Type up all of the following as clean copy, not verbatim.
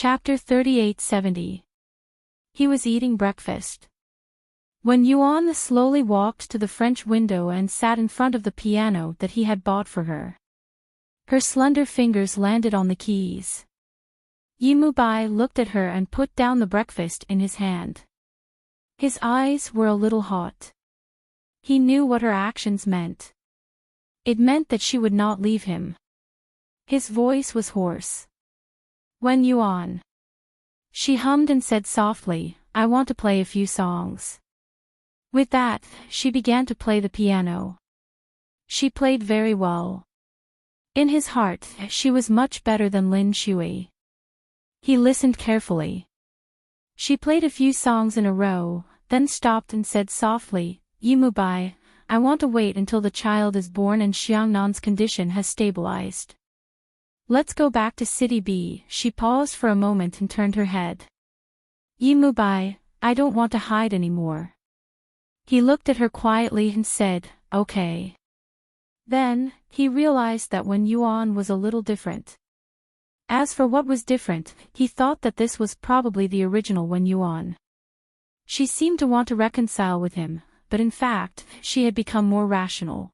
Chapter 3870. He was eating breakfast. When Yuan slowly walked to the French window and sat in front of the piano that he had bought for her. Her slender fingers landed on the keys. Yimubai looked at her and put down the breakfast in his hand. His eyes were a little hot. He knew what her actions meant. It meant that she would not leave him. His voice was hoarse. When Yuan. She hummed and said softly, "I want to play a few songs." With that, she began to play the piano. She played very well. In his heart, she was much better than Lin Shui. He listened carefully. She played a few songs in a row, then stopped and said softly, "Yimubai, I want to wait until the child is born and Xiangnan's condition has stabilized. Let's go back to City B." She paused for a moment and turned her head. "Yimubai, I don't want to hide anymore." He looked at her quietly and said, "Okay." Then, he realized that Wen Yuan was a little different. As for what was different, he thought that this was probably the original Wen Yuan. She seemed to want to reconcile with him, but in fact, she had become more rational.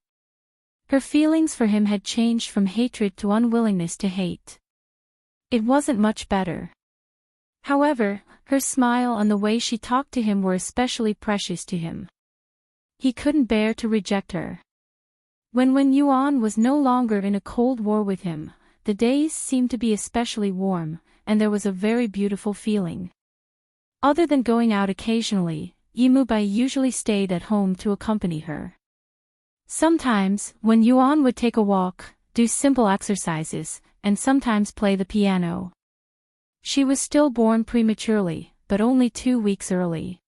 Her feelings for him had changed from hatred to unwillingness to hate. It wasn't much better. However, her smile and the way she talked to him were especially precious to him. He couldn't bear to reject her. When Wen Yuan was no longer in a cold war with him, the days seemed to be especially warm, and there was a very beautiful feeling. Other than going out occasionally, Yimubai usually stayed at home to accompany her. Sometimes, Wen Yuan would take a walk, do simple exercises, and sometimes play the piano. She was still born prematurely, but only 2 weeks early.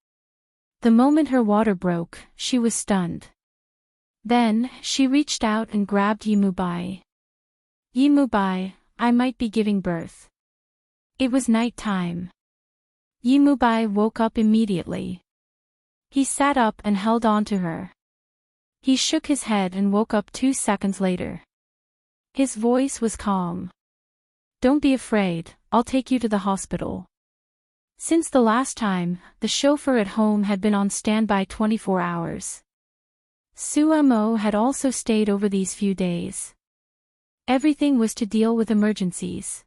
The moment her water broke, she was stunned. Then, she reached out and grabbed Yimubai. "Yimubai, I might be giving birth." It was night time. Yimubai woke up immediately. He sat up and held on to her. He shook his head and woke up 2 seconds later. His voice was calm. "Don't be afraid, I'll take you to the hospital." Since the last time, the chauffeur at home had been on standby 24 hours. Sumo had also stayed over these few days. Everything was to deal with emergencies.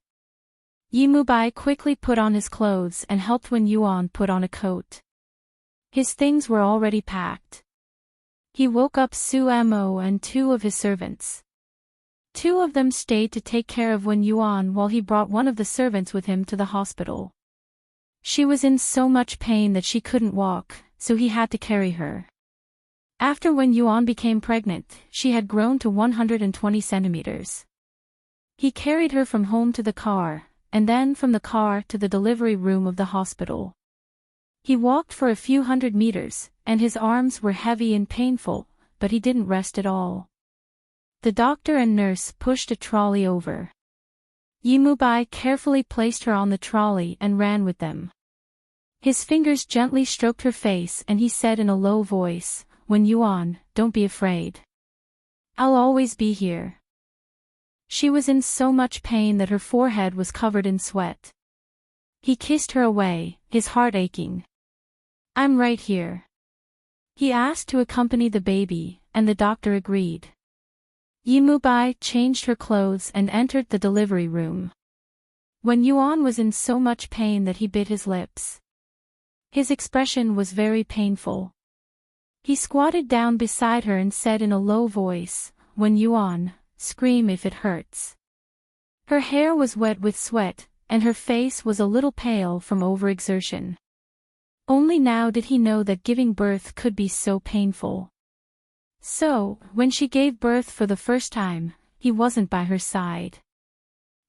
Yimubai quickly put on his clothes and helped Wen Yuan put on a coat. His things were already packed. He woke up Sumo and 2 of his servants. 2 of them stayed to take care of Wen Yuan while he brought one of the servants with him to the hospital. She was in so much pain that she couldn't walk, so he had to carry her. After Wen Yuan became pregnant, she had grown to 120 centimeters. He carried her from home to the car, and then from the car to the delivery room of the hospital. He walked for a few hundred meters, and his arms were heavy and painful, but he didn't rest at all. The doctor and nurse pushed a trolley over. Yimubai carefully placed her on the trolley and ran with them. His fingers gently stroked her face and he said in a low voice, "Wen Yuan, don't be afraid. I'll always be here." She was in so much pain that her forehead was covered in sweat. He kissed her away, his heart aching. "I'm right here." He asked to accompany the baby, and the doctor agreed. Yimubai changed her clothes and entered the delivery room. Wen Yuan was in so much pain that he bit his lips. His expression was very painful. He squatted down beside her and said in a low voice, "Wen Yuan, scream if it hurts." Her hair was wet with sweat, and her face was a little pale from overexertion. Only now did he know that giving birth could be so painful. So, when she gave birth for the first time, he wasn't by her side.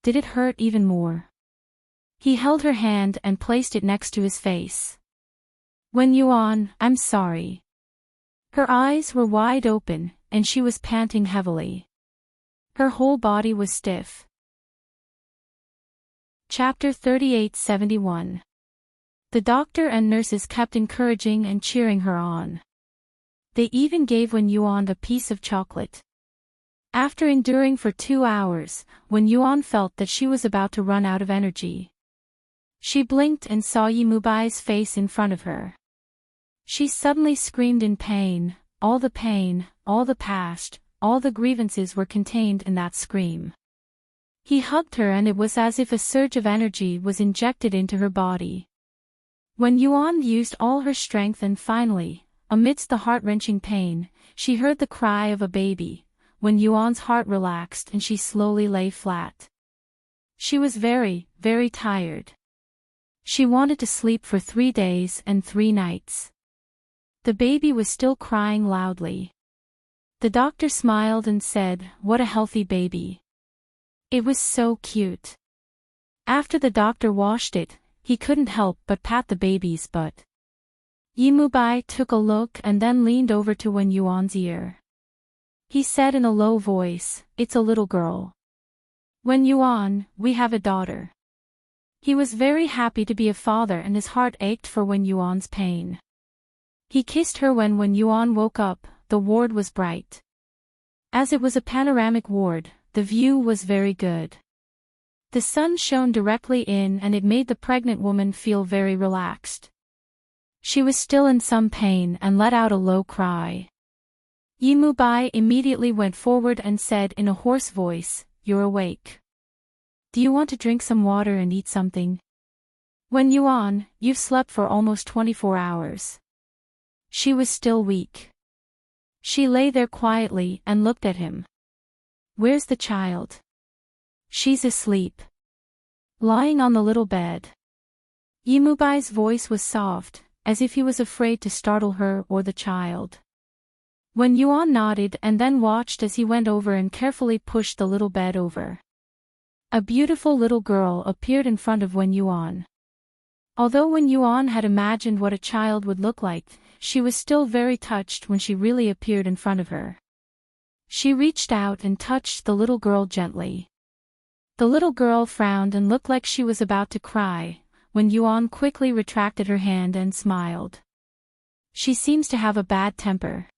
Did it hurt even more? He held her hand and placed it next to his face. "Wen Yuan, I'm sorry." Her eyes were wide open, and she was panting heavily. Her whole body was stiff. Chapter 3871. The doctor and nurses kept encouraging and cheering her on. They even gave Wen Yuan a piece of chocolate. After enduring for 2 hours, Wen Yuan felt that she was about to run out of energy. She blinked and saw Yimubai's face in front of her. She suddenly screamed in pain. All the pain, all the past, all the grievances were contained in that scream. He hugged her and it was as if a surge of energy was injected into her body. When Yuan used all her strength and finally, amidst the heart-wrenching pain, she heard the cry of a baby, when Yuan's heart relaxed and she slowly lay flat. She was very, very tired. She wanted to sleep for 3 days and 3 nights. The baby was still crying loudly. The doctor smiled and said, "What a healthy baby. It was so cute." After the doctor washed it, he couldn't help but pat the baby's butt. Yimubai took a look and then leaned over to Wen Yuan's ear. He said in a low voice, "It's a little girl. Wen Yuan, we have a daughter." He was very happy to be a father and his heart ached for Wen Yuan's pain. He kissed her when Wen Yuan woke up. The ward was bright. As it was a panoramic ward, the view was very good. The sun shone directly in and it made the pregnant woman feel very relaxed. She was still in some pain and let out a low cry. Yimubai immediately went forward and said in a hoarse voice, "You're awake. Do you want to drink some water and eat something? Wen Yuan, you've slept for almost 24 hours. She was still weak. She lay there quietly and looked at him. "Where's the child?" "She's asleep. Lying on the little bed." Yimubai's voice was soft, as if he was afraid to startle her or the child. Wen Yuan nodded and then watched as he went over and carefully pushed the little bed over. A beautiful little girl appeared in front of Wen Yuan. Although Wen Yuan had imagined what a child would look like, she was still very touched when she really appeared in front of her. She reached out and touched the little girl gently. The little girl frowned and looked like she was about to cry, when Yuan quickly retracted her hand and smiled. "She seems to have a bad temper."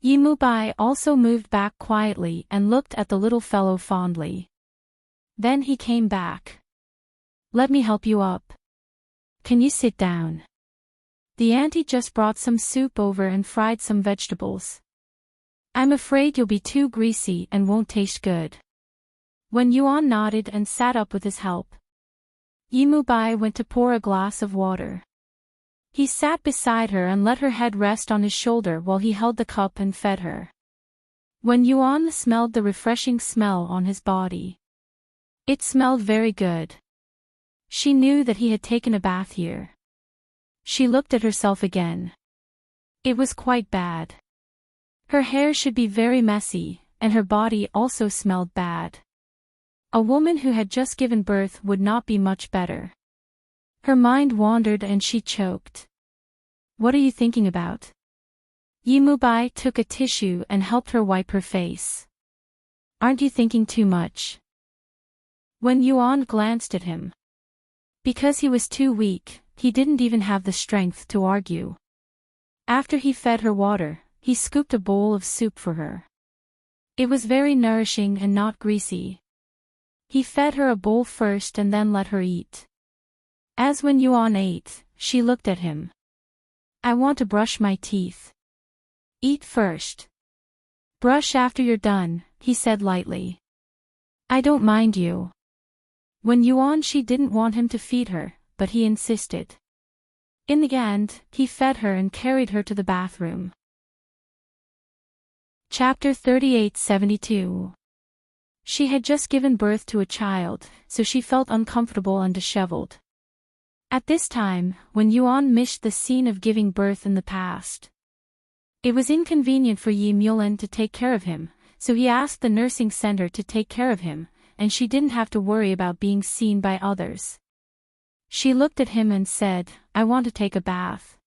Yimubai also moved back quietly and looked at the little fellow fondly. Then he came back. "Let me help you up. Can you sit down? The auntie just brought some soup over and fried some vegetables. I'm afraid you'll be too greasy and won't taste good." When Yuan nodded and sat up with his help, Yimubai went to pour a glass of water. He sat beside her and let her head rest on his shoulder while he held the cup and fed her. When Yuan smelled the refreshing smell on his body, it smelled very good. She knew that he had taken a bath here. She looked at herself again. It was quite bad. Her hair should be very messy, and her body also smelled bad. A woman who had just given birth would not be much better. Her mind wandered and she choked. "What are you thinking about?" Yimubai took a tissue and helped her wipe her face. "Aren't you thinking too much?" When Yuan glanced at him, because he was too weak, he didn't even have the strength to argue. After he fed her water, he scooped a bowl of soup for her. It was very nourishing and not greasy. He fed her a bowl first and then let her eat. As when Yuan ate, she looked at him. "I want to brush my teeth." "Eat first. Brush after you're done," he said lightly. "I don't mind you." When Yuan, she didn't want him to feed her, but he insisted. In the end, he fed her and carried her to the bathroom. Chapter 3872. She had just given birth to a child, so she felt uncomfortable and disheveled. At this time, when Yuan missed the scene of giving birth in the past, it was inconvenient for Yi Mulan to take care of him, so he asked the nursing center to take care of him, and she didn't have to worry about being seen by others. She looked at him and said, "I want to take a bath."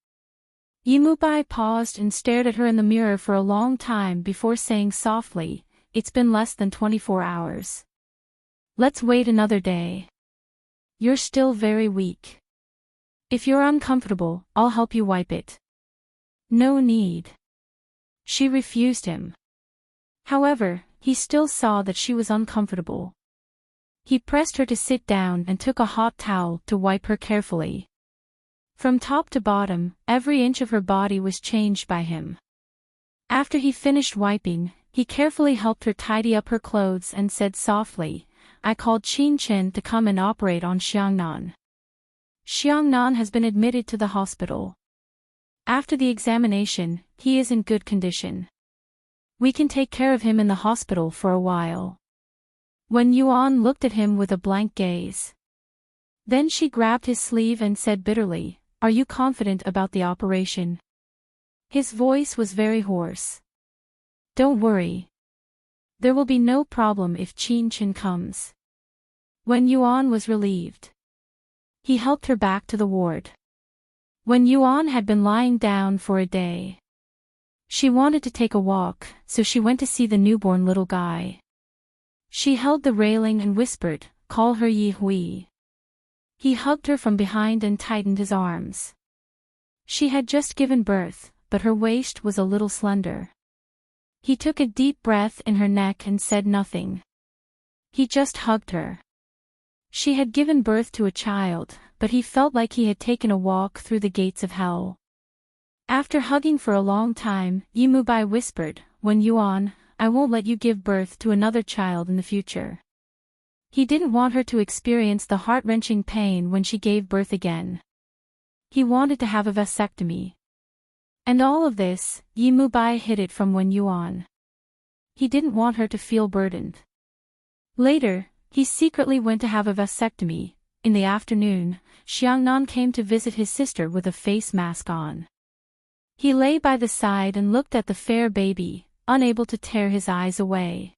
Yimubai paused and stared at her in the mirror for a long time before saying softly, "It's been less than 24 hours. Let's wait another day. You're still very weak. If you're uncomfortable, I'll help you wipe it." "No need." She refused him. However, he still saw that she was uncomfortable. He pressed her to sit down and took a hot towel to wipe her carefully. From top to bottom, every inch of her body was changed by him. After he finished wiping, he carefully helped her tidy up her clothes and said softly, "I called Qin Chen to come and operate on Xiangnan. Xiangnan has been admitted to the hospital. After the examination, he is in good condition. We can take care of him in the hospital for a while." Wen Yuan looked at him with a blank gaze. Then she grabbed his sleeve and said bitterly, "Are you confident about the operation?" His voice was very hoarse. "Don't worry. There will be no problem if Qin Chen comes." Wen Yuan was relieved. He helped her back to the ward. Wen Yuan had been lying down for a day. She wanted to take a walk, so she went to see the newborn little guy. She held the railing and whispered, "Call her Yi Hui." He hugged her from behind and tightened his arms. She had just given birth, but her waist was a little slender. He took a deep breath in her neck and said nothing. He just hugged her. She had given birth to a child, but he felt like he had taken a walk through the gates of hell. After hugging for a long time, Yi Mubai whispered, "Wen Yuan, I won't let you give birth to another child in the future." He didn't want her to experience the heart-wrenching pain when she gave birth again. He wanted to have a vasectomy. And all of this, Yi Mubai hid it from Wen Yuan. He didn't want her to feel burdened. Later, he secretly went to have a vasectomy. In the afternoon, Xiangnan came to visit his sister with a face mask on. He lay by the side and looked at the fair baby, unable to tear his eyes away.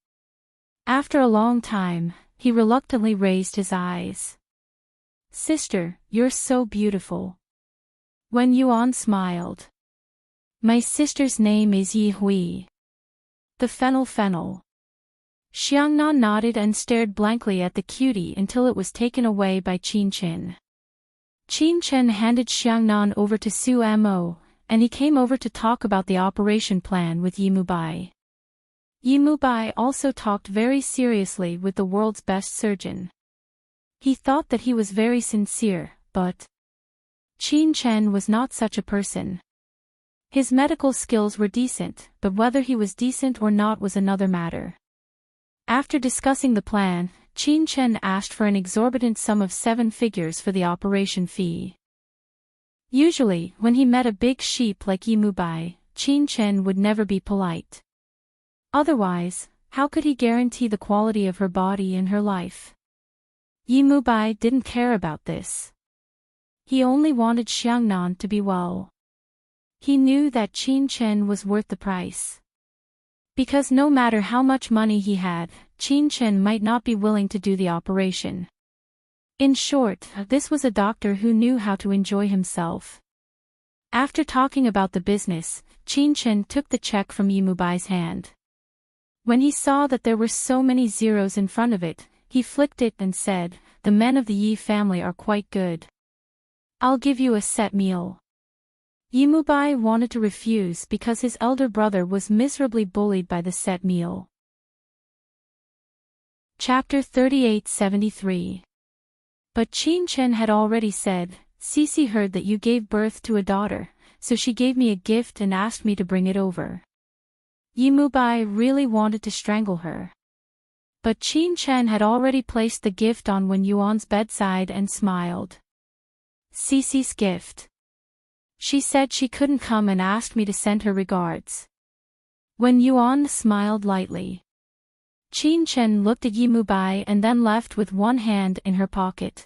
After a long time, he reluctantly raised his eyes. "Sister, you're so beautiful." Wen Yuan smiled. "My sister's name is Yi Hui. The Fennel." Xiangnan nodded and stared blankly at the cutie until it was taken away by Qin Chen. Qin Chen handed Xiangnan over to Su Mo, and he came over to talk about the operation plan with Yi Mubai. Yi Mubai also talked very seriously with the world's best surgeon. He thought that he was very sincere, but Qin Chen was not such a person. His medical skills were decent, but whether he was decent or not was another matter. After discussing the plan, Qin Chen asked for an exorbitant sum of 7 figures for the operation fee. Usually, when he met a big sheep like Yi Mubai, Qin Chen would never be polite. Otherwise, how could he guarantee the quality of her body and her life? Yi Mubai didn't care about this. He only wanted Xiangnan to be well. He knew that Qin Chen was worth the price. Because no matter how much money he had, Qin Chen might not be willing to do the operation. In short, this was a doctor who knew how to enjoy himself. After talking about the business, Qin Chen took the check from Yi Mubai's hand. When he saw that there were so many zeros in front of it, he flicked it and said, "The men of the Yi family are quite good. I'll give you a set meal." Yi Mubai wanted to refuse because his elder brother was miserably bullied by the set meal. Chapter 3873. But Qin Chen had already said, "Cici heard that you gave birth to a daughter, so she gave me a gift and asked me to bring it over." Yi Mubai really wanted to strangle her. But Qin Chen had already placed the gift on Wen Yuan's bedside and smiled. "Cici's gift. She said she couldn't come and asked me to send her regards." Wen Yuan smiled lightly. Qin Chen looked at Yi Mubai and then left with one hand in her pocket.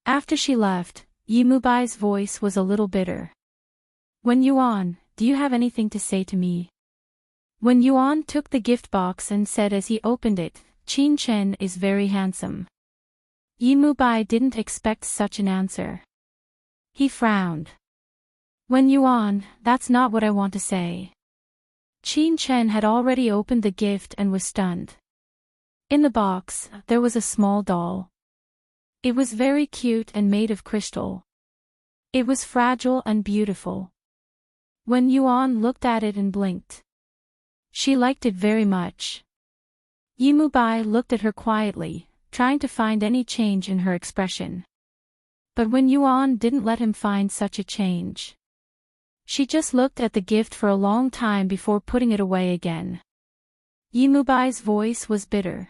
After she left, Yi Mubai's voice was a little bitter. "Wen Yuan, do you have anything to say to me?" Wen Yuan took the gift box and said as he opened it, "Qin Chen is very handsome." Yi Mubai didn't expect such an answer. He frowned. "Wen Yuan, that's not what I want to say." Qin Chen had already opened the gift and was stunned. In the box, there was a small doll. It was very cute and made of crystal. It was fragile and beautiful. Wen Yuan looked at it and blinked. She liked it very much. Yi Mubai looked at her quietly, trying to find any change in her expression. But when Yuan didn't let him find such a change. She just looked at the gift for a long time before putting it away again. Yimubai's voice was bitter.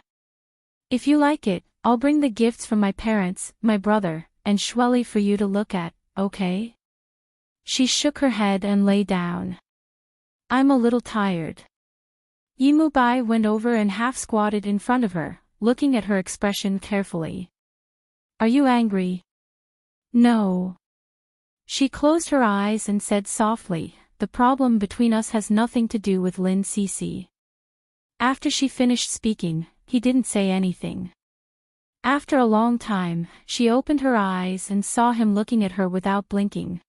If you like it, I'll bring the gifts from my parents, my brother, and Shueli for you to look at, okay? She shook her head and lay down. I'm a little tired. Yimubai went over and half-squatted in front of her, looking at her expression carefully. Are you angry? No. She closed her eyes and said softly, the problem between us has nothing to do with Lin Cece. After she finished speaking, he didn't say anything. After a long time, she opened her eyes and saw him looking at her without blinking.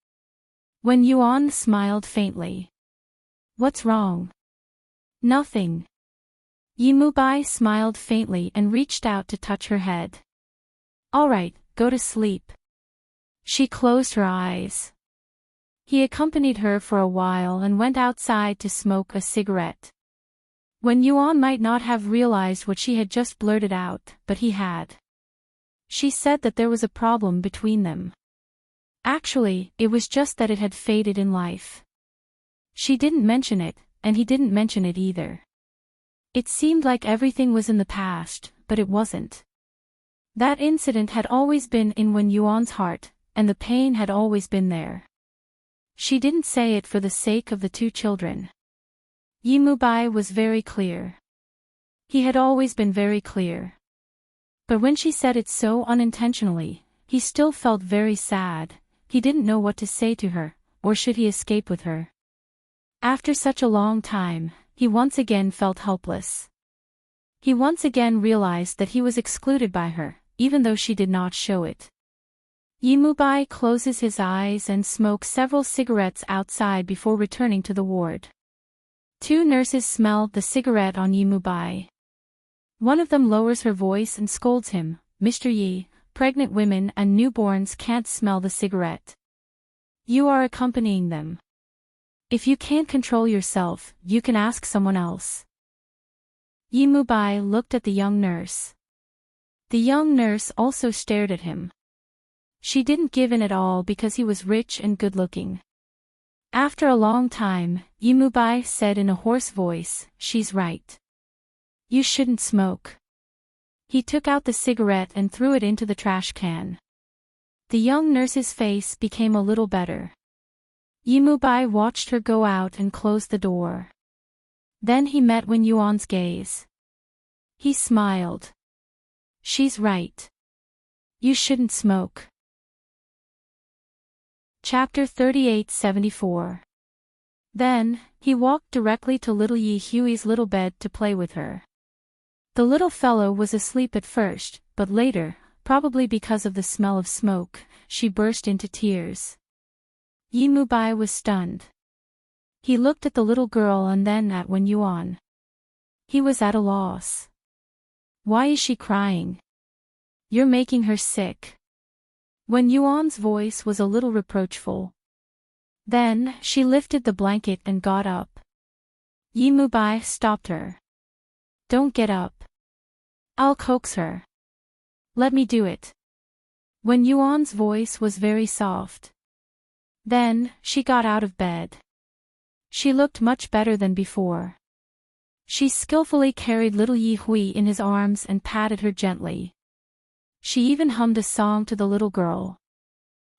When Yuan smiled faintly. What's wrong? Nothing. Yimubai smiled faintly and reached out to touch her head. All right, go to sleep. She closed her eyes. He accompanied her for a while and went outside to smoke a cigarette. When Yuan might not have realized what she had just blurted out, but he had. She said that there was a problem between them. Actually, it was just that it had faded in life. She didn't mention it, and he didn't mention it either. It seemed like everything was in the past, but it wasn't. That incident had always been in Wen Yuan's heart, and the pain had always been there. She didn't say it for the sake of the two children. Yimubai was very clear. He had always been very clear. But when she said it so unintentionally, he still felt very sad. He didn't know what to say to her, or should he escape with her. After such a long time, he once again felt helpless. He once again realized that he was excluded by her, even though she did not show it. Yimubai closes his eyes and smokes several cigarettes outside before returning to the ward. Two nurses smelled the cigarette on Yimubai. One of them lowers her voice and scolds him, Mr. Yi, pregnant women and newborns can't smell the cigarette. You are accompanying them. If you can't control yourself, you can ask someone else. Yimubai looked at the young nurse. The young nurse also stared at him. She didn't give in at all because he was rich and good-looking. After a long time, Yimubai said in a hoarse voice, she's right. You shouldn't smoke. He took out the cigarette and threw it into the trash can. The young nurse's face became a little better. Yimubai watched her go out and close the door. Then he met Wen Yuan's gaze. He smiled. She's right. You shouldn't smoke. Chapter 38-74. Then, he walked directly to little Yi Hui's little bed to play with her. The little fellow was asleep at first, but later, probably because of the smell of smoke, she burst into tears. Yimubai was stunned. He looked at the little girl and then at Wen Yuan. He was at a loss. Why is she crying? You're making her sick. Wen Yuan's voice was a little reproachful. Then, she lifted the blanket and got up. Yimubai stopped her. Don't get up. I'll coax her. Let me do it. Wen Yuan's voice was very soft. Then, she got out of bed. She looked much better than before. She skillfully carried little Yi Hui in his arms and patted her gently. She even hummed a song to the little girl.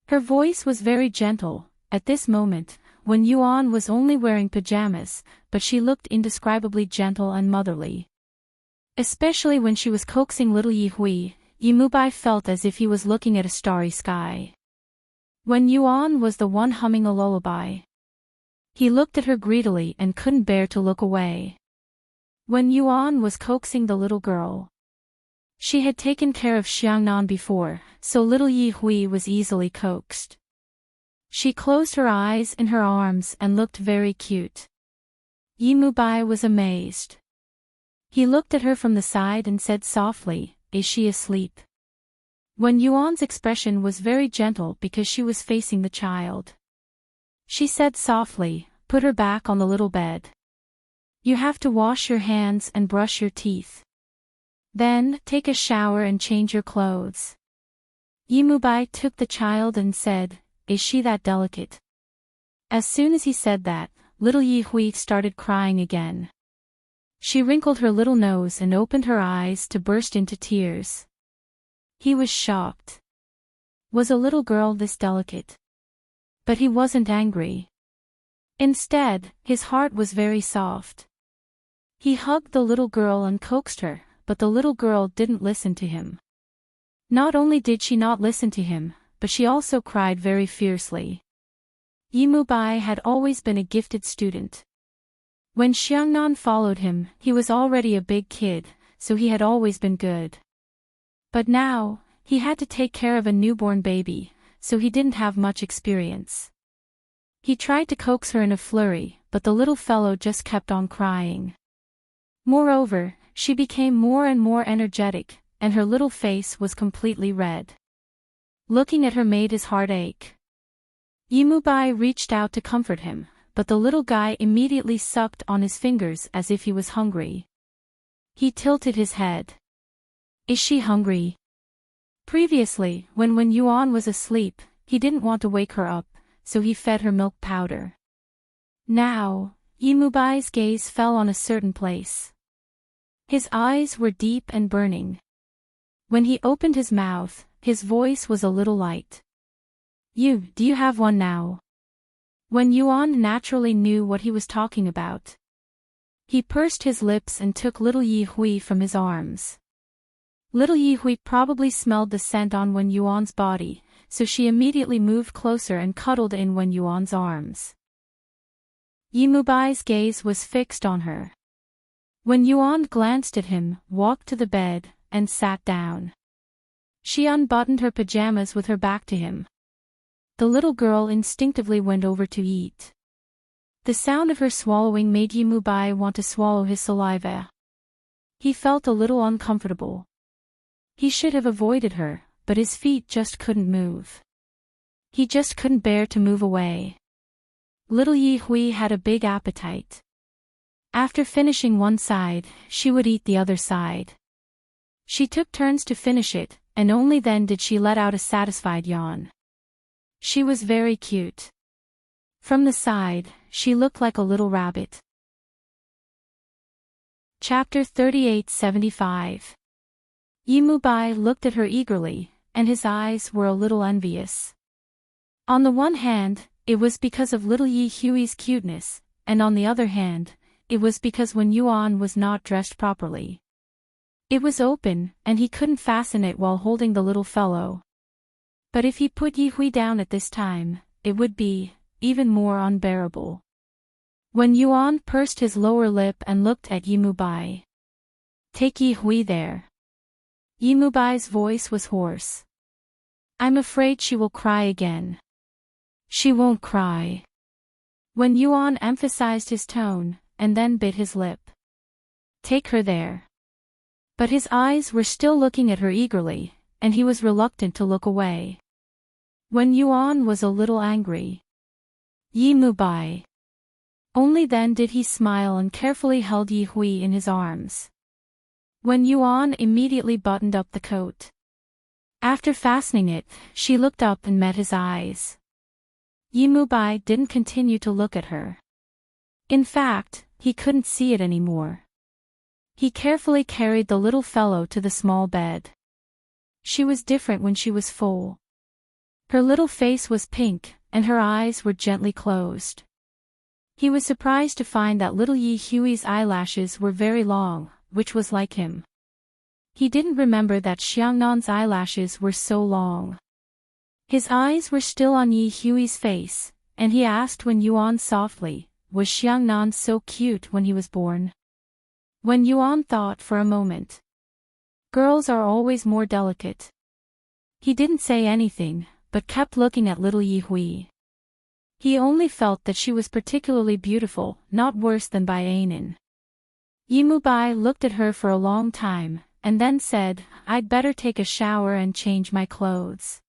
Her voice was very gentle. At this moment, Wen Yuan was only wearing pajamas, but she looked indescribably gentle and motherly. Especially when she was coaxing little Yi Hui, Yimubai felt as if he was looking at a starry sky. Wen Yuan was the one humming a lullaby. He looked at her greedily and couldn't bear to look away. Wen Yuan was coaxing the little girl. She had taken care of Xiangnan before, so little Yi Hui was easily coaxed. She closed her eyes in her arms and looked very cute. Yimubai was amazed. He looked at her from the side and said softly, "Is she asleep?" Wen Yuan's expression was very gentle because she was facing the child. She said softly, "Put her back on the little bed. You have to wash your hands and brush your teeth." Then, take a shower and change your clothes. Yimubai took the child and said, "Is she that delicate?" As soon as he said that, little Yi Hui started crying again. She wrinkled her little nose and opened her eyes to burst into tears. He was shocked. Was a little girl this delicate? But he wasn't angry. Instead, his heart was very soft. He hugged the little girl and coaxed her, but the little girl didn't listen to him. Not only did she not listen to him, but she also cried very fiercely. Yimubai had always been a gifted student. When Xiangnan followed him, he was already a big kid, so he had always been good. But now, he had to take care of a newborn baby, so he didn't have much experience. He tried to coax her in a flurry, but the little fellow just kept on crying. Moreover, she became more and more energetic, and her little face was completely red. Looking at her made his heart ache. Yimubai reached out to comfort him, but the little guy immediately sucked on his fingers as if he was hungry. He tilted his head. Is she hungry? Previously, when Yuan was asleep, he didn't want to wake her up, so he fed her milk powder. Now, Yimubai's gaze fell on a certain place. His eyes were deep and burning. When he opened his mouth, his voice was a little light. Do you have one now? When Yuan naturally knew what he was talking about. He pursed his lips and took little Yi Hui from his arms. Little Yi Hui probably smelled the scent on Wen Yuan's body, so she immediately moved closer and cuddled in Wen Yuan's arms. Yimubai's gaze was fixed on her. When Yuan glanced at him, walked to the bed, and sat down. She unbuttoned her pajamas with her back to him. The little girl instinctively went over to eat. The sound of her swallowing made Yimubai want to swallow his saliva. He felt a little uncomfortable. He should have avoided her, but his feet just couldn't move. He just couldn't bear to move away. Little Yi Hui had a big appetite. After finishing one side, she would eat the other side. She took turns to finish it, and only then did she let out a satisfied yawn. She was very cute. From the side, she looked like a little rabbit. Chapter 3875. Yimubai looked at her eagerly, and his eyes were a little envious. On the one hand, it was because of little Yi Hui's cuteness, and on the other hand, it was because Wen Yuan was not dressed properly. It was open, and he couldn't fasten it while holding the little fellow. But if he put Yi Hui down at this time, it would be even more unbearable. Wen Yuan pursed his lower lip and looked at Yimubai. Take Yi Hui there. Yimubai's voice was hoarse. I'm afraid she will cry again. She won't cry. Wen Yuan emphasized his tone, and then bit his lip. Take her there. But his eyes were still looking at her eagerly, and he was reluctant to look away. Wen Yuan was a little angry. Yimubai. Only then did he smile and carefully held Yi Hui in his arms. Wen Yuan immediately buttoned up the coat. After fastening it, she looked up and met his eyes. Yimubai didn't continue to look at her. In fact, he couldn't see it anymore. He carefully carried the little fellow to the small bed. She was different when she was full. Her little face was pink, and her eyes were gently closed. He was surprised to find that little Yi Hui's eyelashes were very long, which was like him. He didn't remember that Xiangnan's eyelashes were so long. His eyes were still on Yi Hui's face, and he asked Wen Yuan softly, was Xiangnan so cute when he was born? Wen Yuan thought for a moment. Girls are always more delicate. He didn't say anything, but kept looking at little Yi Hui. He only felt that she was particularly beautiful, not worse than by Ainin. Yimubai looked at her for a long time, and then said, I'd better take a shower and change my clothes.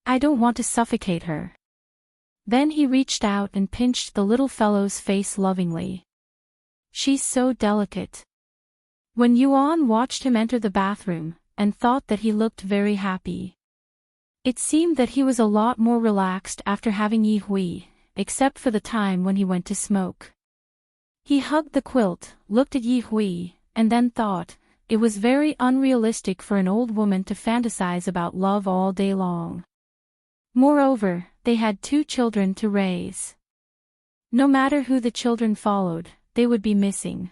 I don't want to suffocate her. Then he reached out and pinched the little fellow's face lovingly. She's so delicate. When Yuan watched him enter the bathroom, and thought that he looked very happy. It seemed that he was a lot more relaxed after having Yi Hui, except for the time when he went to smoke. He hugged the quilt, looked at Yi Hui, and then thought, it was very unrealistic for an old woman to fantasize about love all day long. Moreover, they had 2 children to raise. No matter who the children followed, they would be missing.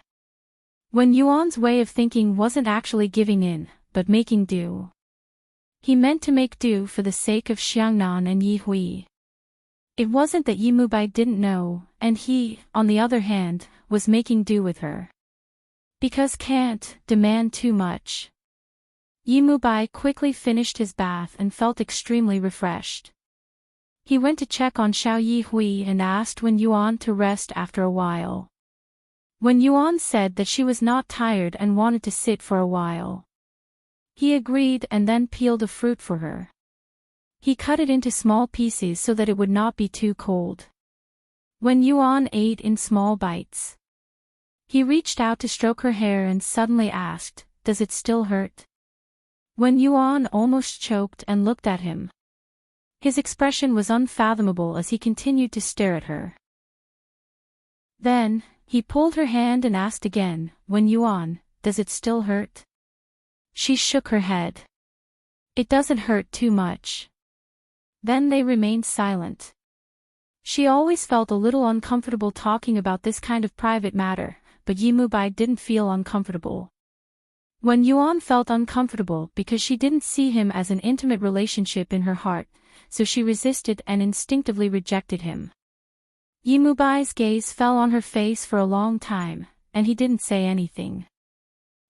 When Yuan's way of thinking wasn't actually giving in, but making do. He meant to make do for the sake of Xiangnan and Yi Hui. It wasn't that Yi Mubai didn't know, and he, on the other hand, was making do with her. Because can't demand too much. Yi Mubai quickly finished his bath and felt extremely refreshed. He went to check on Xiao Yi Hui and asked when Yuan to rest after a while. When Yuan said that she was not tired and wanted to sit for a while. He agreed and then peeled a fruit for her. He cut it into small pieces so that it would not be too cold. When Yuan ate in small bites, he reached out to stroke her hair and suddenly asked, "Does it still hurt?" When Yuan almost choked and looked at him. His expression was unfathomable as he continued to stare at her. Then, he pulled her hand and asked again, "When Yuan, does it still hurt?" She shook her head. "It doesn't hurt too much." Then they remained silent. She always felt a little uncomfortable talking about this kind of private matter, but Yi Mubai didn't feel uncomfortable. When Yuan felt uncomfortable because she didn't see him as an intimate relationship in her heart, so she resisted and instinctively rejected him. Yi Mubai's gaze fell on her face for a long time, and he didn't say anything.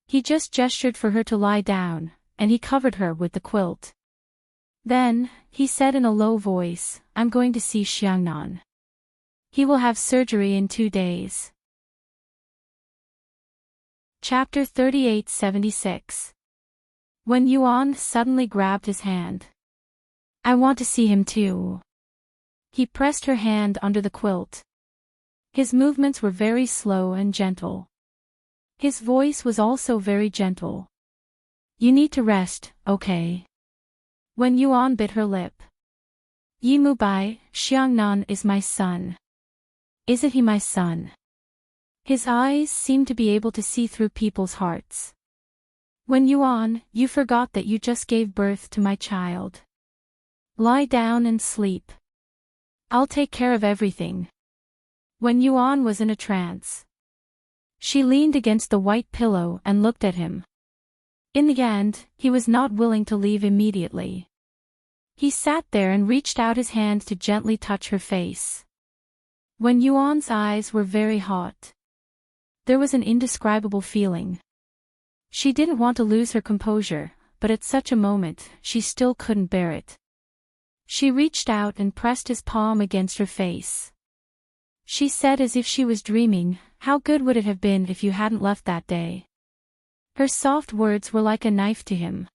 He just gestured for her to lie down, and he covered her with the quilt. Then, he said in a low voice, "I'm going to see Xiangnan. He will have surgery in 2 days." Chapter 3876. When Yuan suddenly grabbed his hand. "I want to see him too." He pressed her hand under the quilt. His movements were very slow and gentle. His voice was also very gentle. "You need to rest, okay?" When Yuan bit her lip. "Yi Mubai, Xiangnan is my son. Isn't he my son?" His eyes seemed to be able to see through people's hearts. "When Yuan, you forgot that you just gave birth to my child. Lie down and sleep. I'll take care of everything." When Yuan was in a trance. She leaned against the white pillow and looked at him. In the end, he was not willing to leave immediately. He sat there and reached out his hand to gently touch her face. When Yuan's eyes were very hot. There was an indescribable feeling. She didn't want to lose her composure, but at such a moment, she still couldn't bear it. She reached out and pressed his palm against her face. She said as if she was dreaming, "How good would it have been if you hadn't left that day?" Her soft words were like a knife to him.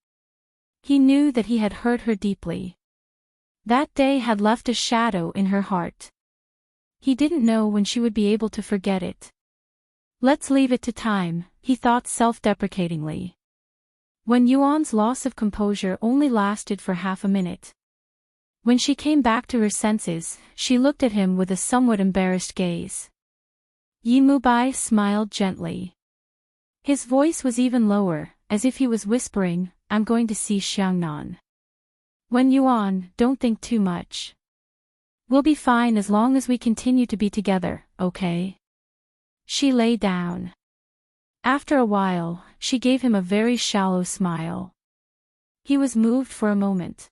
He knew that he had hurt her deeply. That day had left a shadow in her heart. He didn't know when she would be able to forget it. "Let's leave it to time," he thought self-deprecatingly. When Yuan's loss of composure only lasted for half a minute. When she came back to her senses, she looked at him with a somewhat embarrassed gaze. Yi Mubai smiled gently. His voice was even lower, as if he was whispering, "I'm going to see Xiangnan. When Yuan, don't think too much. We'll be fine as long as we continue to be together, okay?" She lay down. After a while, she gave him a very shallow smile. He was moved for a moment.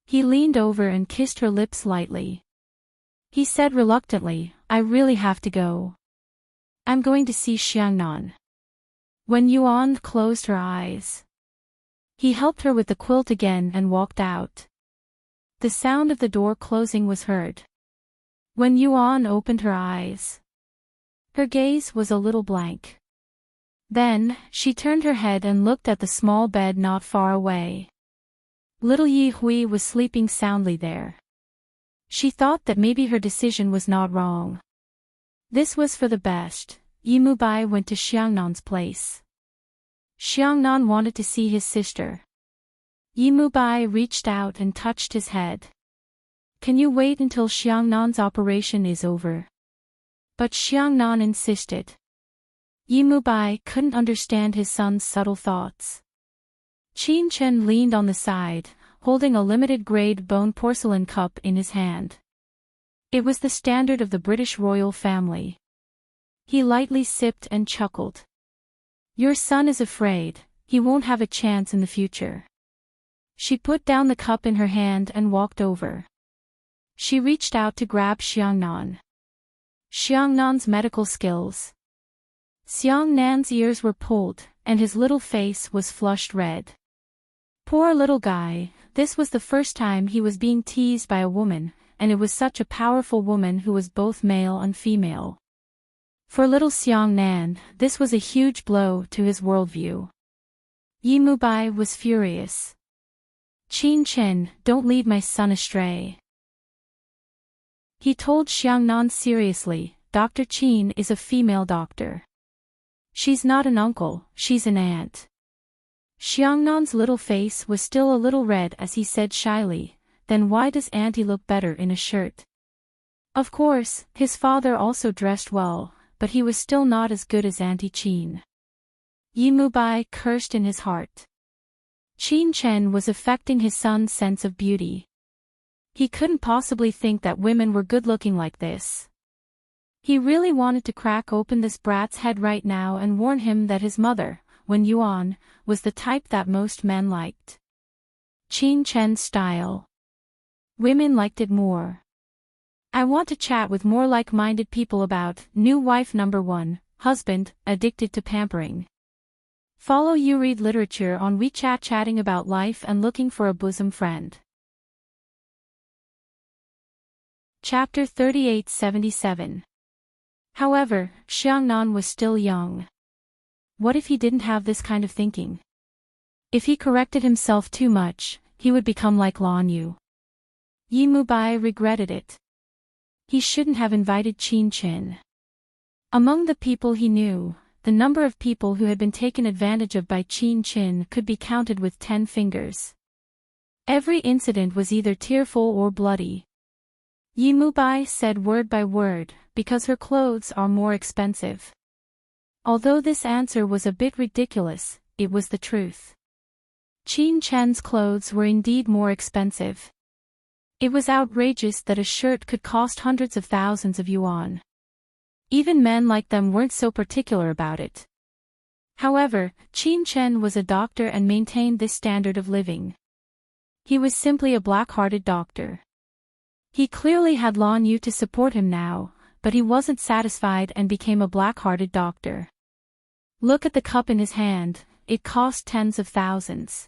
He leaned over and kissed her lips lightly. He said reluctantly, "I really have to go. I'm going to see Xiangnan." When Yuan closed her eyes. He helped her with the quilt again and walked out. The sound of the door closing was heard. When Yuan opened her eyes. Her gaze was a little blank. Then, she turned her head and looked at the small bed not far away. Little Yi Hui was sleeping soundly there. She thought that maybe her decision was not wrong. This was for the best. Yi Mubai went to Xiangnan's place. Xiangnan wanted to see his sister. Yimubai reached out and touched his head. Can you wait until Xiangnan's operation is over? But Xiangnan insisted. Yimubai couldn't understand his son's subtle thoughts. Qin Chen leaned on the side, holding a limited-grade bone porcelain cup in his hand. It was the standard of the British royal family. He lightly sipped and chuckled. Your son is afraid, he won't have a chance in the future. She put down the cup in her hand and walked over. She reached out to grab Xiangnan. Xiangnan's medical skills. Xiangnan's ears were pulled, and his little face was flushed red. Poor little guy, this was the first time he was being teased by a woman, and it was such a powerful woman who was both male and female. For little Xiangnan, this was a huge blow to his worldview. Yimubai was furious. Qin Chen, don't lead my son astray. He told Xiangnan seriously, Dr. Qin is a female doctor. She's not an uncle, she's an aunt. Xiangnan's little face was still a little red as he said shyly, then why does Auntie look better in a shirt? Of course, his father also dressed well, but he was still not as good as Auntie Qin. Yimubai cursed in his heart. Qin Chen was affecting his son's sense of beauty. He couldn't possibly think that women were good-looking like this. He really wanted to crack open this brat's head right now and warn him that his mother, Wen Yuan, was the type that most men liked. Qin Chen's style. Women liked it more. I want to chat with more like-minded people about new wife number 1, husband, addicted to pampering. Follow You Read Literature on WeChat, chatting about life and looking for a bosom friend. Chapter 3877. However, Xiangnan was still young. What if he didn't have this kind of thinking? If he corrected himself too much, he would become like Lan Yu. Yimubai regretted it. He shouldn't have invited Qin Chen. Among the people he knew, the number of people who had been taken advantage of by Qin Chen could be counted with 10 fingers. Every incident was either tearful or bloody. Yimubai said word by word, because her clothes are more expensive. Although this answer was a bit ridiculous, it was the truth. Qin Chen's clothes were indeed more expensive. It was outrageous that a shirt could cost hundreds of thousands of yuan. Even men like them weren't so particular about it. However, Qin Chen was a doctor and maintained this standard of living. He was simply a black-hearted doctor. He clearly had Lan Yu to support him now, but he wasn't satisfied and became a black-hearted doctor. Look at the cup in his hand, it cost tens of thousands.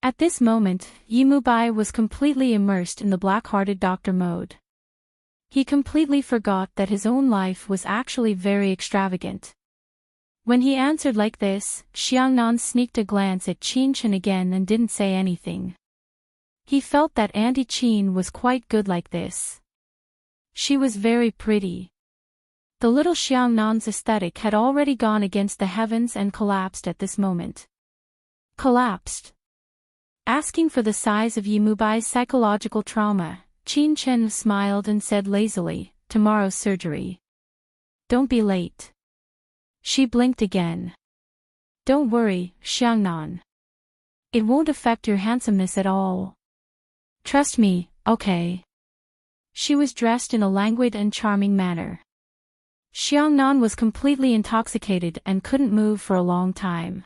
At this moment, Yimubai was completely immersed in the black-hearted doctor mode. He completely forgot that his own life was actually very extravagant. When he answered like this, Xiangnan sneaked a glance at Qin Chen again and didn't say anything. He felt that Auntie Qin was quite good like this. She was very pretty. The little Xiangnan's aesthetic had already gone against the heavens and collapsed at this moment. Collapsed. Asking for the size of Yimubai's psychological trauma, Qin Chen smiled and said lazily, tomorrow's surgery. Don't be late. She blinked again. Don't worry, Xiangnan. It won't affect your handsomeness at all. Trust me, okay. She was dressed in a languid and charming manner. Xiangnan was completely intoxicated and couldn't move for a long time.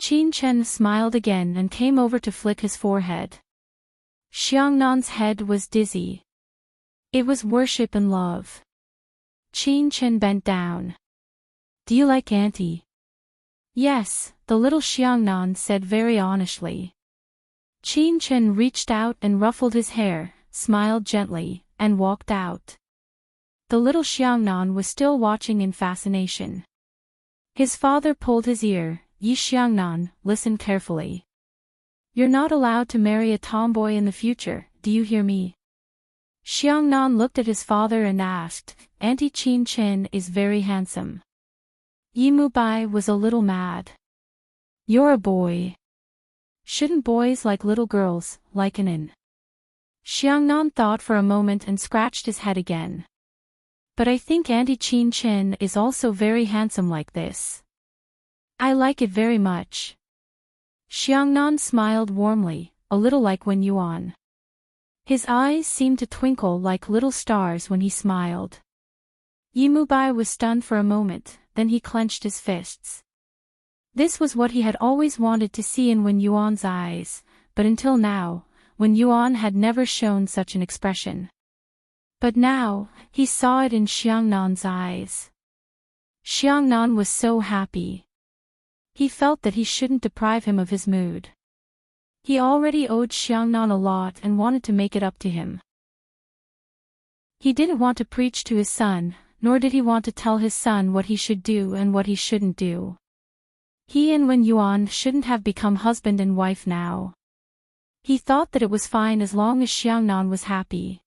Qin Chen smiled again and came over to flick his forehead. Xiangnan's head was dizzy. It was worship and love. Qin Chen bent down. Do you like Auntie? Yes, the little Xiangnan said very honestly. Qin Chen reached out and ruffled his hair, smiled gently, and walked out. The little Xiangnan was still watching in fascination. His father pulled his ear. Yi Xiangnan, listen carefully. You're not allowed to marry a tomboy in the future, do you hear me? Xiangnan looked at his father and asked, Auntie Qin Chen is very handsome. Yimubai was a little mad. You're a boy. Shouldn't boys like little girls, like an? Xiangnan thought for a moment and scratched his head again. But I think Auntie Qin Chen is also very handsome like this. I like it very much. Xiangnan smiled warmly, a little like Wen Yuan. His eyes seemed to twinkle like little stars when he smiled. Yimubai was stunned for a moment, then he clenched his fists. This was what he had always wanted to see in Wen Yuan's eyes, but until now, Wen Yuan had never shown such an expression. But now, he saw it in Xiangnan's eyes. Xiangnan was so happy. He felt that he shouldn't deprive him of his mood. He already owed Xiangnan a lot and wanted to make it up to him. He didn't want to preach to his son, nor did he want to tell his son what he should do and what he shouldn't do. He and Wen Yuan shouldn't have become husband and wife now. He thought that it was fine as long as Xiangnan was happy.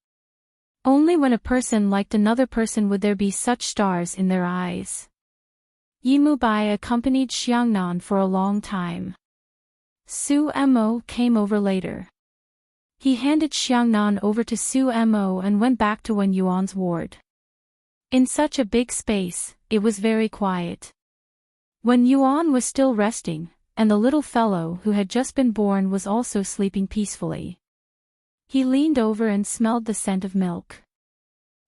Only when a person liked another person would there be such stars in their eyes. Yimubai accompanied Xiangnan for a long time. Su Mo came over later. He handed Xiangnan over to Su Mo and went back to Wen Yuan's ward. In such a big space, it was very quiet. Wen Yuan was still resting, and the little fellow who had just been born was also sleeping peacefully. He leaned over and smelled the scent of milk.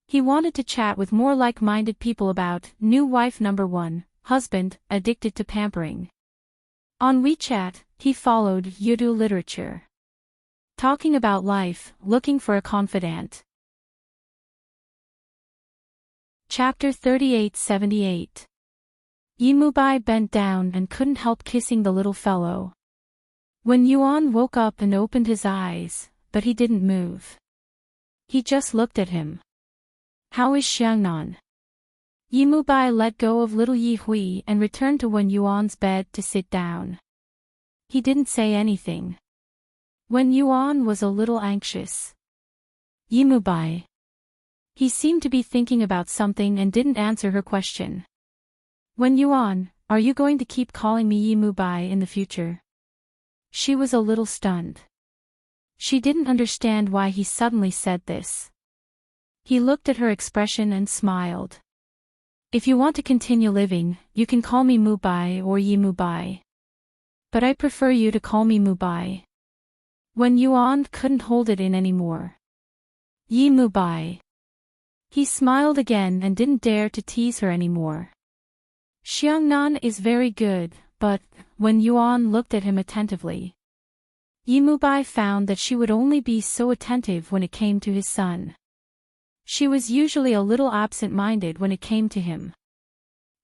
He wanted to chat with more like-minded people about new wife number 1, husband, addicted to pampering. On WeChat, he followed Yudu literature. Talking about life, looking for a confidant. Chapter 3878. Yimubai bent down and couldn't help kissing the little fellow. Wen Yuan woke up and opened his eyes, but he didn't move. He just looked at him. How is Xiangnan? Yimubai let go of little Yi Hui and returned to Wen Yuan's bed to sit down. He didn't say anything. Wen Yuan was a little anxious. Yimubai. He seemed to be thinking about something and didn't answer her question. Wen Yuan, are you going to keep calling me Yimubai in the future? She was a little stunned. She didn't understand why he suddenly said this. He looked at her expression and smiled. If you want to continue living, you can call me Mubai or Yimubai. But I prefer you to call me Mubai. Wen Yuan couldn't hold it in anymore. Yimubai. He smiled again and didn't dare to tease her anymore. Xiangnan is very good, but, Wen Yuan looked at him attentively. Yimubai found that she would only be so attentive when it came to his son. She was usually a little absent-minded when it came to him.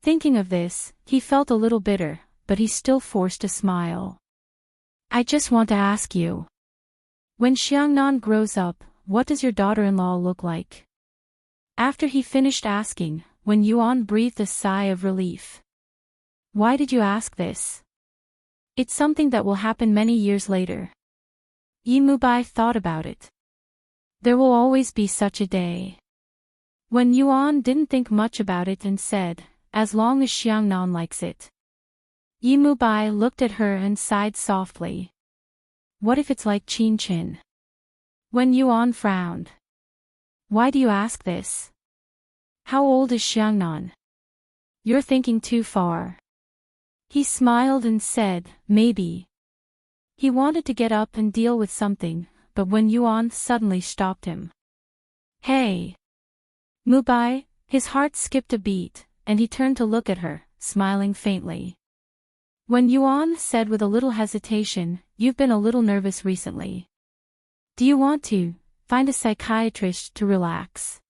Thinking of this, he felt a little bitter, but he still forced a smile. I just want to ask you. When Xiangnan grows up, what does your daughter-in-law look like? After he finished asking, Wen Yuan breathed a sigh of relief. Why did you ask this? It's something that will happen many years later. Yimubai thought about it. There will always be such a day. Wen Yuan didn't think much about it and said, as long as Xiangnan likes it. Yimubai looked at her and sighed softly. What if it's like Qin Qin? Wen Yuan frowned. Why do you ask this? How old is Xiangnan? You're thinking too far. He smiled and said, maybe. He wanted to get up and deal with something, but Wen Yuan suddenly stopped him. Hey! Mubai, his heart skipped a beat, and he turned to look at her, smiling faintly. Wen Yuan said with a little hesitation, you've been a little nervous recently. Do you want to find a psychiatrist to relax?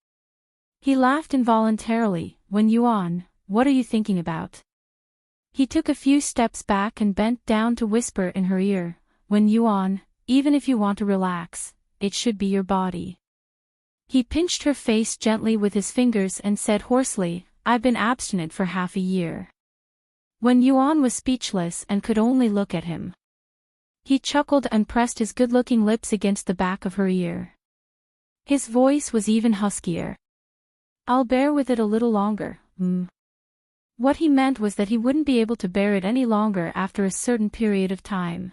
He laughed involuntarily. Wen Yuan, what are you thinking about? He took a few steps back and bent down to whisper in her ear, Wen Yuan, even if you want to relax, it should be your body. He pinched her face gently with his fingers and said hoarsely, I've been abstinent for half a year. Wen Yuan was speechless and could only look at him. He chuckled and pressed his good-looking lips against the back of her ear. His voice was even huskier. I'll bear with it a little longer, What he meant was that he wouldn't be able to bear it any longer after a certain period of time.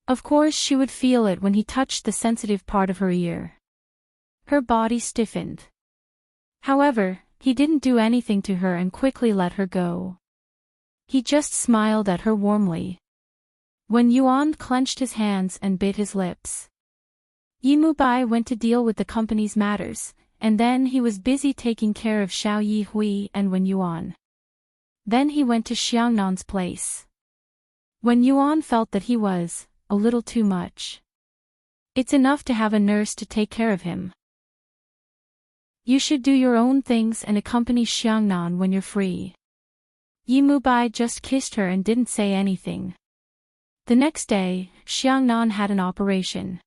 Of course she would feel it when he touched the sensitive part of her ear. Her body stiffened. However, he didn't do anything to her and quickly let her go. He just smiled at her warmly. Wen Yuan clenched his hands and bit his lips. Yimubai went to deal with the company's matters, and then he was busy taking care of Xiao Yihui and Wen Yuan. Then he went to Xiangnan's place. Wen Yuan felt that he was a little too much. It's enough to have a nurse to take care of him. You should do your own things and accompany Xiangnan when you're free. Yimubai just kissed her and didn't say anything. The next day, Xiangnan had an operation.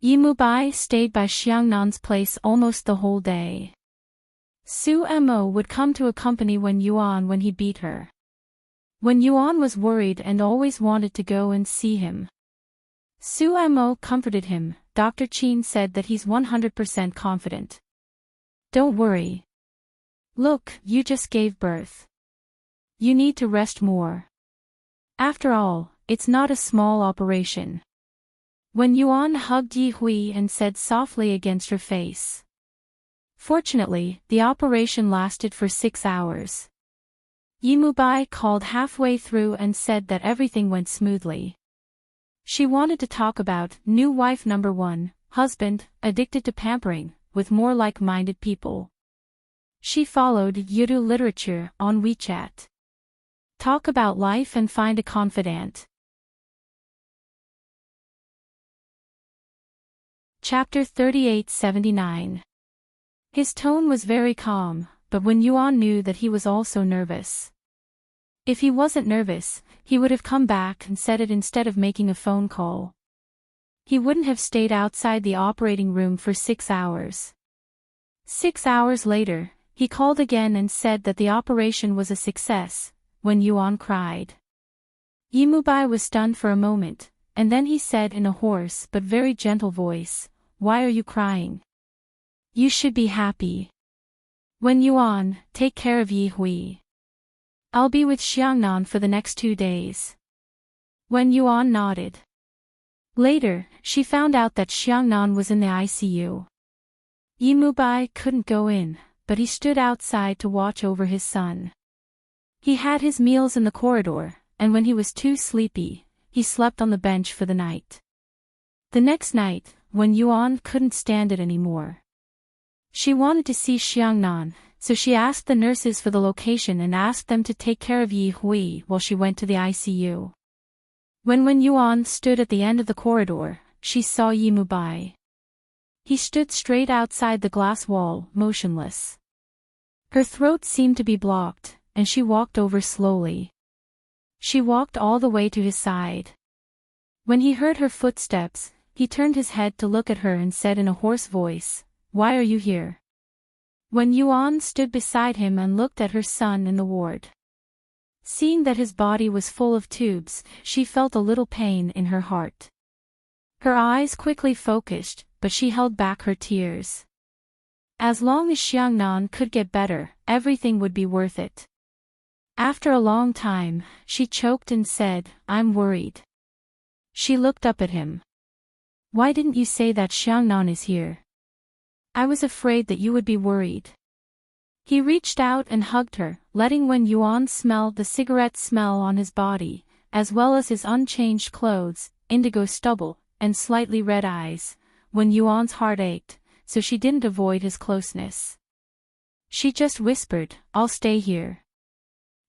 Yimubai stayed by Xiangnan's place almost the whole day. Su Mo would come to accompany Wen Yuan when he beat her. Wen Yuan was worried and always wanted to go and see him. Su Mo comforted him. Dr. Qin said that he's 100% confident. Don't worry. Look, you just gave birth. You need to rest more. After all, it's not a small operation. Wen Yuan hugged Yihui and said softly against her face. Fortunately, the operation lasted for 6 hours. Yimubai called halfway through and said that everything went smoothly. She wanted to talk about new wife number 1, husband, addicted to pampering, with more like-minded people. She followed Yudu literature on WeChat. Talk about life and find a confidant. Chapter 3879. His tone was very calm, but Wen Yuan knew that he was also nervous. If he wasn't nervous, he would have come back and said it instead of making a phone call. He wouldn't have stayed outside the operating room for 6 hours. 6 hours later, he called again and said that the operation was a success. Wen Yuan cried. Yimubai was stunned for a moment, and then he said in a hoarse but very gentle voice, "Why are you crying? You should be happy. Wen Yuan, take care of Yihui. I'll be with Xiangnan for the next 2 days." Wen Yuan nodded. Later, she found out that Xiangnan was in the ICU. Yimubai couldn't go in, but he stood outside to watch over his son. He had his meals in the corridor, and when he was too sleepy, he slept on the bench for the night. The next night, Wen Yuan couldn't stand it anymore. She wanted to see Xiangnan, so she asked the nurses for the location and asked them to take care of Yihui while she went to the ICU. When Wen Yuan stood at the end of the corridor, she saw Yimubai. He stood straight outside the glass wall, motionless. Her throat seemed to be blocked, and she walked over slowly. She walked all the way to his side. When he heard her footsteps, he turned his head to look at her and said in a hoarse voice, "Why are you here?" Wen Yuan stood beside him and looked at her son in the ward. Seeing that his body was full of tubes, she felt a little pain in her heart. Her eyes quickly focused, but she held back her tears. As long as Xiangnan could get better, everything would be worth it. After a long time, she choked and said, "I'm worried." She looked up at him. "Why didn't you say that Xiangnan is here? I was afraid that you would be worried." He reached out and hugged her, letting Wen Yuan smell the cigarette smell on his body, as well as his unchanged clothes, indigo stubble, and slightly red eyes. Wen Yuan's heart ached, so she didn't avoid his closeness. She just whispered, "I'll stay here.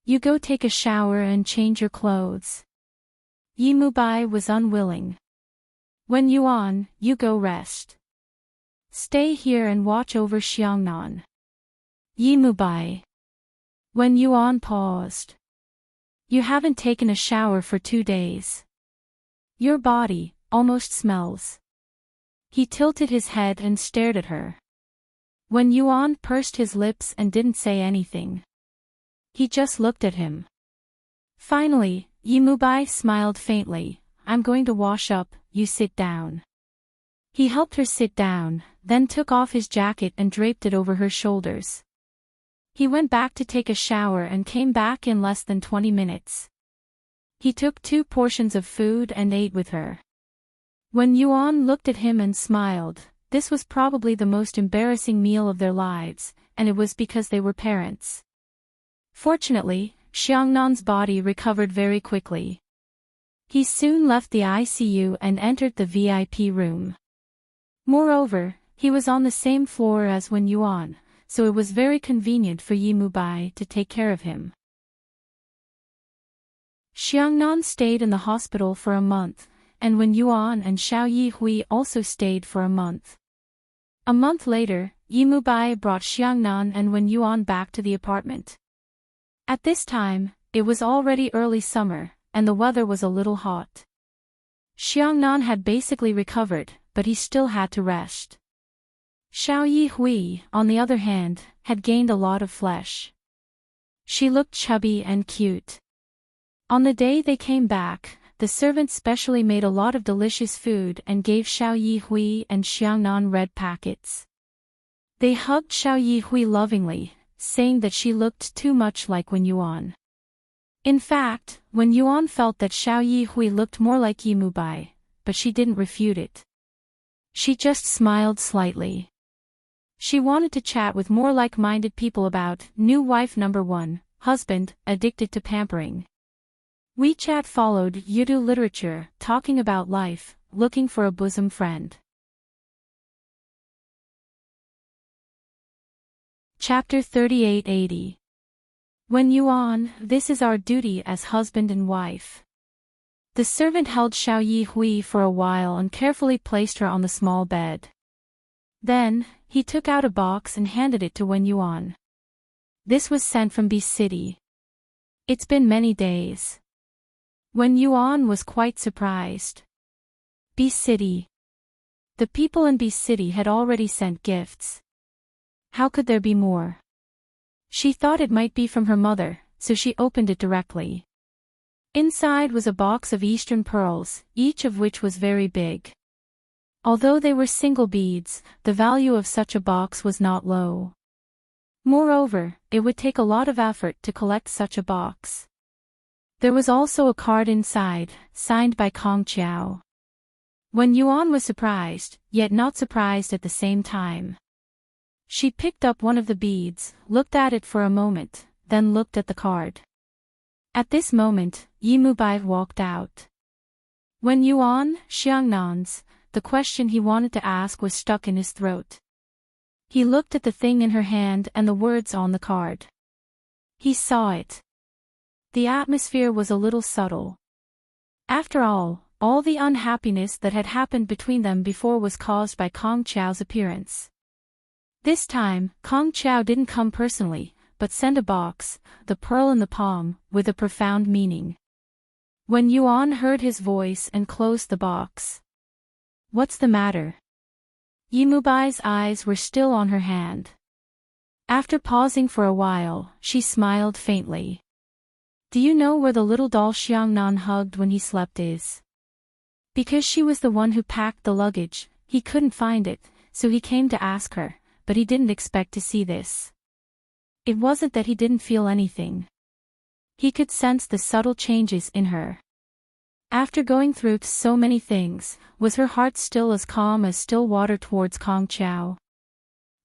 You go take a shower and change your clothes." Yimubai was unwilling. "Wen Yuan, you go rest. Stay here and watch over Xiangnan." Yimubai. Wen Yuan paused. "You haven't taken a shower for 2 days. Your body almost smells." He tilted his head and stared at her. Wen Yuan pursed his lips and didn't say anything. He just looked at him. Finally, Yimubai smiled faintly. "I'm going to wash up, you sit down." He helped her sit down, then took off his jacket and draped it over her shoulders. He went back to take a shower and came back in less than 20 minutes. He took 2 portions of food and ate with her. When Yuan looked at him and smiled, this was probably the most embarrassing meal of their lives, and it was because they were parents. Fortunately, Xiangnan's body recovered very quickly. He soon left the ICU and entered the VIP room. Moreover, he was on the same floor as Wen Yuan, so it was very convenient for Yi Mubai to take care of him. Xiangnan stayed in the hospital for a month, and Wen Yuan and Xiao Yihui also stayed for a month. A month later, Yi Mubai brought Xiangnan and Wen Yuan back to the apartment. At this time, it was already early summer, and the weather was a little hot. Xiangnan had basically recovered, but he still had to rest. Xiao Yihui, on the other hand, had gained a lot of flesh. She looked chubby and cute. On the day they came back, the servant specially made a lot of delicious food and gave Xiao Yihui and Xiangnan red packets. They hugged Xiao Yihui lovingly, saying that she looked too much like Wen Yuan. In fact, Wen Yuan felt that Xiao Yihui looked more like Yi Mubai, but she didn't refute it. She just smiled slightly. She wanted to chat with more like-minded people about new wife number 1, husband, addicted to pampering. WeChat followed Yudu literature, talking about life, looking for a bosom friend. Chapter 3880. Wen Yuan, this is our duty as husband and wife. The servant held Xiao Yihui for a while and carefully placed her on the small bed. Then, he took out a box and handed it to Wen Yuan. This was sent from B City. It's been many days. Wen Yuan was quite surprised. B City. The people in B City had already sent gifts. How could there be more? She thought it might be from her mother, so she opened it directly. Inside was a box of Eastern pearls, each of which was very big. Although they were single beads, the value of such a box was not low. Moreover, it would take a lot of effort to collect such a box. There was also a card inside, signed by Kong Qiao. Wen Yuan was surprised, yet not surprised at the same time. She picked up one of the beads, looked at it for a moment, then looked at the card. At this moment, Yi Mubai walked out. Wen Yuan, Xiangnan's, the question he wanted to ask was stuck in his throat. He looked at the thing in her hand and the words on the card. He saw it. The atmosphere was a little subtle. After all the unhappiness that had happened between them before was caused by Kong Qiao's appearance. This time, Kong Qiao didn't come personally, but sent a box, the pearl in the palm, with a profound meaning. Wen Yuan heard his voice and closed the box. What's the matter? Yi Mubai's eyes were still on her hand. After pausing for a while, she smiled faintly. Do you know where the little doll Xiangnan hugged when he slept is? Because she was the one who packed the luggage, he couldn't find it, so he came to ask her, but he didn't expect to see this. It wasn't that he didn't feel anything. He could sense the subtle changes in her. After going through so many things, was her heart still as calm as still water towards Kong Qiao?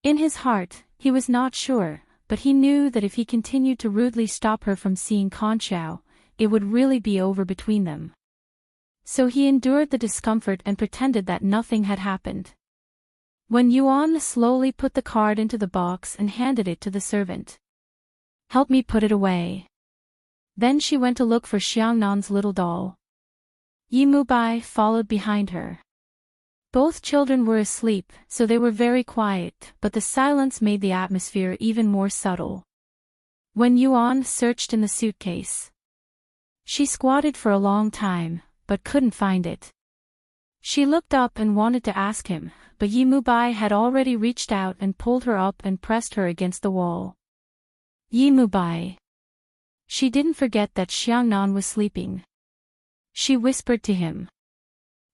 In his heart, he was not sure, but he knew that if he continued to rudely stop her from seeing Kong Qiao, it would really be over between them. So he endured the discomfort and pretended that nothing had happened. Wen Yuan slowly put the card into the box and handed it to the servant. Help me put it away. Then she went to look for Xiangnan's little doll. Yi Mubai followed behind her. Both children were asleep, so they were very quiet, but the silence made the atmosphere even more subtle. Wen Yuan searched in the suitcase. She squatted for a long time, but couldn't find it. She looked up and wanted to ask him, but Yi Mubai had already reached out and pulled her up and pressed her against the wall. Yi Mubai. She didn't forget that Xiangnan was sleeping. She whispered to him.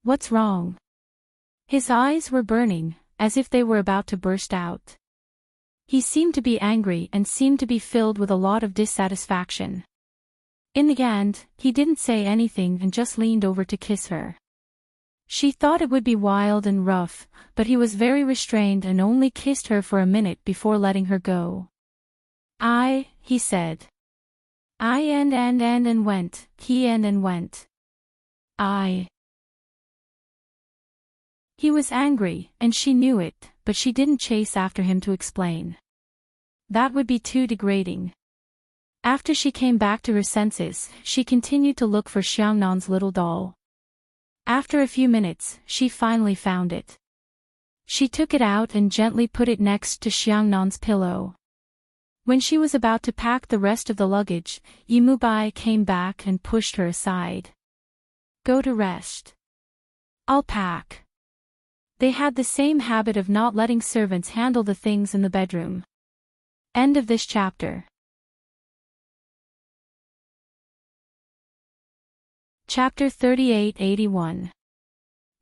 What's wrong? His eyes were burning, as if they were about to burst out. He seemed to be angry and seemed to be filled with a lot of dissatisfaction. In the end, he didn't say anything and just leaned over to kiss her. She thought it would be wild and rough, but he was very restrained and only kissed her for a minute before letting her go. He said. And went, he and went. He was angry, and she knew it, but she didn't chase after him to explain. That would be too degrading. After she came back to her senses, she continued to look for Xiangnan's little doll. After a few minutes, she finally found it. She took it out and gently put it next to Xiangnan's pillow. When she was about to pack the rest of the luggage, Yimubai came back and pushed her aside. Go to rest. I'll pack. They had the same habit of not letting servants handle the things in the bedroom. End of this chapter. Chapter 38-81.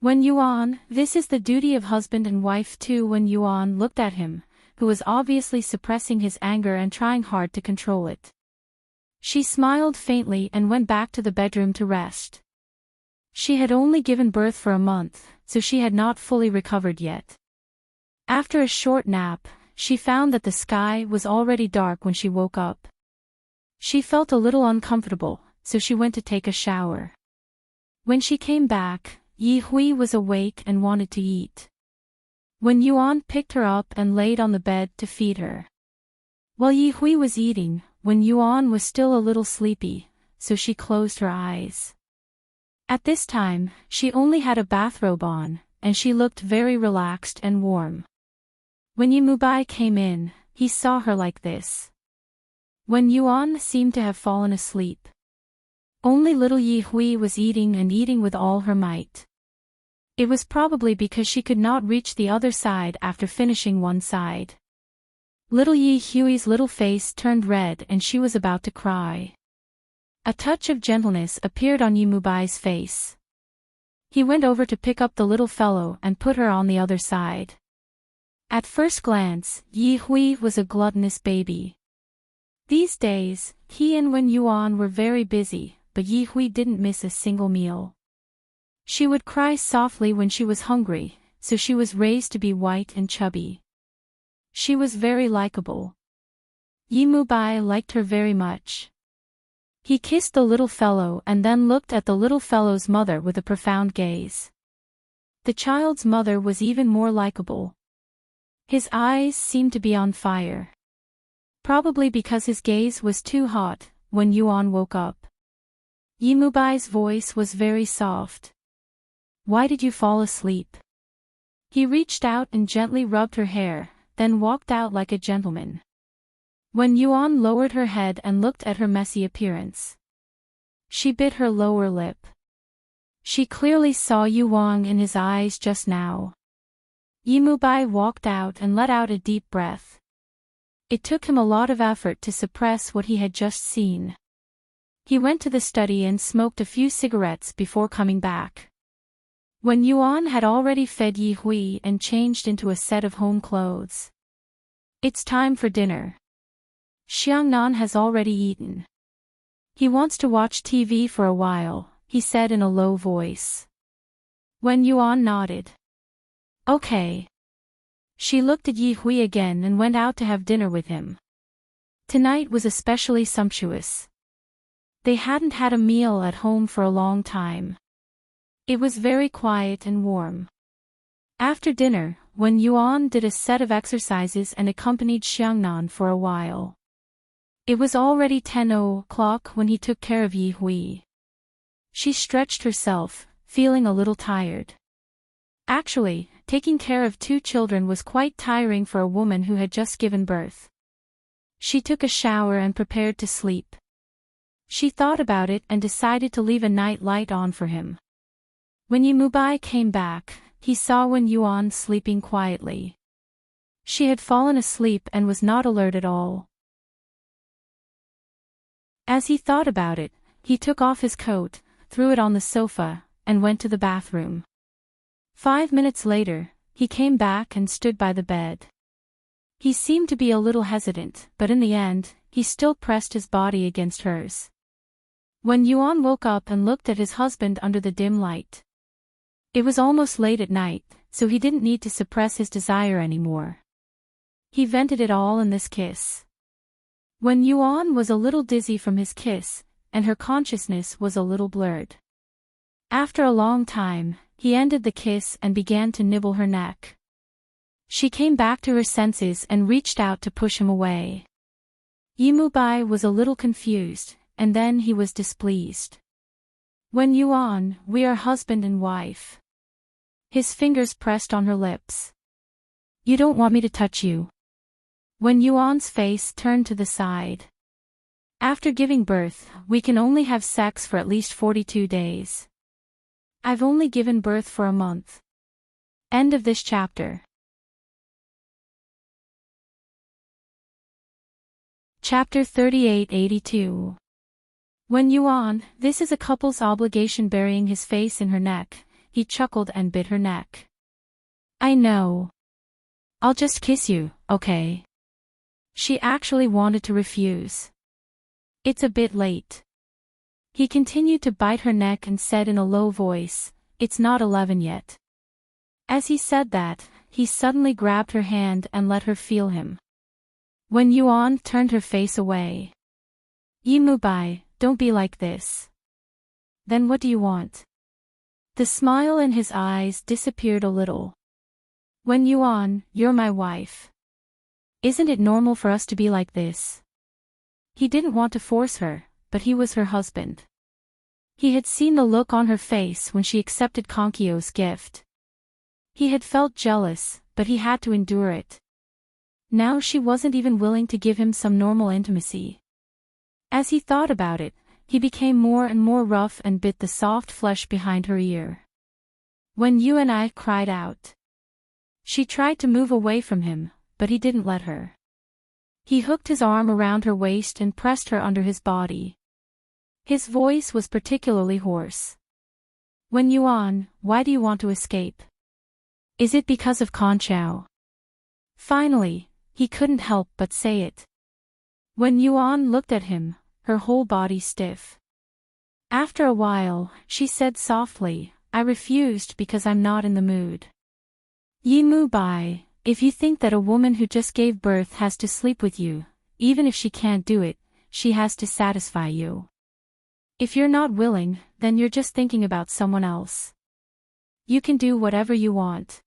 Wen Yuan, this is the duty of husband and wife too. Wen Yuan looked at him, who was obviously suppressing his anger and trying hard to control it. She smiled faintly and went back to the bedroom to rest. She had only given birth for a month, so she had not fully recovered yet. After a short nap, she found that the sky was already dark when she woke up. She felt a little uncomfortable, so she went to take a shower. When she came back, Yi Hui was awake and wanted to eat. Wen Yuan picked her up and laid on the bed to feed her. While Yi Hui was eating, Wen Yuan was still a little sleepy, so she closed her eyes. At this time, she only had a bathrobe on, and she looked very relaxed and warm. When Yimubai came in, he saw her like this. Wen Yuan seemed to have fallen asleep. Only little Yi Hui was eating and eating with all her might. It was probably because she could not reach the other side after finishing one side. Little Yi Hui's little face turned red and she was about to cry. A touch of gentleness appeared on Yimubai's face. He went over to pick up the little fellow and put her on the other side. At first glance, Yi Hui was a gluttonous baby. These days, he and Wen Yuan were very busy, but Yi Hui didn't miss a single meal. She would cry softly when she was hungry, so she was raised to be white and chubby. She was very likable. Yimubai liked her very much. He kissed the little fellow and then looked at the little fellow's mother with a profound gaze. The child's mother was even more likable. His eyes seemed to be on fire. Probably because his gaze was too hot. When Yuan woke up, Yimubai's voice was very soft. Why did you fall asleep? He reached out and gently rubbed her hair, then walked out like a gentleman. When Yuan lowered her head and looked at her messy appearance, she bit her lower lip. She clearly saw Yuan in his eyes just now. Yimubai walked out and let out a deep breath. It took him a lot of effort to suppress what he had just seen. He went to the study and smoked a few cigarettes before coming back. When Yuan had already fed Yi Hui and changed into a set of home clothes. It's time for dinner. Xiangnan has already eaten. He wants to watch TV for a while, he said in a low voice. When Yuan nodded. Okay. She looked at Yi Hui again and went out to have dinner with him. Tonight was especially sumptuous. They hadn't had a meal at home for a long time. It was very quiet and warm. After dinner, Wen Yuan did a set of exercises and accompanied Xiangnan for a while. It was already 10 o'clock when he took care of Yi Hui. She stretched herself, feeling a little tired. Actually, taking care of 2 children was quite tiring for a woman who had just given birth. She took a shower and prepared to sleep. She thought about it and decided to leave a night light on for him. When Yimubai came back, he saw Wen Yuan sleeping quietly. She had fallen asleep and was not alert at all. As he thought about it, he took off his coat, threw it on the sofa, and went to the bathroom. 5 minutes later, he came back and stood by the bed. He seemed to be a little hesitant, but in the end, he still pressed his body against hers. When Yuan woke up and looked at his husband under the dim light. It was almost late at night, so he didn't need to suppress his desire anymore. He vented it all in this kiss. When Yuan was a little dizzy from his kiss, and her consciousness was a little blurred. After a long time, he ended the kiss and began to nibble her neck. She came back to her senses and reached out to push him away. Yimubai was a little confused, and then he was displeased. When Yuan, we are husband and wife. His fingers pressed on her lips. You don't want me to touch you. When Yuan's face turned to the side. After giving birth, we can only have sex for at least 42 days. I've only given birth for a month. End of this chapter. Chapter 3882. When Yuan, this is a couple's obligation, burying his face in her neck, he chuckled and bit her neck. I know. I'll just kiss you, okay? She actually wanted to refuse. It's a bit late. He continued to bite her neck and said in a low voice, it's not 11 yet. As he said that, he suddenly grabbed her hand and let her feel him. When Yuan turned her face away. Yimubai, don't be like this. Then what do you want? The smile in his eyes disappeared a little. When Yuan, you're my wife. Isn't it normal for us to be like this? He didn't want to force her, but he was her husband. He had seen the look on her face when she accepted Konkyo's gift. He had felt jealous, but he had to endure it. Now she wasn't even willing to give him some normal intimacy. As he thought about it, he became more and more rough and bit the soft flesh behind her ear. When you and I cried out. She tried to move away from him, but he didn't let her. He hooked his arm around her waist and pressed her under his body. His voice was particularly hoarse. When Yuan, why do you want to escape? Is it because of Conchao? Finally, he couldn't help but say it. When Yuan looked at him, her whole body stiff. After a while, she said softly, I refused because I'm not in the mood. Yimubai, if you think that a woman who just gave birth has to sleep with you, even if she can't do it, she has to satisfy you. If you're not willing, then you're just thinking about someone else. You can do whatever you want.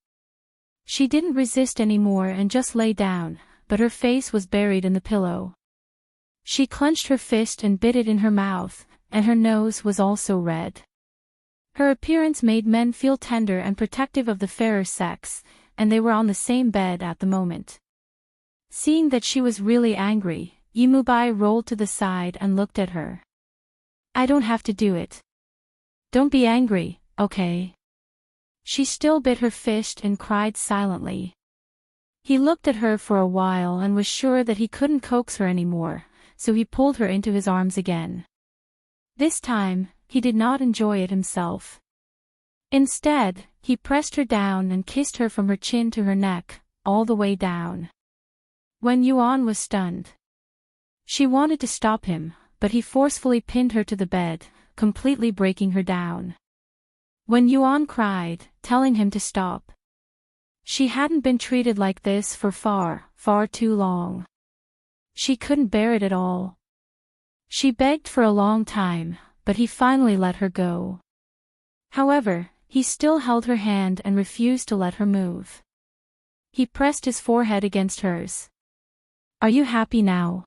She didn't resist anymore and just lay down, but her face was buried in the pillow. She clenched her fist and bit it in her mouth, and her nose was also red. Her appearance made men feel tender and protective of the fairer sex, and they were on the same bed at the moment. Seeing that she was really angry, Yimubai rolled to the side and looked at her. I don't have to do it. Don't be angry, okay? She still bit her fist and cried silently. He looked at her for a while and was sure that he couldn't coax her anymore, so he pulled her into his arms again. This time, he did not enjoy it himself. Instead, he pressed her down and kissed her from her chin to her neck, all the way down. When Yuan was stunned. She wanted to stop him, but he forcefully pinned her to the bed, completely breaking her down. When Yuan cried, telling him to stop. She hadn't been treated like this for far, far too long. She couldn't bear it at all. She begged for a long time, but he finally let her go. However, he still held her hand and refused to let her move. He pressed his forehead against hers. Are you happy now?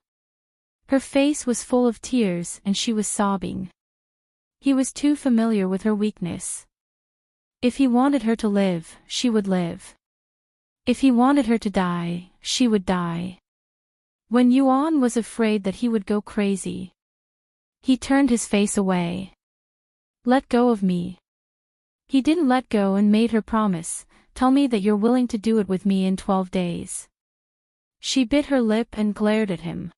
Her face was full of tears and she was sobbing. He was too familiar with her weakness. If he wanted her to live, she would live. If he wanted her to die, she would die. When Yuan was afraid that he would go crazy, he turned his face away. Let go of me. He didn't let go and made her promise, tell me that you're willing to do it with me in 12 days. She bit her lip and glared at him.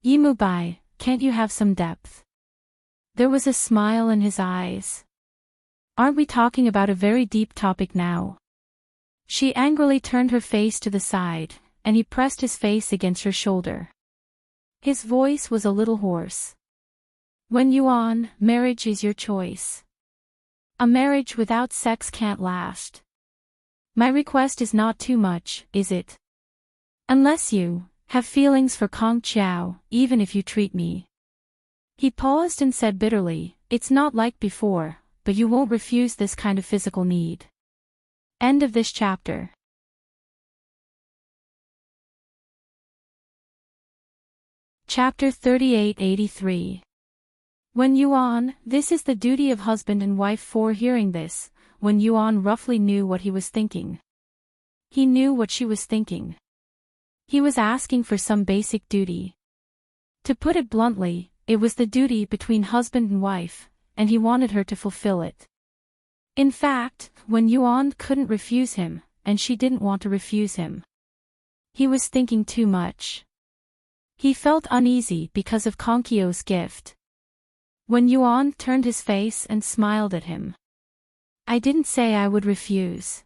Yimubai, can't you have some depth? There was a smile in his eyes. Aren't we talking about a very deep topic now? She angrily turned her face to the side, and he pressed his face against her shoulder. His voice was a little hoarse. When Yuan, marriage is your choice. A marriage without sex can't last. My request is not too much, is it? Unless you have feelings for Kong Chiao, even if you treat me. He paused and said bitterly, it's not like before, but you won't refuse this kind of physical need. End of this chapter. Chapter 3883. When Yuan, this is the duty of husband and wife. For hearing this, when Yuan roughly knew what he was thinking. He knew what she was thinking. He was asking for some basic duty. To put it bluntly, it was the duty between husband and wife, and he wanted her to fulfill it. In fact, when Yuan couldn't refuse him, and she didn't want to refuse him. He was thinking too much. He felt uneasy because of Konkyo's gift. When Yuan turned his face and smiled at him. I didn't say I would refuse.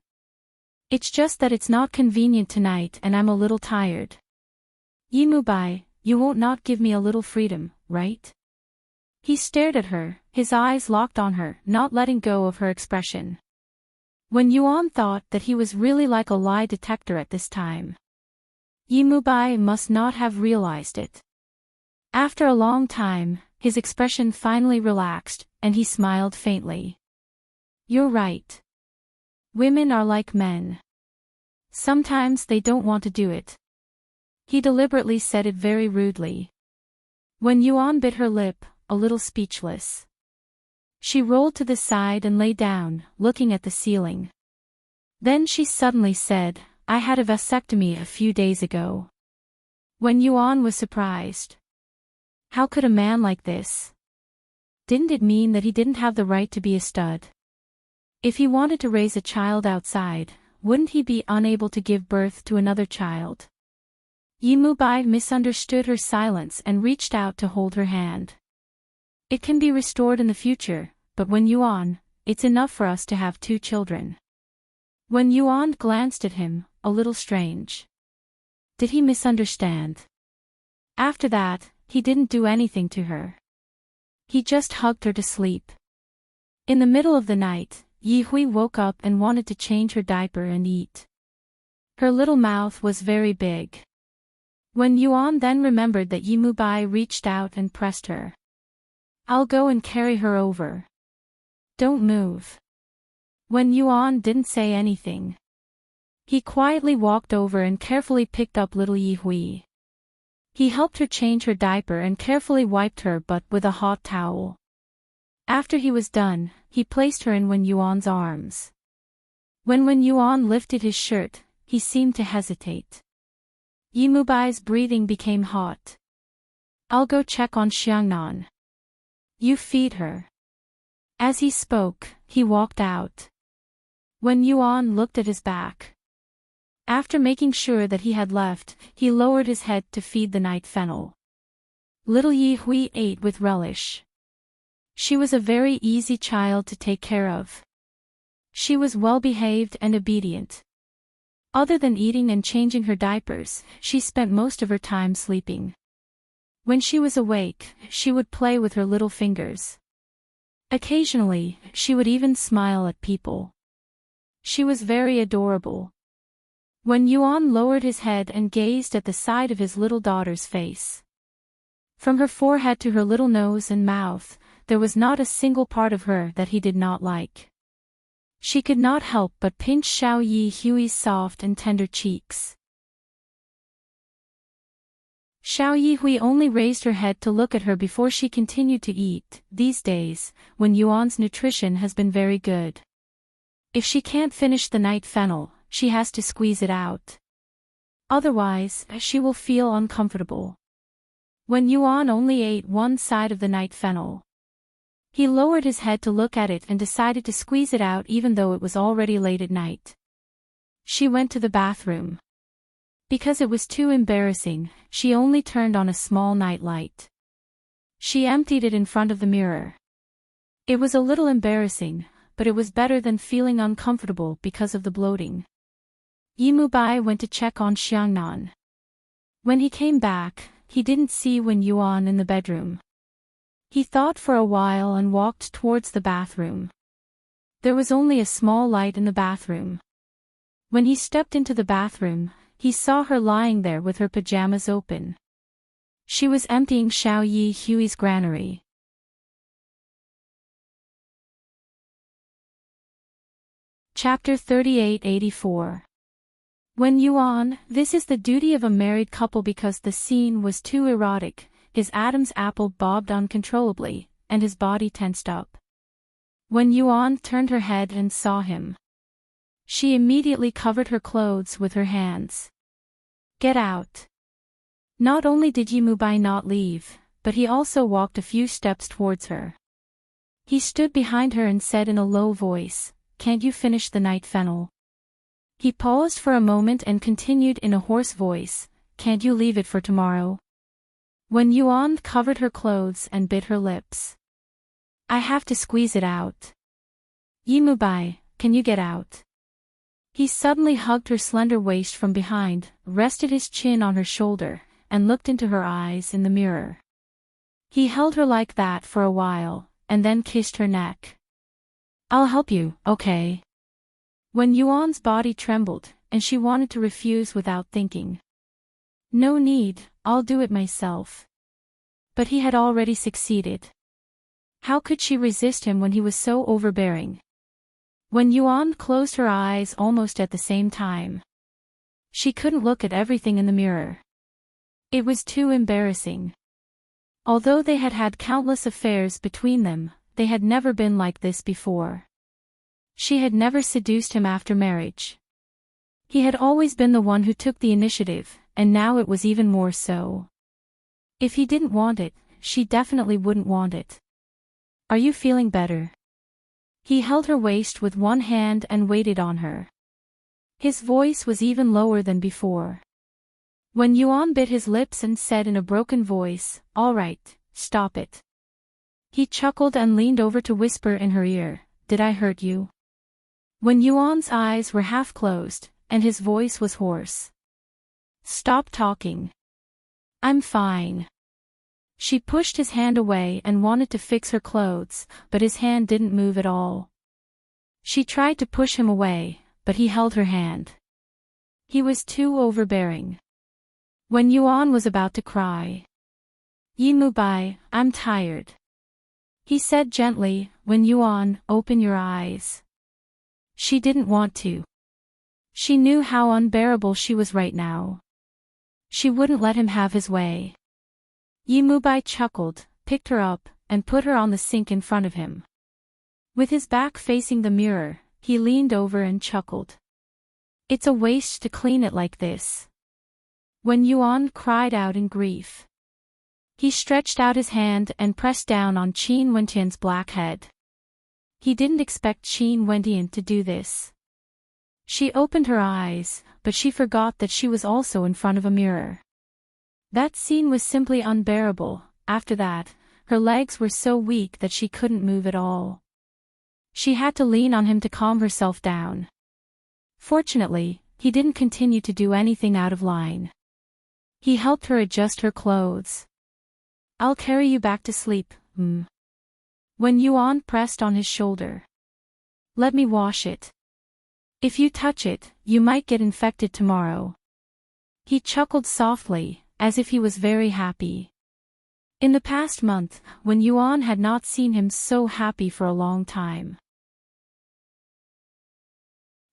It's just that it's not convenient tonight and I'm a little tired. Yimubai, you won't not give me a little freedom, right? He stared at her, his eyes locked on her, not letting go of her expression. When Yuan thought that he was really like a lie detector at this time. Yimubai must not have realized it. After a long time, his expression finally relaxed, and he smiled faintly. You're right. Women are like men. Sometimes they don't want to do it. He deliberately said it very rudely. When Yuan bit her lip, a little speechless. She rolled to the side and lay down, looking at the ceiling. Then she suddenly said, I had a vasectomy a few days ago. When Yuan was surprised. How could a man like this? Didn't it mean that he didn't have the right to be a stud? If he wanted to raise a child outside, wouldn't he be unable to give birth to another child? Yimubai misunderstood her silence and reached out to hold her hand. It can be restored in the future, but when Yuan, it's enough for us to have 2 children. When Yuan glanced at him, a little strange. Did he misunderstand? After that, he didn't do anything to her. He just hugged her to sleep. In the middle of the night, Yi Hui woke up and wanted to change her diaper and eat. Her little mouth was very big. When Yuan then remembered that Yimubai reached out and pressed her. I'll go and carry her over. Don't move. When Yuan didn't say anything. He quietly walked over and carefully picked up little Yi Hui. He helped her change her diaper and carefully wiped her butt with a hot towel. After he was done, he placed her in Wen Yuan's arms. When Wen Yuan lifted his shirt, he seemed to hesitate. Yimubai's breathing became hot. I'll go check on Xiangnan. You feed her. As he spoke, he walked out. When Yuan looked at his back. After making sure that he had left, he lowered his head to feed the night fennel. Little Yi Hui ate with relish. She was a very easy child to take care of. She was well-behaved and obedient. Other than eating and changing her diapers, she spent most of her time sleeping. When she was awake, she would play with her little fingers. Occasionally, she would even smile at people. She was very adorable. When Yuan lowered his head and gazed at the side of his little daughter's face. From her forehead to her little nose and mouth, there was not a single part of her that he did not like. She could not help but pinch Xiao Yi Hui's soft and tender cheeks. Xiao Yi Hui only raised her head to look at her before she continued to eat. These days, when Yuan's nutrition has been very good. If she can't finish the night fennel, she has to squeeze it out. Otherwise, she will feel uncomfortable. When Yuan only ate one side of the night fennel. He lowered his head to look at it and decided to squeeze it out even though it was already late at night. She went to the bathroom. Because it was too embarrassing, she only turned on a small night light. She emptied it in front of the mirror. It was a little embarrassing, but it was better than feeling uncomfortable because of the bloating. Yimubai went to check on Xiangnan. When he came back, he didn't see Wen Yuan in the bedroom. He thought for a while and walked towards the bathroom. There was only a small light in the bathroom. When he stepped into the bathroom, he saw her lying there with her pajamas open. She was emptying Xiao Yi Hui's granary. Chapter 3884. Wen Yuan, this is the duty of a married couple. Because the scene was too erotic, his Adam's apple bobbed uncontrollably, and his body tensed up. Wen Yuan turned her head and saw him. She immediately covered her clothes with her hands. Get out. Not only did Yimubai not leave, but he also walked a few steps towards her. He stood behind her and said in a low voice, "Can't you finish the night fennel?" He paused for a moment and continued in a hoarse voice, "Can't you leave it for tomorrow?" Wen Yuan covered her clothes and bit her lips. "I have to squeeze it out." "Yimubai, can you get out?" He suddenly hugged her slender waist from behind, rested his chin on her shoulder, and looked into her eyes in the mirror. He held her like that for a while, and then kissed her neck. "I'll help you, okay?" Wen Yuan's body trembled, and she wanted to refuse without thinking. "No need, I'll do it myself." But he had already succeeded. How could she resist him when he was so overbearing? Wen Yuan closed her eyes almost at the same time. She couldn't look at everything in the mirror. It was too embarrassing. Although they had had countless affairs between them, they had never been like this before. She had never seduced him after marriage. He had always been the one who took the initiative, and now it was even more so. If he didn't want it, she definitely wouldn't want it. "Are you feeling better?" He held her waist with one hand and waited on her. His voice was even lower than before. Wen Yuan bit his lips and said in a broken voice, "All right, stop it." He chuckled and leaned over to whisper in her ear, "Did I hurt you?" Wen Yuan's eyes were half closed, and his voice was hoarse. "Stop talking. I'm fine." She pushed his hand away and wanted to fix her clothes, but his hand didn't move at all. She tried to push him away, but he held her hand. He was too overbearing. Wen Yuan was about to cry. "Yimubai, I'm tired." He said gently, "Wen Yuan, open your eyes." She didn't want to. She knew how unbearable she was right now. She wouldn't let him have his way. Yimubai chuckled, picked her up, and put her on the sink in front of him. With his back facing the mirror, he leaned over and chuckled. "It's a waste to clean it like this." Wen Yuan cried out in grief. He stretched out his hand and pressed down on Qin Wentian's black head. He didn't expect Qin Wentian to do this. She opened her eyes, but she forgot that she was also in front of a mirror. That scene was simply unbearable. After that, her legs were so weak that she couldn't move at all. She had to lean on him to calm herself down. Fortunately, he didn't continue to do anything out of line. He helped her adjust her clothes. "I'll carry you back to sleep, Wen Yuan pressed on his shoulder. "Let me wash it. If you touch it, you might get infected tomorrow." He chuckled softly, as if he was very happy. In the past month, Wen Yuan had not seen him so happy for a long time.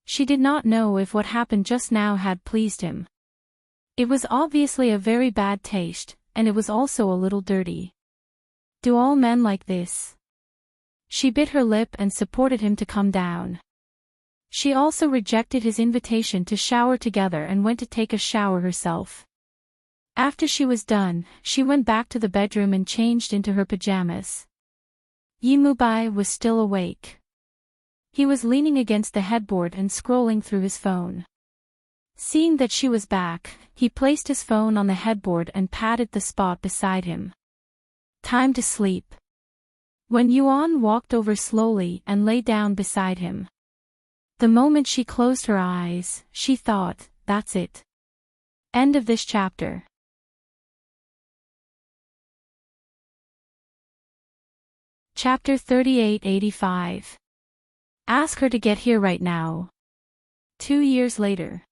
She did not know if what happened just now had pleased him. It was obviously a very bad taste, and it was also a little dirty. Do all men like this? She bit her lip and supported him to come down. She also rejected his invitation to shower together and went to take a shower herself. After she was done, she went back to the bedroom and changed into her pajamas. Yimubai was still awake. He was leaning against the headboard and scrolling through his phone. Seeing that she was back, he placed his phone on the headboard and patted the spot beside him. "Time to sleep." Wen Yuan walked over slowly and lay down beside him. The moment she closed her eyes, she thought, that's it. End of this chapter. Chapter 3885. Ask her to get here right now. 2 years later.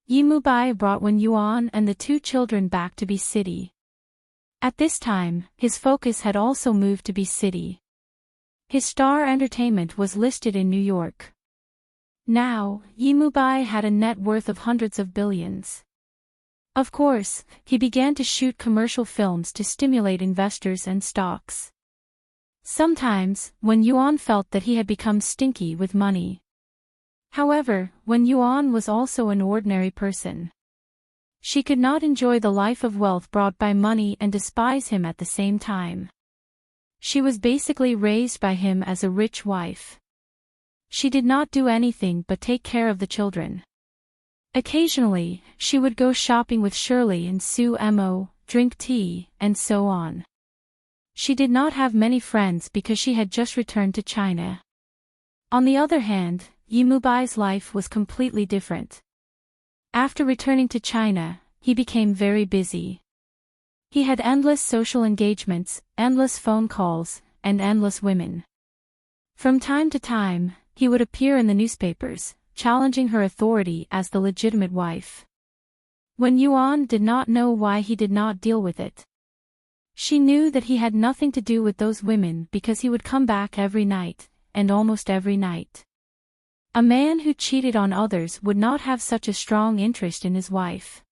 Yimubai brought Wen Yuan and the 2 children back to B City. At this time, his focus had also moved to B City. His Star Entertainment was listed in New York. Now, Yimubai had a net worth of hundreds of billions. Of course, he began to shoot commercial films to stimulate investors and stocks. Sometimes, Wen Yuan felt that he had become stinky with money. However, Wen Yuan was also an ordinary person. She could not enjoy the life of wealth brought by money and despise him at the same time. She was basically raised by him as a rich wife. She did not do anything but take care of the children. Occasionally, she would go shopping with Shirley and Sue Mo, drink tea, and so on. She did not have many friends because she had just returned to China. On the other hand, Yimubai's life was completely different. After returning to China, he became very busy. He had endless social engagements, endless phone calls, and endless women. From time to time, he would appear in the newspapers, challenging her authority as the legitimate wife. Wen Yuan did not know why he did not deal with it. She knew that he had nothing to do with those women because he would come back every night, and almost every night. A man who cheated on others would not have such a strong interest in his wife.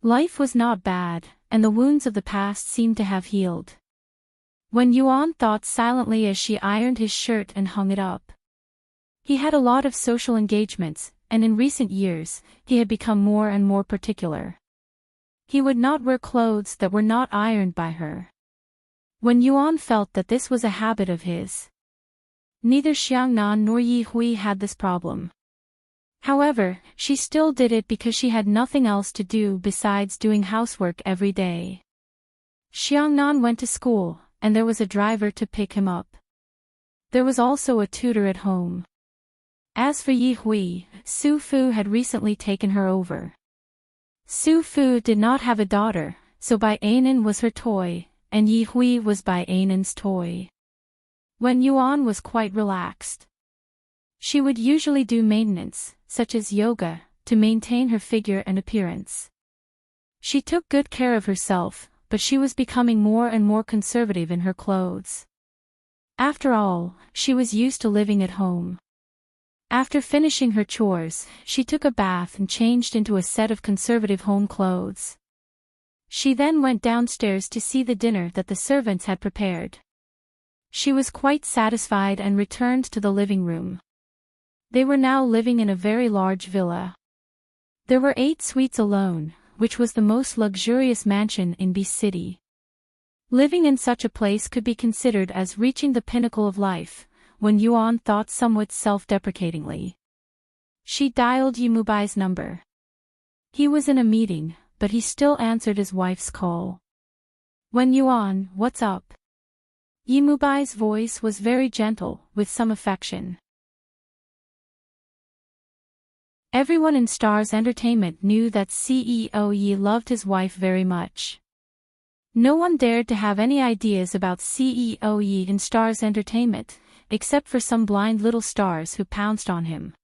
Life was not bad, and the wounds of the past seemed to have healed. Wen Yuan thought silently as she ironed his shirt and hung it up. He had a lot of social engagements, and in recent years, he had become more and more particular. He would not wear clothes that were not ironed by her. Wen Yuan felt that this was a habit of his. Neither Xiangnan nor Yi Hui had this problem. However, she still did it because she had nothing else to do besides doing housework every day. Xiangnan went to school, and there was a driver to pick him up. There was also a tutor at home. As for Yi Hui, Su Fu had recently taken her over. Su Fu did not have a daughter, so Bai Anan was her toy, and Yi Hui was Bai Anan's toy. Wen Yuan was quite relaxed. She would usually do maintenance, such as yoga, to maintain her figure and appearance. She took good care of herself, but she was becoming more and more conservative in her clothes. After all, she was used to living at home. After finishing her chores, she took a bath and changed into a set of conservative home clothes. She then went downstairs to see the dinner that the servants had prepared. She was quite satisfied and returned to the living room. They were now living in a very large villa. There were 8 suites alone, which was the most luxurious mansion in B City. Living in such a place could be considered as reaching the pinnacle of life, Wen Yuan thought somewhat self-deprecatingly. She dialed Yimubai's number. He was in a meeting, but he still answered his wife's call. Wen Yuan, what's up? Yimubai's voice was very gentle, with some affection. Everyone in Stars Entertainment knew that CEO Yi loved his wife very much. No one dared to have any ideas about CEO Yi in Stars Entertainment, except for some blind little stars who pounced on him.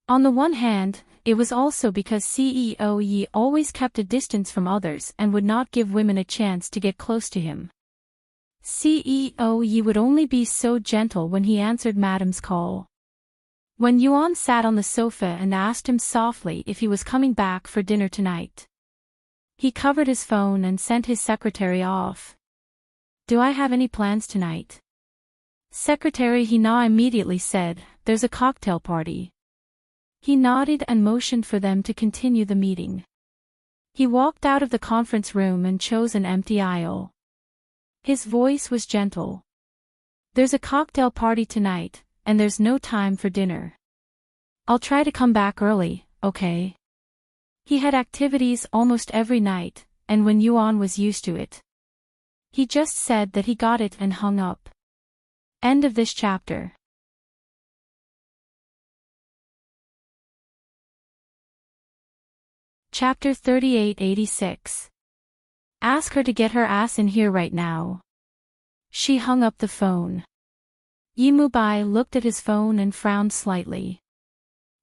On the one hand, it was also because CEO Yi always kept a distance from others and would not give women a chance to get close to him. CEO Yi would only be so gentle when he answered Madam's call. Wen Yuan sat on the sofa and asked him softly if he was coming back for dinner tonight. He covered his phone and sent his secretary off. Do I have any plans tonight? Secretary Hina immediately said, there's a cocktail party. He nodded and motioned for them to continue the meeting. He walked out of the conference room and chose an empty aisle. His voice was gentle. There's a cocktail party tonight, and there's no time for dinner. I'll try to come back early, okay? He had activities almost every night, and Wen Yuan was used to it. He just said that he got it and hung up. End of this chapter. Chapter 3886. Ask her to get her ass in here right now. She hung up the phone. Yimubai looked at his phone and frowned slightly.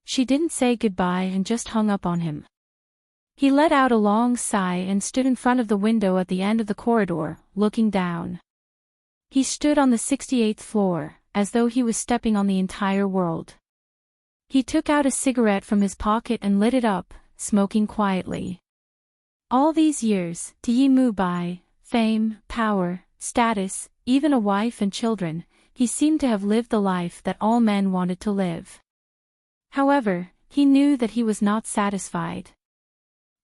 She didn't say goodbye and just hung up on him. He let out a long sigh and stood in front of the window at the end of the corridor, looking down. He stood on the 68th floor, as though he was stepping on the entire world. He took out a cigarette from his pocket and lit it up, smoking quietly. All these years, to Yimubai, fame, power, status, even a wife and children, he seemed to have lived the life that all men wanted to live. However, he knew that he was not satisfied.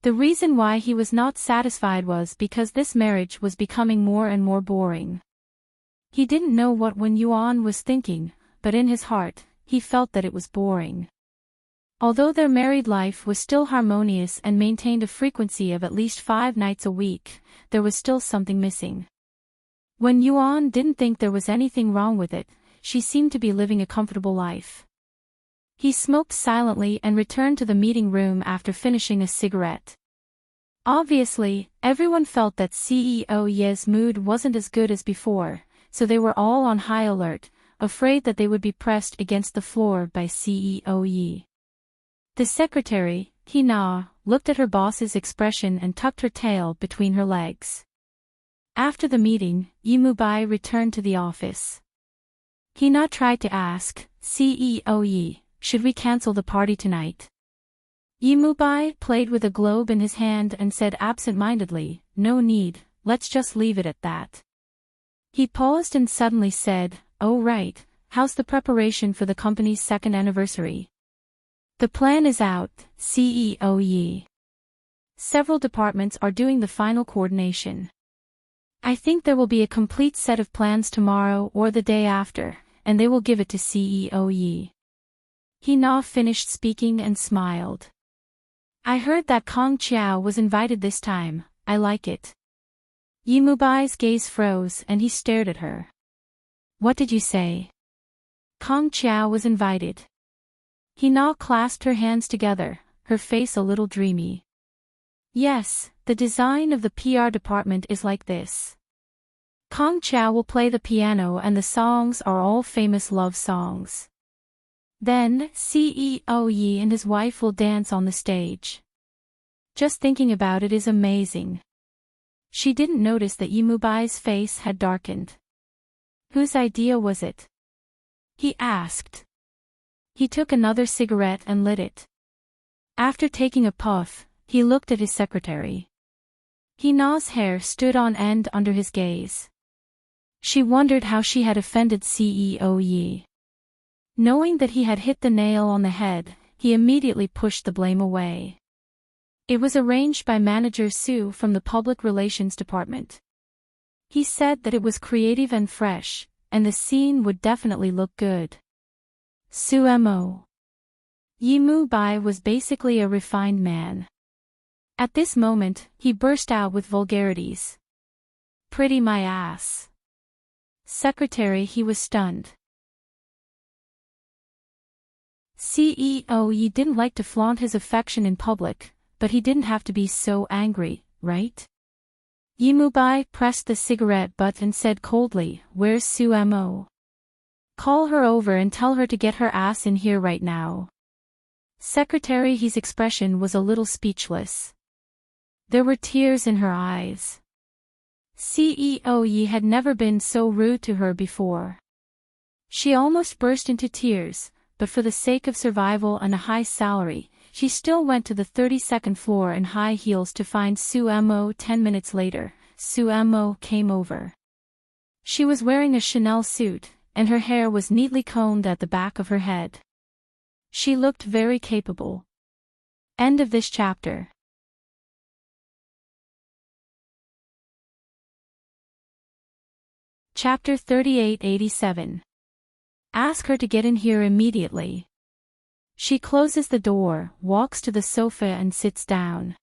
The reason why he was not satisfied was because this marriage was becoming more and more boring. He didn't know what Wen Yuan was thinking, but in his heart, he felt that it was boring. Although their married life was still harmonious and maintained a frequency of at least 5 nights a week, there was still something missing. Wen Yuan didn't think there was anything wrong with it, she seemed to be living a comfortable life. He smoked silently and returned to the meeting room after finishing a cigarette. Obviously, everyone felt that CEO Ye's mood wasn't as good as before, so they were all on high alert, afraid that they would be pressed against the floor by CEO Ye. The secretary, Hina, looked at her boss's expression and tucked her tail between her legs. After the meeting, Yimubai returned to the office. Hina tried to ask, CEO Ye, should we cancel the party tonight? Yimubai played with a globe in his hand and said absent-mindedly, no need, let's just leave it at that. He paused and suddenly said, oh right, how's the preparation for the company's 2nd anniversary? The plan is out, CEO Ye. Several departments are doing the final coordination. I think there will be a complete set of plans tomorrow or the day after, and they will give it to CEO Ye. Hina finished speaking and smiled. I heard that Kong Chiao was invited this time, I like it. Yimubai's gaze froze and he stared at her. What did you say? Kong Chiao was invited. Hina clasped her hands together, her face a little dreamy. Yes, the design of the PR department is like this. Kong Chiao will play the piano and the songs are all famous love songs. Then, CEO Yi and his wife will dance on the stage. Just thinking about it is amazing. She didn't notice that Yimubai's face had darkened. Whose idea was it? He asked. He took another cigarette and lit it. After taking a puff, he looked at his secretary. Hina's hair stood on end under his gaze. She wondered how she had offended CEO Yi. Knowing that he had hit the nail on the head, he immediately pushed the blame away. It was arranged by Manager Su from the Public Relations Department. He said that it was creative and fresh, and the scene would definitely look good. Sumo. Yimubai was basically a refined man. At this moment, he burst out with vulgarities. Pretty my ass. Secretary, he was stunned. CEO Yi didn't like to flaunt his affection in public, but he didn't have to be so angry, right? Yimubai pressed the cigarette butt and said coldly, where's Sumo? Call her over and tell her to get her ass in here right now. Secretary He's expression was a little speechless. There were tears in her eyes. CEO Yi had never been so rude to her before. She almost burst into tears, but for the sake of survival and a high salary, she still went to the 32nd floor in high heels to find Sumo. 10 minutes later, Sumo came over. She was wearing a Chanel suit, and her hair was neatly combed at the back of her head. She looked very capable. End of this chapter. Chapter 3887. Ask her to get in here immediately. She closes the door, walks to the sofa and sits down.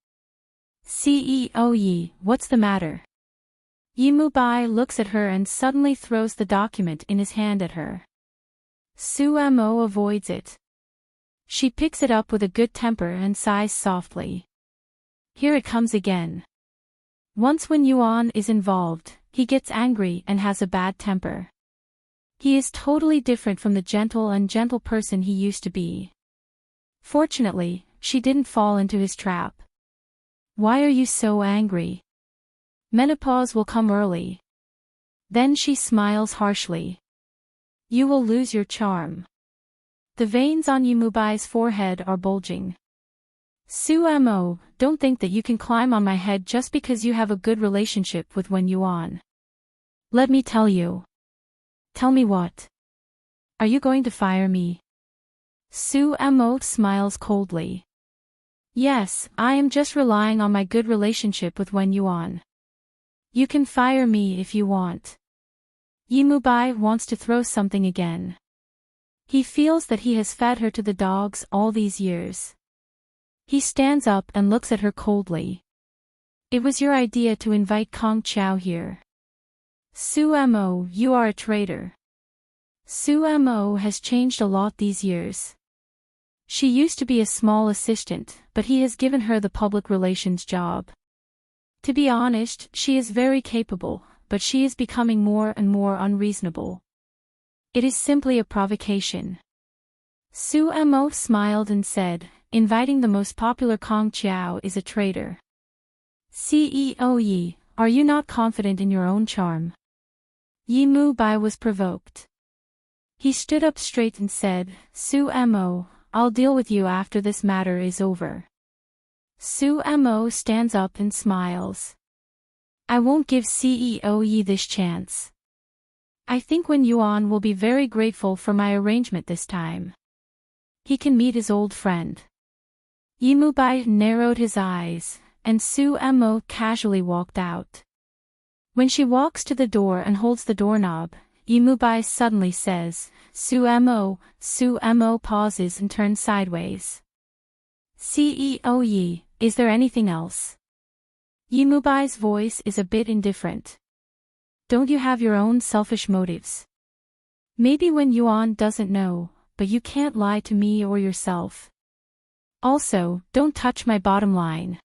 CEO Yi, what's the matter? Yimubai looks at her and suddenly throws the document in his hand at her. Sumo avoids it. She picks it up with a good temper and sighs softly. Here it comes again. Once when Yuan is involved, he gets angry and has a bad temper. He is totally different from the gentle person he used to be. Fortunately, she didn't fall into his trap. Why are you so angry? Menopause will come early. Then she smiles harshly. You will lose your charm. The veins on Yimubai's forehead are bulging. Sumo, don't think that you can climb on my head just because you have a good relationship with Wen Yuan. Let me tell you. Tell me what? Are you going to fire me? Sumo smiles coldly. Yes, I am just relying on my good relationship with Wen Yuan. You can fire me if you want. Yimubai wants to throw something again. He feels that he has fed her to the dogs all these years. He stands up and looks at her coldly. It was your idea to invite Kong Chao here. Sumo, you are a traitor. Sumo has changed a lot these years. She used to be a small assistant, but he has given her the public relations job. To be honest, she is very capable, but she is becoming more and more unreasonable. It is simply a provocation. Sumo smiled and said, inviting the most popular Kong Chao is a traitor. CEO Yi, are you not confident in your own charm? Yimubai was provoked. He stood up straight and said, Sumo, I'll deal with you after this matter is over. Sumo stands up and smiles. I won't give CEO Yi this chance. I think Wen Yuan will be very grateful for my arrangement this time. He can meet his old friend. Yimubai narrowed his eyes, and Sumo casually walked out. When she walks to the door and holds the doorknob, Yimubai suddenly says, Sumo. Sumo pauses and turns sideways. CEO Yi, is there anything else? Yimubai's voice is a bit indifferent. Don't you have your own selfish motives? Maybe Wen Yuan doesn't know, but you can't lie to me or yourself. Also, don't touch my bottom line.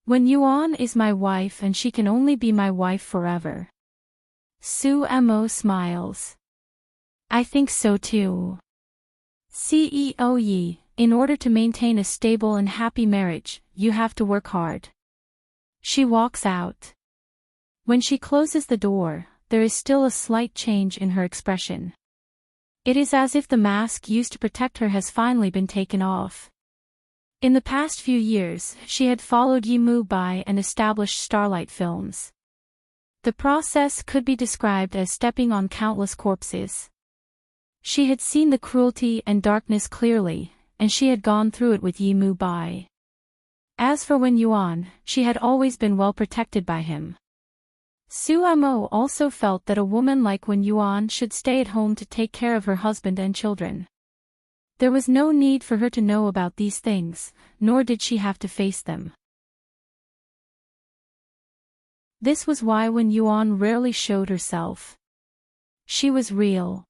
Wen Yuan is my wife and she can only be my wife forever. Sumo smiles. I think so too. CEO Yi, in order to maintain a stable and happy marriage, you have to work hard. She walks out. When she closes the door, there is still a slight change in her expression. It is as if the mask used to protect her has finally been taken off. In the past few years, she had followed Yimubai and established Starlight Films. The process could be described as stepping on countless corpses. She had seen the cruelty and darkness clearly, and she had gone through it with Yimubai. As for Wen Yuan, she had always been well protected by him. Sumo also felt that a woman like Wen Yuan should stay at home to take care of her husband and children. There was no need for her to know about these things, nor did she have to face them. This was why Wen Yuan rarely showed herself. She was real.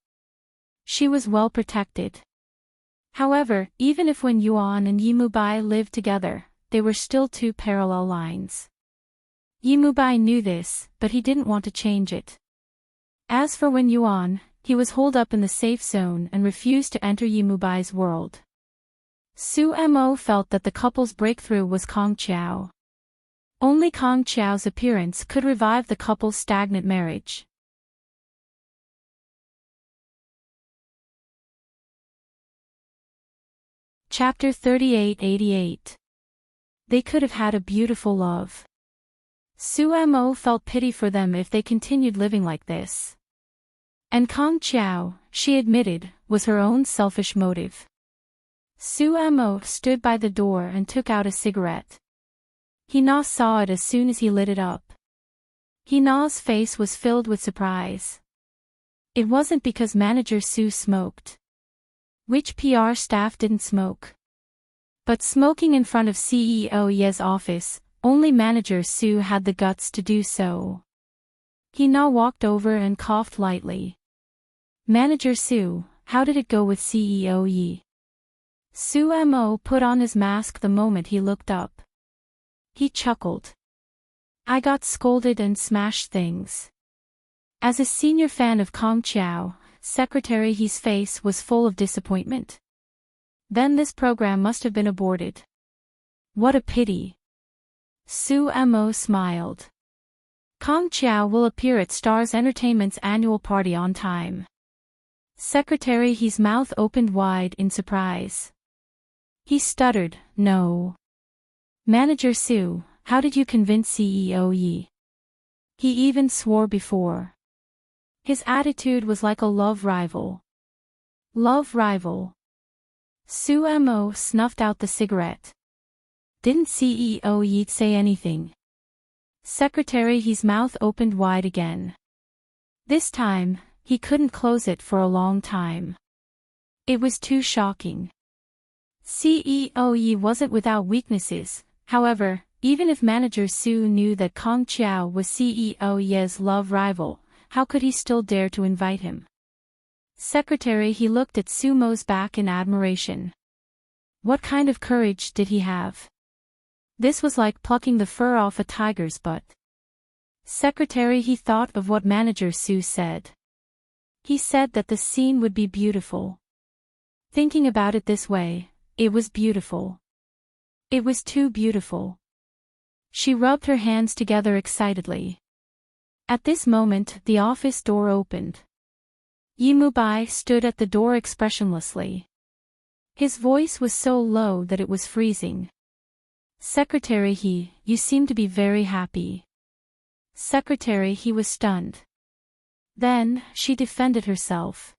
She was well protected. However, even if Wen Yuan and Yimubai lived together, they were still two parallel lines. Yimubai knew this, but he didn't want to change it. As for Wen Yuan, he was holed up in the safe zone and refused to enter Yimubai's world. Sumo felt that the couple's breakthrough was Kong Chao. Only Kong Chao's appearance could revive the couple's stagnant marriage. Chapter 3888. They could have had a beautiful love. Sumo felt pity for them if they continued living like this. And Kong Chao, she admitted, was her own selfish motive. Sumo stood by the door and took out a cigarette. Hina saw it as soon as he lit it up. Hina's face was filled with surprise. It wasn't because Manager Su smoked. Which PR staff didn't smoke? But smoking in front of CEO Ye's office, only Manager Su had the guts to do so. Hina walked over and coughed lightly. Manager Su, how did it go with CEO Yi? Sumo put on his mask the moment he looked up. He chuckled. I got scolded and smashed things. As a senior fan of Kong Chiao, Secretary He's face was full of disappointment. Then this program must have been aborted. What a pity. Su Mo smiled. Kong Chiao will appear at Stars Entertainment's annual party on time. Secretary He's mouth opened wide in surprise. He stuttered, no. Manager Su, how did you convince CEO Yi? He even swore before. His attitude was like a love rival. Love rival. Su Mo snuffed out the cigarette. Didn't CEO Yi say anything? Secretary He's mouth opened wide again. This time, he couldn't close it for a long time. It was too shocking. CEO Yi wasn't without weaknesses, however, even if Manager Su knew that Kong Chiao was CEO Yi's love rival, how could he still dare to invite him? Secretary He looked at Su Mo's back in admiration. What kind of courage did he have? This was like plucking the fur off a tiger's butt. Secretary He thought of what Manager Su said. He said that the scene would be beautiful. Thinking about it this way, it was beautiful. It was too beautiful. She rubbed her hands together excitedly. At this moment, the office door opened. Yi Mubai stood at the door expressionlessly. His voice was so low that it was freezing. Secretary He, you seem to be very happy. Secretary He was stunned. Then, she defended herself.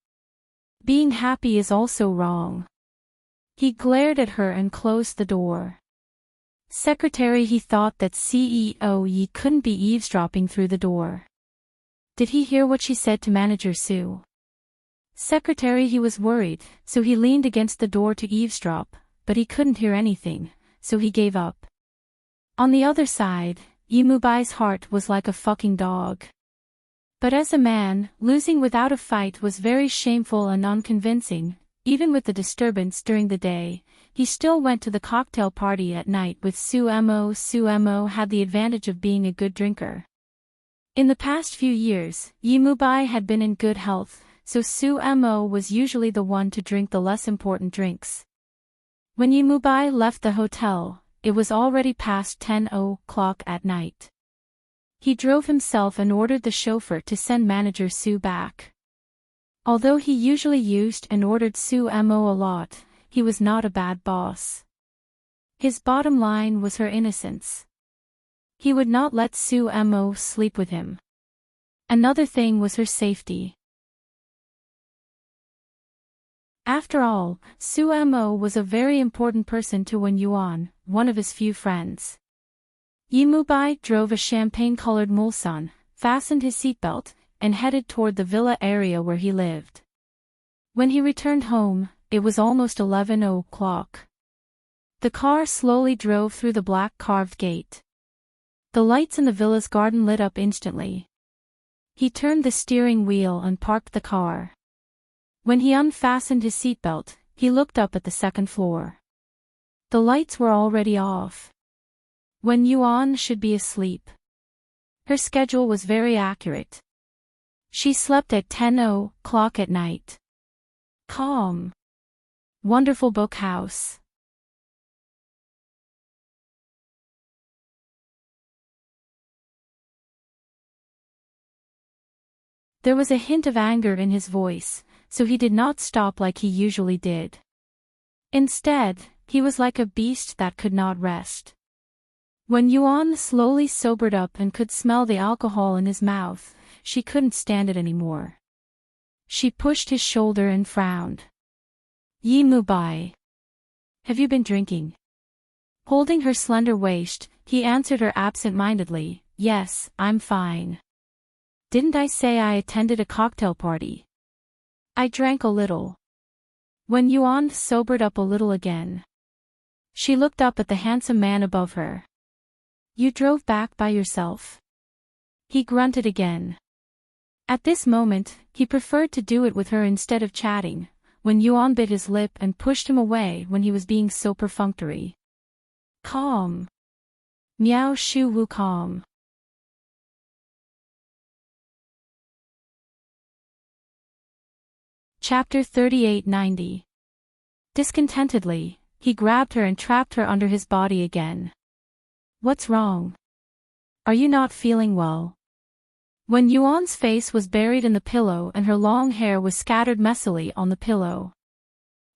Being happy is also wrong. He glared at her and closed the door. Secretary He thought that CEO Yi couldn't be eavesdropping through the door. Did he hear what she said to Manager Su? Secretary He was worried, so he leaned against the door to eavesdrop, but he couldn't hear anything, so he gave up. On the other side, Yi Mubai's heart was like a fucking dog. But as a man, losing without a fight was very shameful and unconvincing. Even with the disturbance during the day, he still went to the cocktail party at night with Su Mo. Su Mo had the advantage of being a good drinker. In the past few years, Yi Mubai had been in good health, so Su Mo was usually the one to drink the less important drinks. When Yi Mubai left the hotel, it was already past 10 o'clock at night. He drove himself and ordered the chauffeur to send Manager Su back. Although he usually used and ordered Su Mo a lot, he was not a bad boss. His bottom line was her innocence. He would not let Su Mo sleep with him. Another thing was her safety. After all, Su Mo was a very important person to Wen Yuan, one of his few friends. Yi Mubai drove a champagne-colored Mulsanne, fastened his seatbelt, and headed toward the villa area where he lived. When he returned home, it was almost 11 o'clock. The car slowly drove through the black carved gate. The lights in the villa's garden lit up instantly. He turned the steering wheel and parked the car. When he unfastened his seatbelt, he looked up at the second floor. The lights were already off. Wen Yuan should be asleep. Her schedule was very accurate. She slept at 10 o'clock at night. Calm. Wonderful book house. There was a hint of anger in his voice, so he did not stop like he usually did. Instead, he was like a beast that could not rest. When Yuan slowly sobered up and could smell the alcohol in his mouth, she couldn't stand it anymore. She pushed his shoulder and frowned. Yi Mubai. Have you been drinking? Holding her slender waist, he answered her absent-mindedly, yes, I'm fine. Didn't I say I attended a cocktail party? I drank a little. When Yuan sobered up a little again. She looked up at the handsome man above her. You drove back by yourself? He grunted again. At this moment, he preferred to do it with her instead of chatting, when Yuan bit his lip and pushed him away when he was being so perfunctory. Calm. Miao Shu Wu Calm. Chapter 3890. Discontentedly, he grabbed her and trapped her under his body again. What's wrong? Are you not feeling well? When Yuan's face was buried in the pillow and her long hair was scattered messily on the pillow.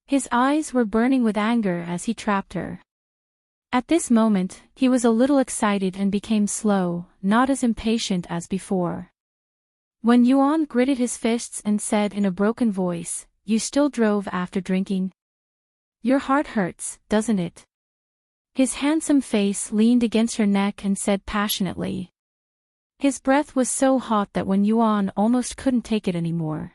His eyes were burning with anger as he trapped her. At this moment, he was a little excited and became slow, not as impatient as before. When Yuan gritted his fists and said in a broken voice, "You still drove after drinking? Your heart hurts, doesn't it?" His handsome face leaned against her neck and said passionately. His breath was so hot that when Yuan almost couldn't take it anymore.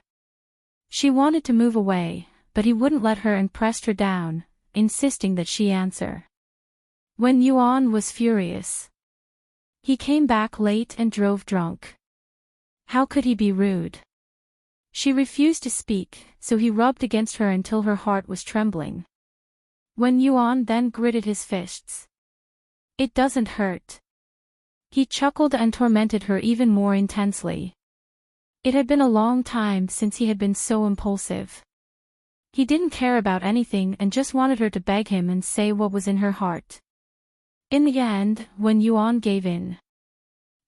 She wanted to move away, but he wouldn't let her and pressed her down, insisting that she answer. When Yuan was furious. He came back late and drove drunk. How could he be rude? She refused to speak, so he rubbed against her until her heart was trembling. When Yuan then gritted his fists. It doesn't hurt. He chuckled and tormented her even more intensely. It had been a long time since he had been so impulsive. He didn't care about anything and just wanted her to beg him and say what was in her heart. In the end, when Yuan gave in,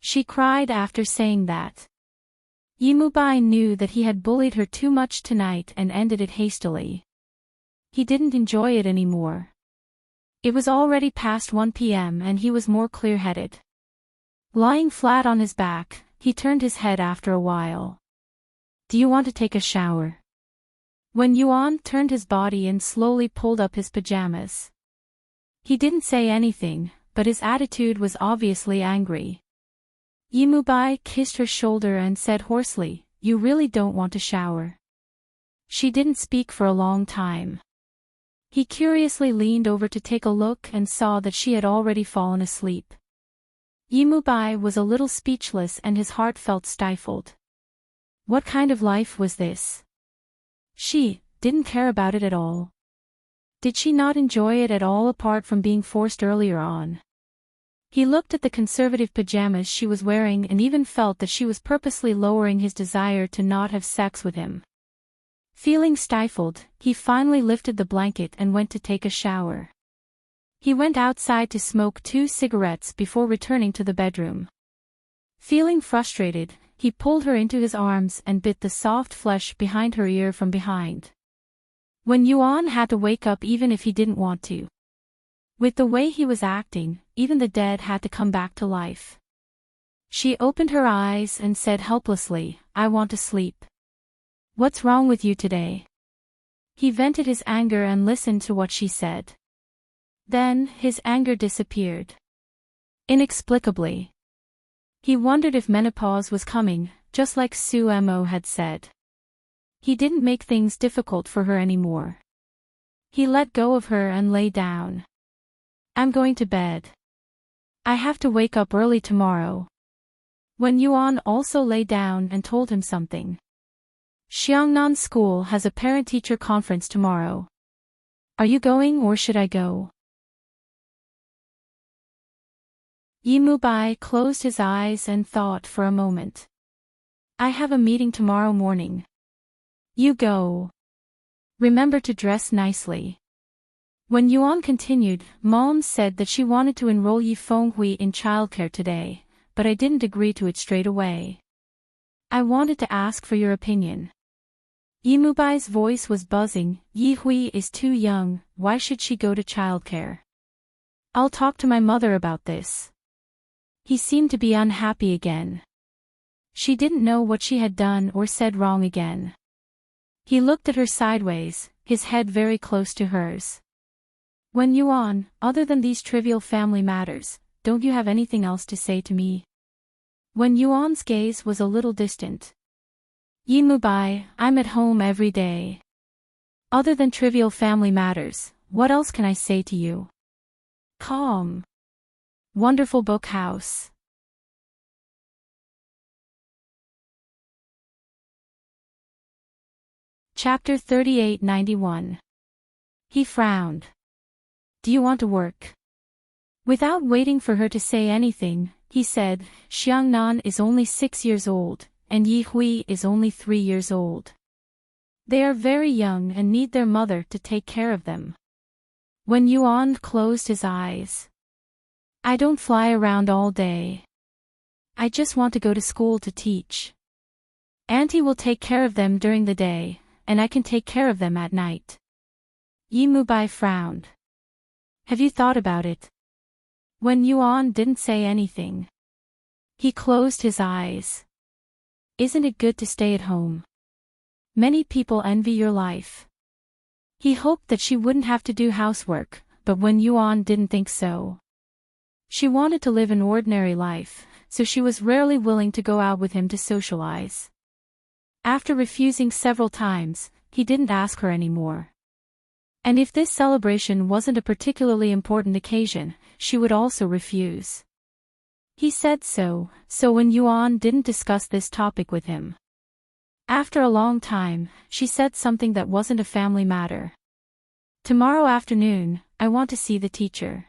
she cried after saying that. Yimubai knew that he had bullied her too much tonight and ended it hastily. He didn't enjoy it anymore. It was already past 1 p.m. and he was more clear-headed. Lying flat on his back, he turned his head after a while. Do you want to take a shower? When Yuan turned his body and slowly pulled up his pajamas. He didn't say anything, but his attitude was obviously angry. Yimubai kissed her shoulder and said hoarsely, "You really don't want to shower?" She didn't speak for a long time. He curiously leaned over to take a look and saw that she had already fallen asleep. Yimubai was a little speechless and his heart felt stifled. What kind of life was this? She didn't care about it at all. Did she not enjoy it at all apart from being forced earlier on? He looked at the conservative pajamas she was wearing and even felt that she was purposely lowering his desire to not have sex with him. Feeling stifled, he finally lifted the blanket and went to take a shower. He went outside to smoke 2 cigarettes before returning to the bedroom. Feeling frustrated, he pulled her into his arms and bit the soft flesh behind her ear from behind. When Yuan had to wake up even if he didn't want to. With the way he was acting, even the dead had to come back to life. She opened her eyes and said helplessly, "I want to sleep." What's wrong with you today? He vented his anger and listened to what she said. Then, his anger disappeared. Inexplicably. He wondered if menopause was coming, just like Su Mo had said. He didn't make things difficult for her anymore. He let go of her and lay down. I'm going to bed. I have to wake up early tomorrow. When Yuan also lay down and told him something. Xiangnan School has a parent-teacher conference tomorrow. Are you going or should I go? Yimubai closed his eyes and thought for a moment. I have a meeting tomorrow morning. You go. Remember to dress nicely. When Yuan continued, Mom said that she wanted to enroll Yi Fenghui in childcare today, but I didn't agree to it straight away. I wanted to ask for your opinion. Yimubai's voice was buzzing. Yi Hui is too young, why should she go to childcare? I'll talk to my mother about this. He seemed to be unhappy again. She didn't know what she had done or said wrong again. He looked at her sideways, his head very close to hers. When Yuan, other than these trivial family matters, don't you have anything else to say to me? When Yuan's gaze was a little distant. Yimubai, I'm at home every day. Other than trivial family matters, what else can I say to you? Calm. Wonderful book house. Chapter 3891. He frowned. Do you want to work? Without waiting for her to say anything, he said, Xiangnan is only 6 years old, and Yi Hui is only 3 years old. They are very young and need their mother to take care of them. When Yuan closed his eyes. I don't fly around all day. I just want to go to school to teach. Auntie will take care of them during the day, and I can take care of them at night. Yi Mubai frowned. Have you thought about it? When Yuan didn't say anything. He closed his eyes. Isn't it good to stay at home? Many people envy your life. He hoped that she wouldn't have to do housework, but when Yuan didn't think so. She wanted to live an ordinary life, so she was rarely willing to go out with him to socialize. After refusing several times, he didn't ask her anymore. And if this celebration wasn't a particularly important occasion, she would also refuse. He said so when Yuan didn't discuss this topic with him. After a long time, she said something that wasn't a family matter. Tomorrow afternoon, I want to see the teacher.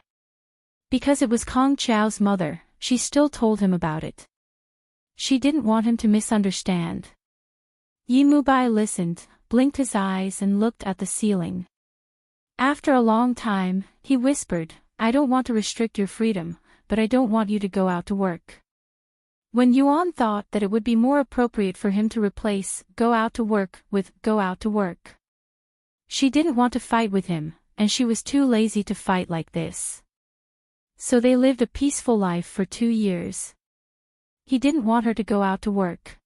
Because it was Kong Chiao's mother, she still told him about it. She didn't want him to misunderstand. Yi Mubai listened, blinked his eyes and looked at the ceiling. After a long time, he whispered, I don't want to restrict your freedom, but I don't want you to go out to work. When Yuan thought that it would be more appropriate for him to replace go out to work with go out to work. She didn't want to fight with him, and she was too lazy to fight like this. So they lived a peaceful life for 2 years. He didn't want her to go out to work.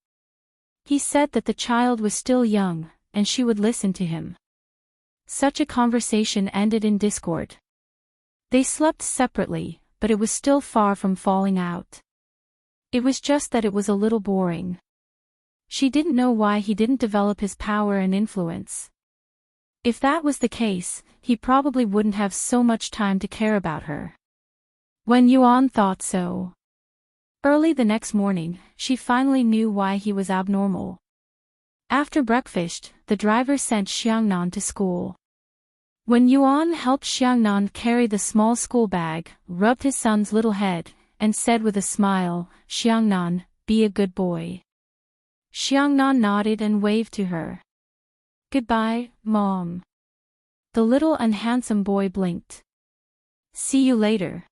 He said that the child was still young, and she would listen to him. Such a conversation ended in discord. They slept separately, but it was still far from falling out. It was just that it was a little boring. She didn't know why he didn't develop his power and influence. If that was the case, he probably wouldn't have so much time to care about her. When Yuan thought so. Early the next morning, she finally knew why he was abnormal. After breakfast, the driver sent Xiangnan to school. When Yuan helped Xiangnan carry the small school bag, rubbed his son's little head, and said with a smile, Xiangnan, be a good boy. Xiangnan nodded and waved to her. Goodbye, Mom. The little unhandsome boy blinked. See you later.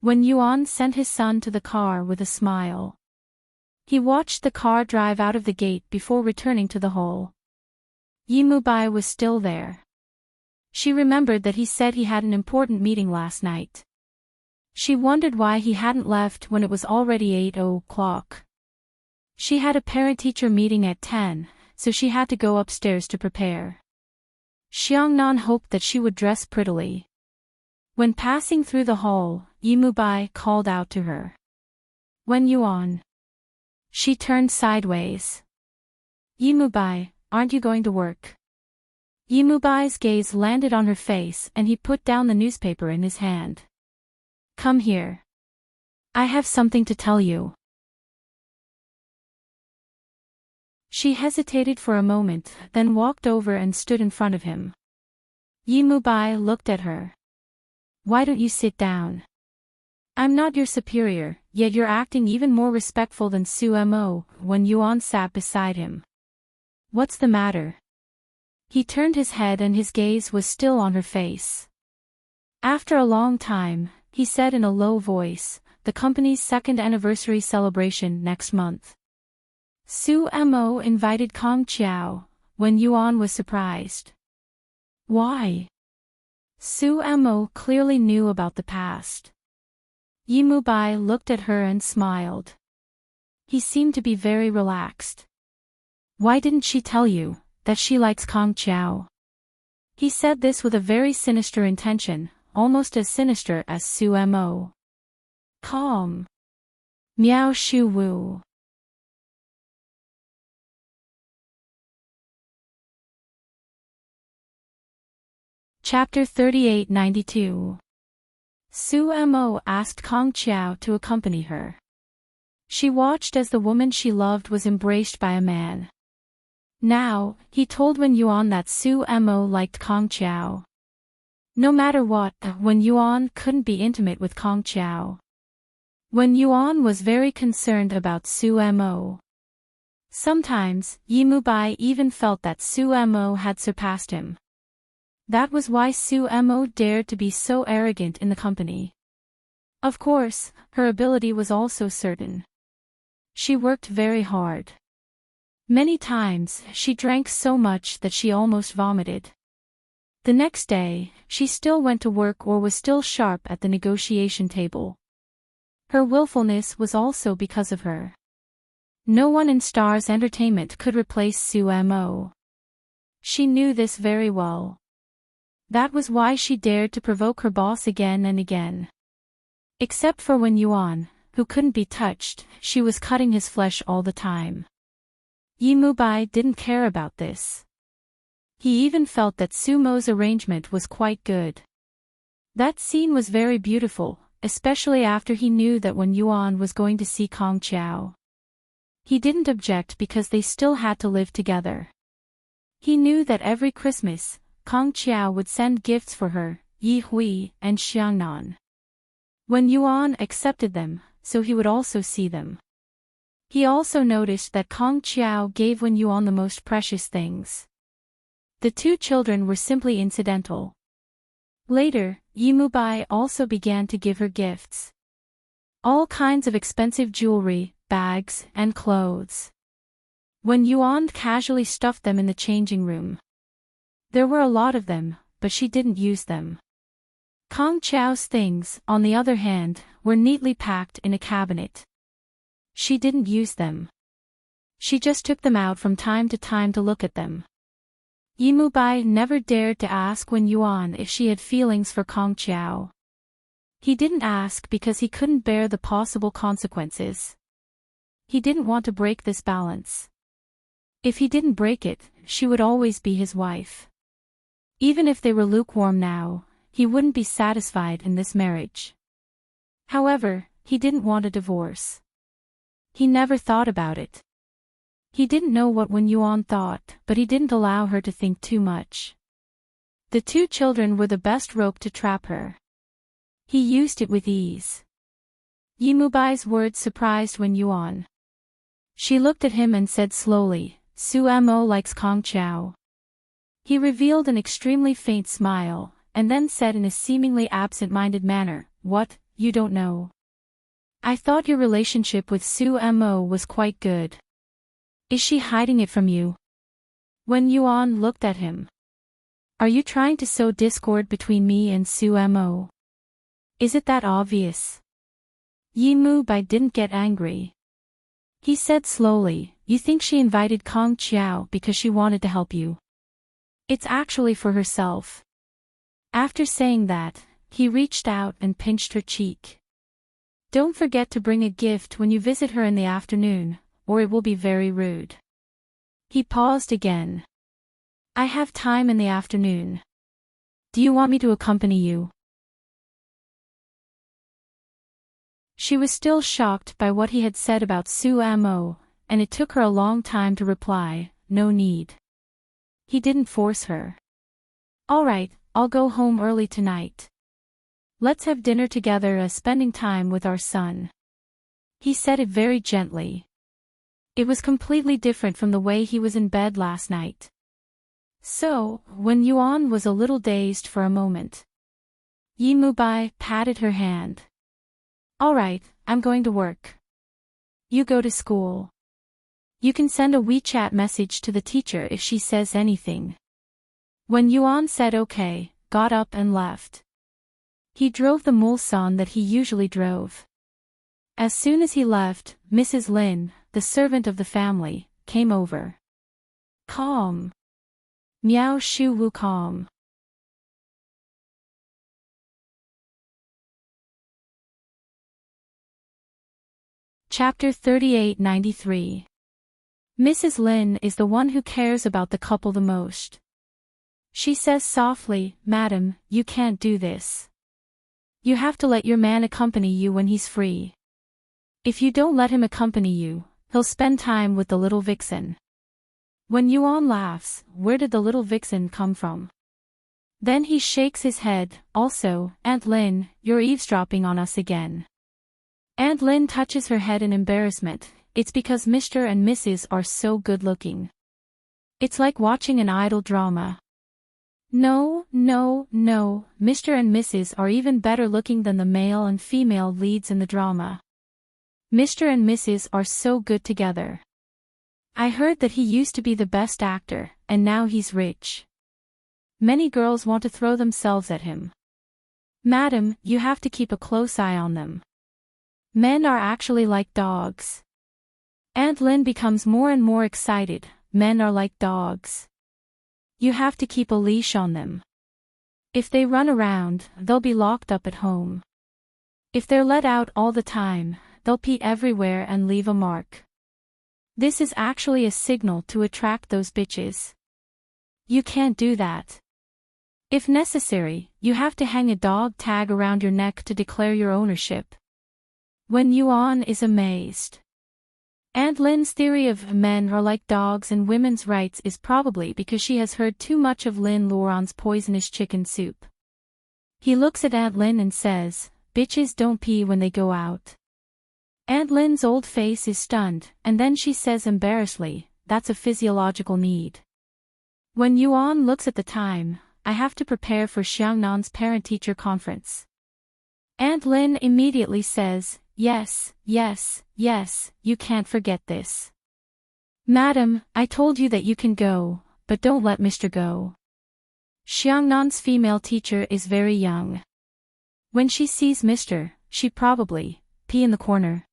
When Yuan sent his son to the car with a smile. He watched the car drive out of the gate before returning to the hall. Yi Mubai was still there. She remembered that he said he had an important meeting last night. She wondered why he hadn't left when it was already 8 o'clock. She had a parent-teacher meeting at 10, so she had to go upstairs to prepare. Xiangnan hoped that she would dress prettily. When passing through the hall, Yi Mubai called out to her. When Yuan. She turned sideways. Yi Mubai, aren't you going to work? Yi Mubai's gaze landed on her face and he put down the newspaper in his hand. Come here. I have something to tell you. She hesitated for a moment, then walked over and stood in front of him. Yi Mubai looked at her. Why don't you sit down? I'm not your superior, yet you're acting even more respectful than Su Mo. When Yuan sat beside him. What's the matter? He turned his head and his gaze was still on her face. After a long time, he said in a low voice, the company's 2nd anniversary celebration next month. Su Mo invited Kong Chiao, when Yuan was surprised. Why? Su Mo clearly knew about the past. Yi Mubai looked at her and smiled. He seemed to be very relaxed. Why didn't she tell you that she likes Kong Chiao? He said this with a very sinister intention, almost as sinister as Su Mo. Calm. Miao Shu Wu. Chapter 3892. Su Mo asked Kong Chiao to accompany her. She watched as the woman she loved was embraced by a man. Now, he told Wen Yuan that Su Mo liked Kong Chiao. No matter what, Wen Yuan couldn't be intimate with Kong Qiao. Wen Yuan was very concerned about Su Mo. Sometimes, Yi Mubai even felt that Su Mo had surpassed him. That was why Su Mo dared to be so arrogant in the company. Of course, her ability was also certain. She worked very hard. Many times, she drank so much that she almost vomited. The next day, she still went to work or was still sharp at the negotiation table. Her willfulness was also because of her. No one in Star's Entertainment could replace Su Mo. She knew this very well. That was why she dared to provoke her boss again and again. Except for Wen Yuan, who couldn't be touched, she was cutting his flesh all the time. Yi Mubai didn't care about this. He even felt that Su Mo's arrangement was quite good. That scene was very beautiful, especially after he knew that Wen Yuan was going to see Kong Qiao. He didn't object because they still had to live together. He knew that every Christmas, Kong Qiao would send gifts for her, Yi Hui and Xiangnan. Wen Yuan accepted them, so he would also see them. He also noticed that Kong Qiao gave Wen Yuan the most precious things. The two children were simply incidental. Later, Yi Mubai also began to give her gifts. All kinds of expensive jewelry, bags, and clothes. Wen Yuan casually stuffed them in the changing room. There were a lot of them, but she didn't use them. Kong Qiao's things, on the other hand, were neatly packed in a cabinet. She didn't use them. She just took them out from time to time to look at them. Yi Mubai never dared to ask Wen Yuan if she had feelings for Kong Qiao. He didn't ask because he couldn't bear the possible consequences. He didn't want to break this balance. If he didn't break it, she would always be his wife. Even if they were lukewarm now, he wouldn't be satisfied in this marriage. However, he didn't want a divorce. He never thought about it. He didn't know what Wen Yuan thought, but he didn't allow her to think too much. The two children were the best rope to trap her. He used it with ease. Yi Mubai's words surprised Wen Yuan. She looked at him and said slowly, Su Mo likes Kong Qiao. He revealed an extremely faint smile, and then said in a seemingly absent-minded manner, What, you don't know? I thought your relationship with Su Mo was quite good. Is she hiding it from you? Wen Yuan looked at him. Are you trying to sow discord between me and Su Mo? Is it that obvious? Yi Mubai didn't get angry. He said slowly, You think she invited Kong Qiao because she wanted to help you? It's actually for herself. After saying that, he reached out and pinched her cheek. Don't forget to bring a gift when you visit her in the afternoon, or it will be very rude. He paused again. I have time in the afternoon. Do you want me to accompany you? She was still shocked by what he had said about Su Mo, and it took her a long time to reply, No need. He didn't force her. All right, I'll go home early tonight. Let's have dinner together as spending time with our son. He said it very gently. It was completely different from the way he was in bed last night. So, Wen Yuan was a little dazed for a moment. Yi Mubai patted her hand. All right, I'm going to work. You go to school. You can send a WeChat message to the teacher if she says anything. Wen Yuan said okay, got up and left. He drove the Mulsan that he usually drove. As soon as he left, Mrs. Lin, the servant of the family, came over. Calm. Miao Shu Wu calm. Chapter 3893. Mrs. Lin is the one who cares about the couple the most. She says softly, Madam, you can't do this. You have to let your man accompany you when he's free. If you don't let him accompany you, he'll spend time with the little vixen. Wen Yuan laughs, where did the little vixen come from? Then he shakes his head. Also, Aunt Lynn, you're eavesdropping on us again. Aunt Lynn touches her head in embarrassment. It's because Mr. and Mrs. are so good-looking. It's like watching an idol drama. No, no, no, Mr. and Mrs. are even better looking than the male and female leads in the drama. Mr. and Mrs. are so good together. I heard that he used to be the best actor, and now he's rich. Many girls want to throw themselves at him. Madam, you have to keep a close eye on them. Men are actually like dogs. Aunt Lynn becomes more and more excited. Men are like dogs. You have to keep a leash on them. If they run around, they'll be locked up at home. If they're let out all the time, they'll pee everywhere and leave a mark. This is actually a signal to attract those bitches. You can't do that. If necessary, you have to hang a dog tag around your neck to declare your ownership. When Yuan is amazed. Aunt Lynn's theory of men are like dogs and women's rights is probably because she has heard too much of Lynn Lauren's poisonous chicken soup. He looks at Aunt Lynn and says, bitches don't pee when they go out. Aunt Lynn's old face is stunned, and then she says embarrassedly, that's a physiological need. When Yuan looks at the time, I have to prepare for Xiangnan's parent-teacher conference. Aunt Lynn immediately says, yes, yes, yes, you can't forget this. Madam, I told you that you can go, but don't let Mr. go. Xiangnan's female teacher is very young. When she sees Mr., she probably pee in the corner.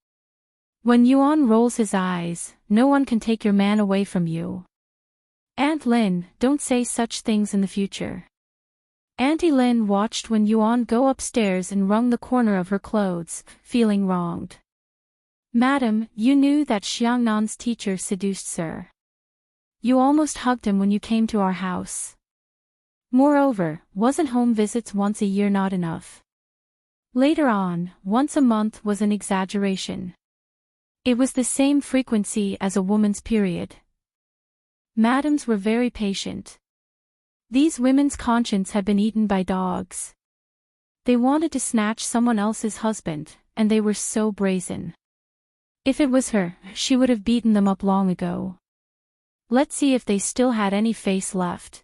When Yuan rolls his eyes, no one can take your man away from you. Aunt Lynn, don't say such things in the future. Auntie Lynn watched when Yuan go upstairs and wrung the corner of her clothes, feeling wronged. Madam, you knew that Xiangnan's teacher seduced Sir. You almost hugged him when you came to our house. Moreover, wasn't home visits once a year not enough? Later on, once a month was an exaggeration. It was the same frequency as a woman's period. Madams were very patient. These women's conscience had been eaten by dogs. They wanted to snatch someone else's husband, and they were so brazen. If it was her, she would have beaten them up long ago. Let's see if they still had any face left.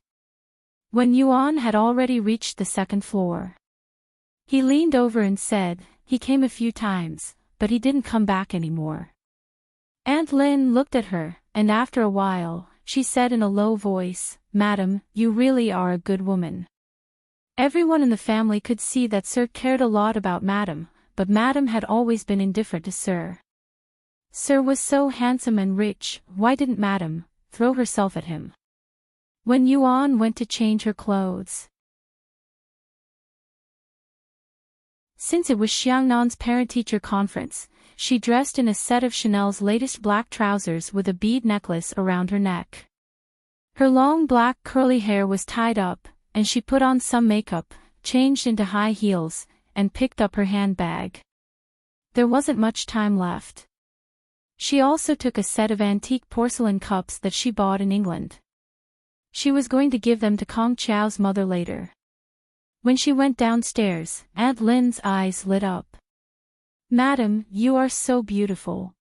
When Yuan had already reached the second floor, he leaned over and said, he came a few times, but he didn't come back anymore. Aunt Lynn looked at her, and after a while, she said in a low voice, Madam, you really are a good woman. Everyone in the family could see that Sir cared a lot about Madam, but Madam had always been indifferent to Sir. Sir was so handsome and rich, why didn't Madam throw herself at him? When Yuan went to change her clothes. Since it was Xiangnan's parent-teacher conference, she dressed in a set of Chanel's latest black trousers with a bead necklace around her neck. Her long black curly hair was tied up, and she put on some makeup, changed into high heels, and picked up her handbag. There wasn't much time left. She also took a set of antique porcelain cups that she bought in England. She was going to give them to Kong Chow's mother later. When she went downstairs, Aunt Lynn's eyes lit up. Madam, you are so beautiful.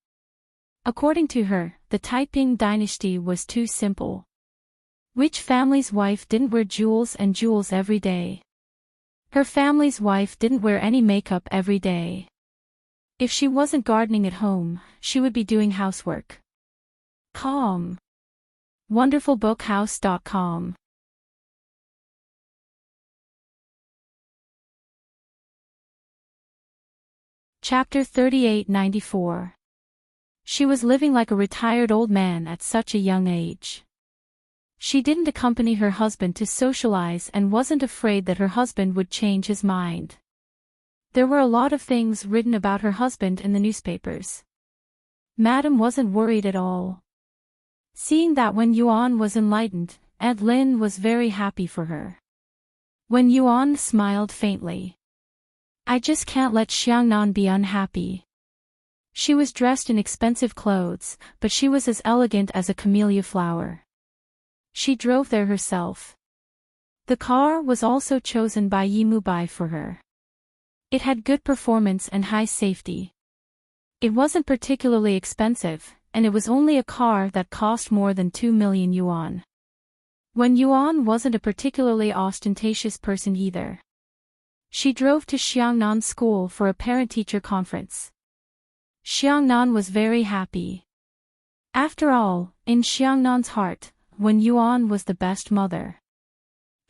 According to her, the Taiping dynasty was too simple. Which family's wife didn't wear jewels and jewels every day? Her family's wife didn't wear any makeup every day. If she wasn't gardening at home, she would be doing housework. Calm. WonderfulBookhouse.com. Chapter 3894. She was living like a retired old man at such a young age. She didn't accompany her husband to socialize and wasn't afraid that her husband would change his mind. There were a lot of things written about her husband in the newspapers. Madam wasn't worried at all. Seeing that when Yuan was enlightened, Aunt Lynn was very happy for her. When Yuan smiled faintly. I just can't let Xiangnan be unhappy. She was dressed in expensive clothes, but she was as elegant as a camellia flower. She drove there herself. The car was also chosen by Yimubai for her. It had good performance and high safety. It wasn't particularly expensive, and it was only a car that cost more than 2 million yuan. Wen Yuan wasn't a particularly ostentatious person either. She drove to Xiangnan school for a parent-teacher conference. Xiangnan was very happy. After all, in Xiangnan's heart, Wen Yuan was the best mother.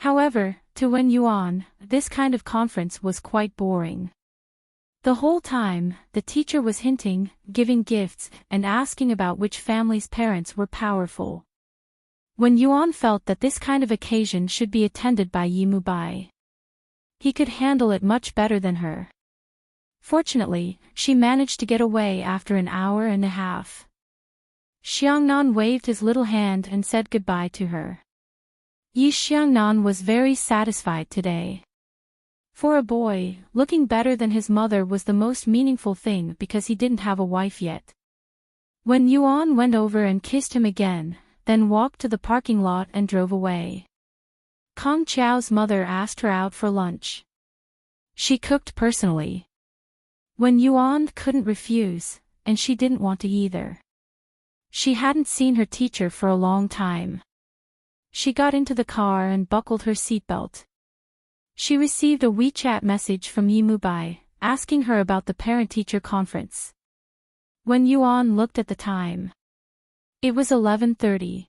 However, to Wen Yuan, this kind of conference was quite boring. The whole time, the teacher was hinting, giving gifts, and asking about which family's parents were powerful. Wen Yuan felt that this kind of occasion should be attended by Yimubai. He could handle it much better than her. Fortunately, she managed to get away after an hour and a half. Xiangnan waved his little hand and said goodbye to her. Yi Xiangnan was very satisfied today. For a boy, looking better than his mother was the most meaningful thing because he didn't have a wife yet. Wen Yuan went over and kissed him again, then walked to the parking lot and drove away. Kong Qiao's mother asked her out for lunch. She cooked personally. Wen Yuan couldn't refuse, and she didn't want to either. She hadn't seen her teacher for a long time. She got into the car and buckled her seatbelt. She received a WeChat message from Yimubai, asking her about the parent-teacher conference. Wen Yuan looked at the time. It was 11:30.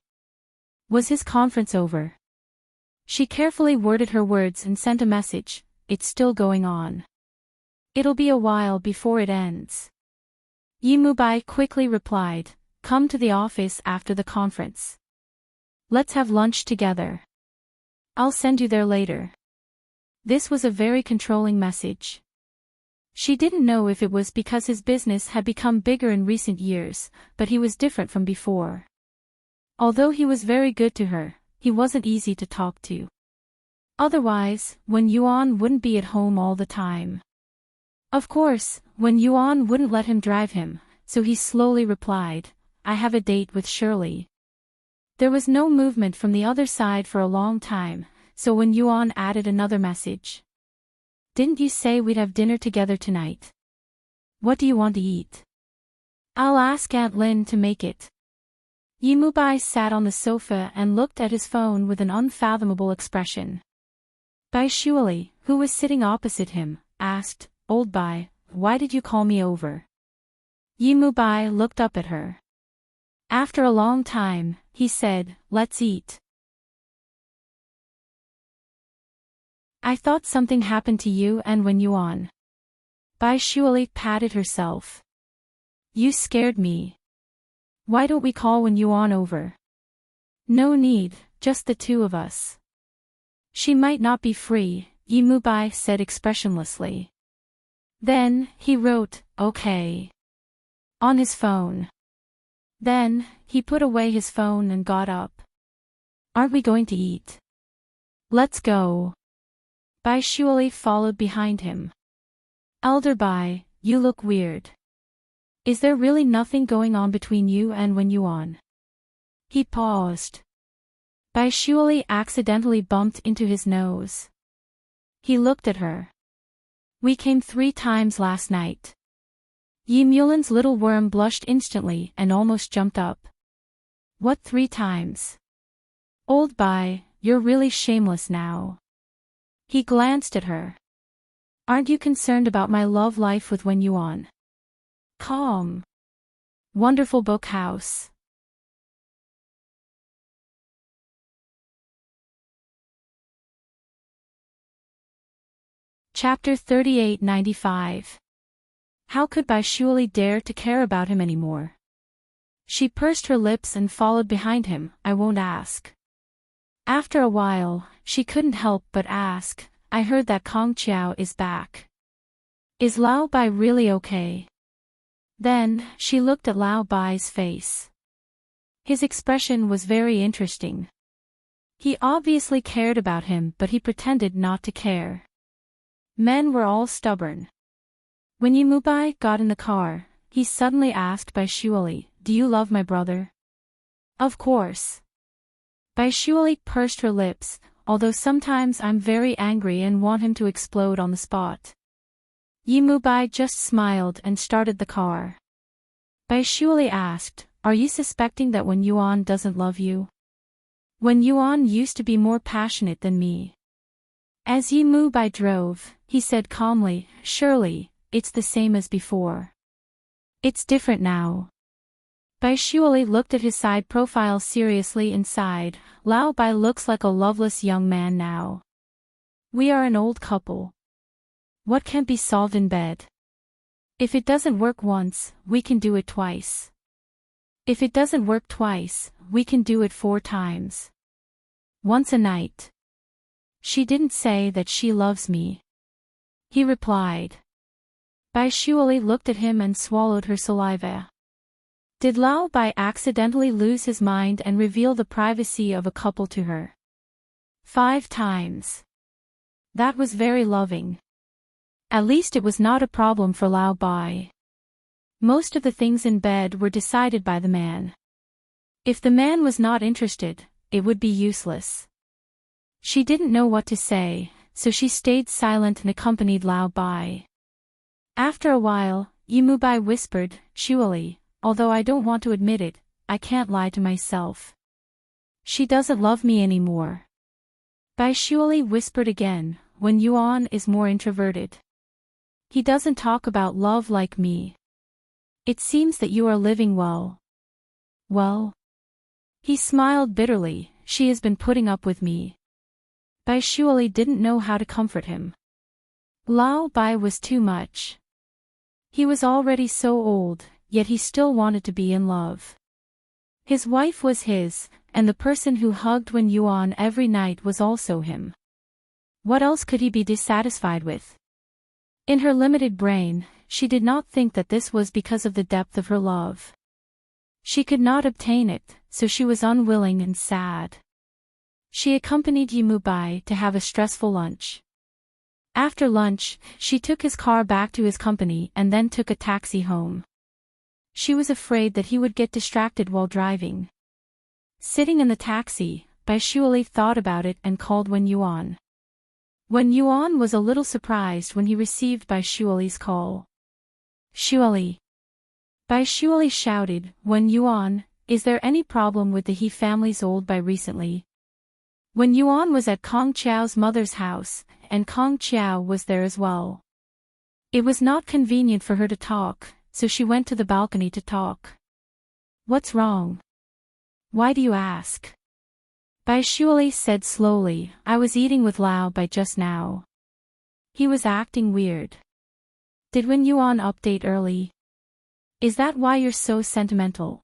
Was his conference over? She carefully worded her words and sent a message, "It's still going on. It'll be a while before it ends." Yimubai quickly replied, "Come to the office after the conference. Let's have lunch together. I'll send you there later." This was a very controlling message. She didn't know if it was because his business had become bigger in recent years, but he was different from before. Although he was very good to her, he wasn't easy to talk to. Otherwise, Wen Yuan wouldn't be at home all the time. Of course, Wen Yuan wouldn't let him drive him, so he slowly replied, "I have a date with Shirley." There was no movement from the other side for a long time, so Wen Yuan added another message. "Didn't you say we'd have dinner together tonight? What do you want to eat? I'll ask Aunt Lin to make it." Yimubai sat on the sofa and looked at his phone with an unfathomable expression. Bai Shuali, who was sitting opposite him, asked, "Old Bai, why did you call me over?" Yimubai looked up at her. After a long time, he said, "Let's eat." "I thought something happened to you and Wen Yuan." Bai Shuali patted herself. "You scared me. Why don't we call Wen Yuan over?" "No need, just the two of us." "She might not be free," Yimubai said expressionlessly. Then, he wrote, "Okay," on his phone. Then, he put away his phone and got up. "Aren't we going to eat? Let's go." Bai Shuali followed behind him. "Elder Bai, you look weird. Is there really nothing going on between you and Wen Yuan?" He paused. Bai Shuali accidentally bumped into his nose. He looked at her. "We came 3 times last night." Yi Mulin's little worm blushed instantly and almost jumped up. "What 3 times? Old Bai, you're really shameless now." He glanced at her. "Aren't you concerned about my love life with Wen Yuan?" Calm. Wonderful Book House. Chapter 3895. How could Bai Shuali dare to care about him anymore? She pursed her lips and followed behind him, "I won't ask." After a while, she couldn't help but ask, "I heard that Kong Qiao is back. Is Lao Bai really okay?" Then, she looked at Lao Bai's face. His expression was very interesting. He obviously cared about him, but he pretended not to care. Men were all stubborn. When Yimubai got in the car, he suddenly asked Bai Shuali, "Do you love my brother?" "Of course." Bai Shuali pursed her lips, although sometimes I'm very angry and want him to explode on the spot. Yimubai just smiled and started the car. Bai Shuali asked, "Are you suspecting that Wen Yuan doesn't love you? Wen Yuan used to be more passionate than me." As Yimubai drove, he said calmly, "Surely, it's the same as before. It's different now." Bai Shuali looked at his side profile seriously and sighed. "Lao Bai looks like a loveless young man now. We are an old couple. What can't be solved in bed? If it doesn't work once, we can do it twice. If it doesn't work twice, we can do it 4 times. Once a night." "She didn't say that she loves me," he replied. Bai Shuali looked at him and swallowed her saliva. Did Lao Bai accidentally lose his mind and reveal the privacy of a couple to her? 5 times. That was very loving. At least it was not a problem for Lao Bai. Most of the things in bed were decided by the man. If the man was not interested, it would be useless. She didn't know what to say, so she stayed silent and accompanied Lao Bai. After a while, Yimubai whispered, "Shuali, although I don't want to admit it, I can't lie to myself. She doesn't love me anymore." Bai Shuali whispered again, "Wen Yuan is more introverted. He doesn't talk about love like me. It seems that you are living well." "Well?" He smiled bitterly, "She has been putting up with me." Bai Shuali didn't know how to comfort him. Lao Bai was too much. He was already so old, yet he still wanted to be in love. His wife was his, and the person who hugged Wen Yuan every night was also him. What else could he be dissatisfied with? In her limited brain, she did not think that this was because of the depth of her love. She could not obtain it, so she was unwilling and sad. She accompanied Yimubai to have a stressful lunch. After lunch, she took his car back to his company and then took a taxi home. She was afraid that he would get distracted while driving. Sitting in the taxi, Bai Shuali thought about it and called Wen Yuan. Wen Yuan was a little surprised when he received Bai Shuali's call. "Shuali!" Bai Shuali shouted, "Wen Yuan, is there any problem with the He family's old Bai recently?" Wen Yuan was at Kong Chiao's mother's house, and Kong Chiao was there as well. It was not convenient for her to talk, so she went to the balcony to talk. "What's wrong? Why do you ask?" Bai Shuali said slowly, "I was eating with Lao Bai just now. He was acting weird. Did Wen Yuan update early? Is that why you're so sentimental?"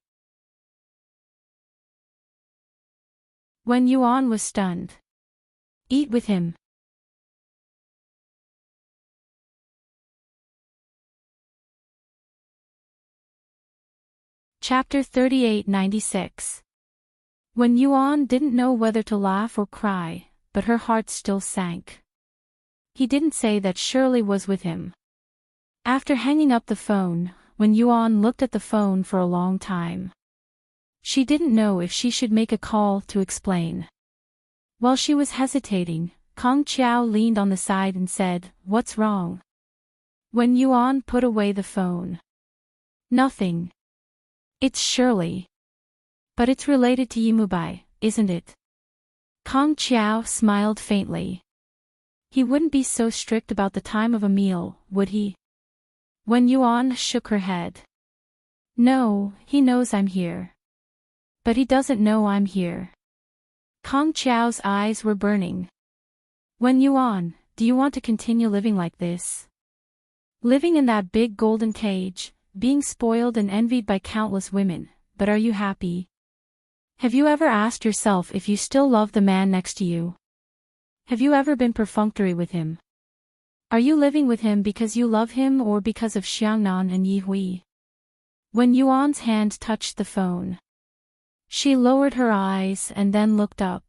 Wen Yuan was stunned. "Eat with him." Chapter 3896. Wen Yuan didn't know whether to laugh or cry, but her heart still sank. He didn't say that Shirley was with him. After hanging up the phone, Wen Yuan looked at the phone for a long time. She didn't know if she should make a call to explain. While she was hesitating, Kong Chiao leaned on the side and said, "What's wrong?" Wen Yuan put away the phone. "Nothing. It's Shirley. But it's related to Yimubai, isn't it?" Kong Chiao smiled faintly. "He wouldn't be so strict about the time of a meal, would he?" Wen Yuan shook her head. "No, he knows I'm here. But he doesn't know I'm here." Kong Chiao's eyes were burning. "Wen Yuan, do you want to continue living like this? Living in that big golden cage, being spoiled and envied by countless women, but are you happy? Have you ever asked yourself if you still love the man next to you? Have you ever been perfunctory with him? Are you living with him because you love him or because of Xiangnan and Yi Hui?" Wen Yuan's hand touched the phone. She lowered her eyes and then looked up.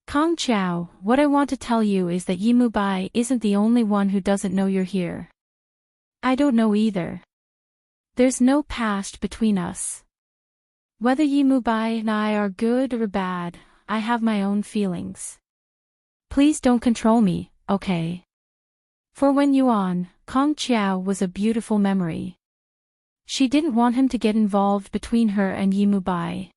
"Kong Chiao, what I want to tell you is that Yimubai isn't the only one who doesn't know you're here. I don't know either. There's no past between us. Whether Yimubai and I are good or bad, I have my own feelings. Please don't control me, okay? For Wen Yuan, Kong Qiao was a beautiful memory. She didn't want him to get involved between her and Yimu Bai.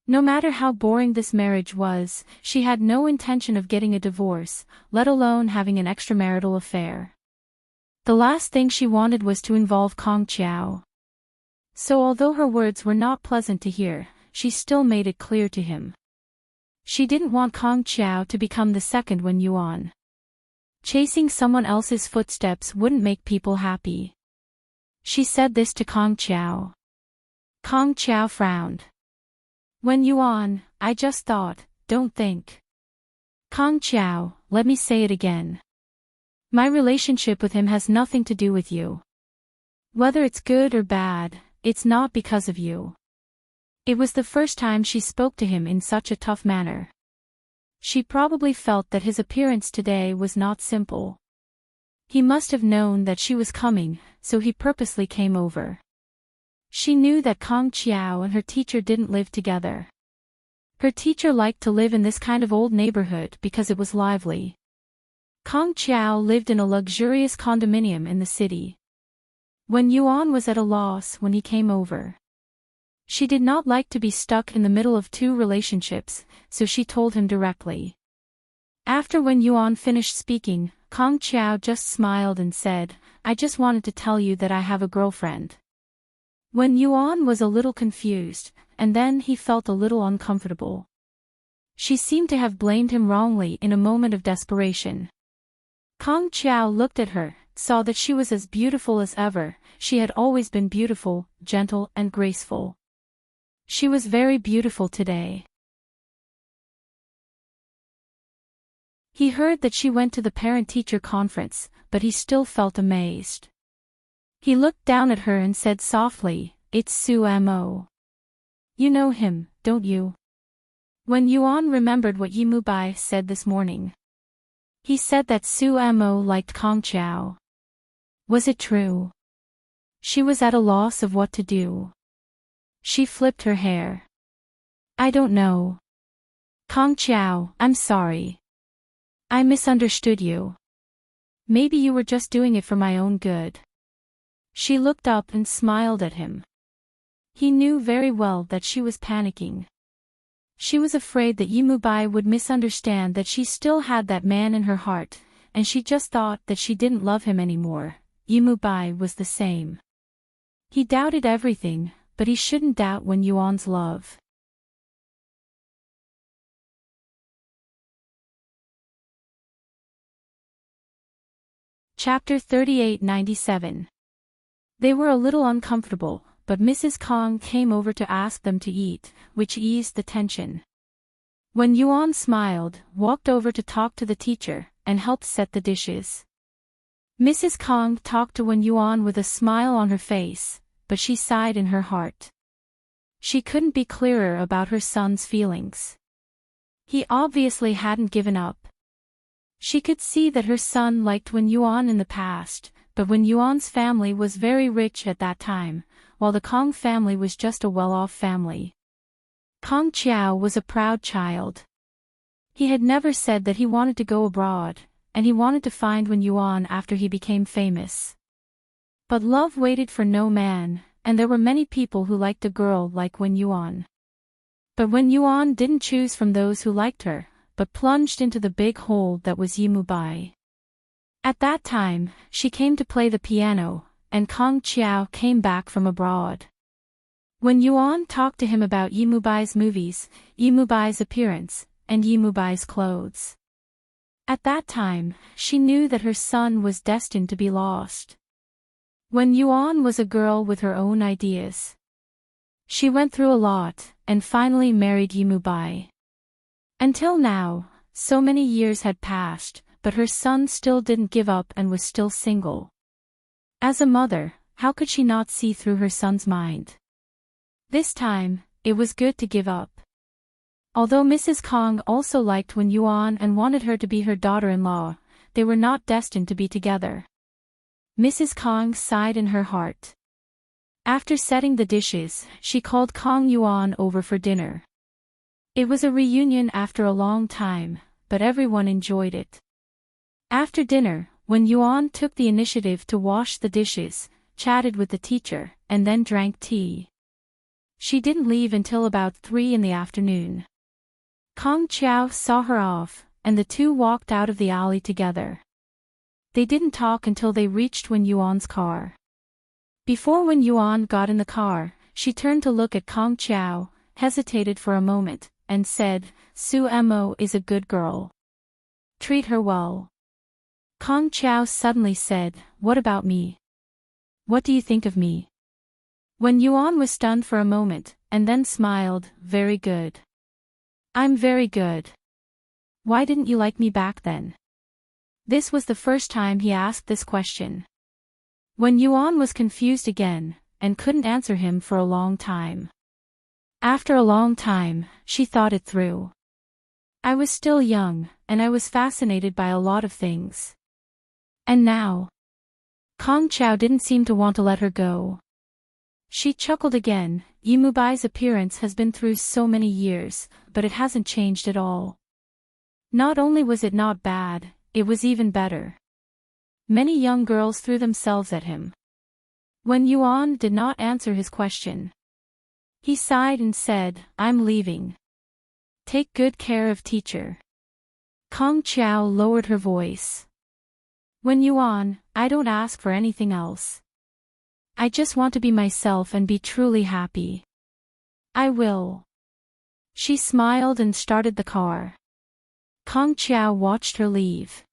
No matter how boring this marriage was, she had no intention of getting a divorce, let alone having an extramarital affair. The last thing she wanted was to involve Kong Qiao. So although her words were not pleasant to hear, she still made it clear to him. She didn't want Kong Qiao to become the second Wen Yuan. Chasing someone else's footsteps wouldn't make people happy. She said this to Kong Qiao. Kong Qiao frowned. Wen Yuan, I just thought, don't think. Kong Qiao, let me say it again. My relationship with him has nothing to do with you. Whether it's good or bad, it's not because of you. It was the first time she spoke to him in such a tough manner. She probably felt that his appearance today was not simple. He must have known that she was coming, so he purposely came over. She knew that Kong Qiao and her teacher didn't live together. Her teacher liked to live in this kind of old neighborhood because it was lively. Kong Qiao lived in a luxurious condominium in the city. Wen Yuan was at a loss when he came over. She did not like to be stuck in the middle of two relationships, so she told him directly. After Wen Yuan finished speaking, Kong Qiao just smiled and said, I just wanted to tell you that I have a girlfriend. Wen Yuan was a little confused, and then he felt a little uncomfortable. She seemed to have blamed him wrongly in a moment of desperation. Kong Qiao looked at her, saw that she was as beautiful as ever. She had always been beautiful, gentle and graceful. She was very beautiful today. He heard that she went to the parent-teacher conference, but he still felt amazed. He looked down at her and said softly, It's Su Mo. You know him, don't you? Wen Yuan remembered what Yimu Bai said this morning. He said that Su Mo liked Kong Qiao. Was it true? She was at a loss of what to do. She flipped her hair. I don't know. Kong Qiao, I'm sorry. I misunderstood you. Maybe you were just doing it for my own good. She looked up and smiled at him. He knew very well that she was panicking. She was afraid that Yimu Bai would misunderstand that she still had that man in her heart, and she just thought that she didn't love him anymore. Yimu Bai was the same. He doubted everything, but he shouldn't doubt Wen Yuan's love. Chapter 3897. They were a little uncomfortable, but Mrs. Kong came over to ask them to eat, which eased the tension. Wen Yuan smiled, walked over to talk to the teacher, and helped set the dishes. Mrs. Kong talked to Wen Yuan with a smile on her face, but she sighed in her heart. She couldn't be clearer about her son's feelings. He obviously hadn't given up. She could see that her son liked Wen Yuan in the past, but Wen Yuan's family was very rich at that time, while the Kong family was just a well-off family. Kong Qiao was a proud child. He had never said that he wanted to go abroad, and he wanted to find Wen Yuan after he became famous. But love waited for no man, and there were many people who liked a girl like Wen Yuan. But Wen Yuan didn't choose from those who liked her, but plunged into the big hole that was Yimu Bai. At that time, she came to play the piano, and Kong Qiao came back from abroad. Wen Yuan talked to him about Yimu Bai's movies, Yimu Bai's appearance, and Yimu Bai's clothes. At that time, she knew that her son was destined to be lost. Wen Yuan was a girl with her own ideas. She went through a lot, and finally married Yimu Bai. Until now, so many years had passed, but her son still didn't give up and was still single. As a mother, how could she not see through her son's mind? This time, it was good to give up. Although Mrs. Kong also liked Wen Yuan and wanted her to be her daughter-in-law, they were not destined to be together. Mrs. Kong sighed in her heart. After setting the dishes, she called Kong Yuan over for dinner. It was a reunion after a long time, but everyone enjoyed it. After dinner, when Yuan took the initiative to wash the dishes, chatted with the teacher, and then drank tea. She didn't leave until about 3 in the afternoon. Kong Qiao saw her off, and the two walked out of the alley together. They didn't talk until they reached Wen Yuan's car. Before Wen Yuan got in the car, she turned to look at Kong Qiao, hesitated for a moment, and said, "Su Mo is a good girl. Treat her well." Kong Qiao suddenly said, "What about me? What do you think of me?" Wen Yuan was stunned for a moment, and then smiled, "Very good. I'm very good. Why didn't you like me back then?" This was the first time he asked this question. Wen Yuan was confused again, and couldn't answer him for a long time. After a long time, she thought it through. "I was still young, and I was fascinated by a lot of things. And now?" Kong Qiao didn't seem to want to let her go. She chuckled again. "Yimubai's appearance has been through so many years, but it hasn't changed at all. Not only was it not bad, it was even better." Many young girls threw themselves at him. Wen Yuan did not answer his question. He sighed and said, "I'm leaving. Take good care of teacher." Kong Qiao lowered her voice. "Wen Yuan, I don't ask for anything else. I just want to be myself and be truly happy. I will." She smiled and started the car. Kong Qiao watched her leave.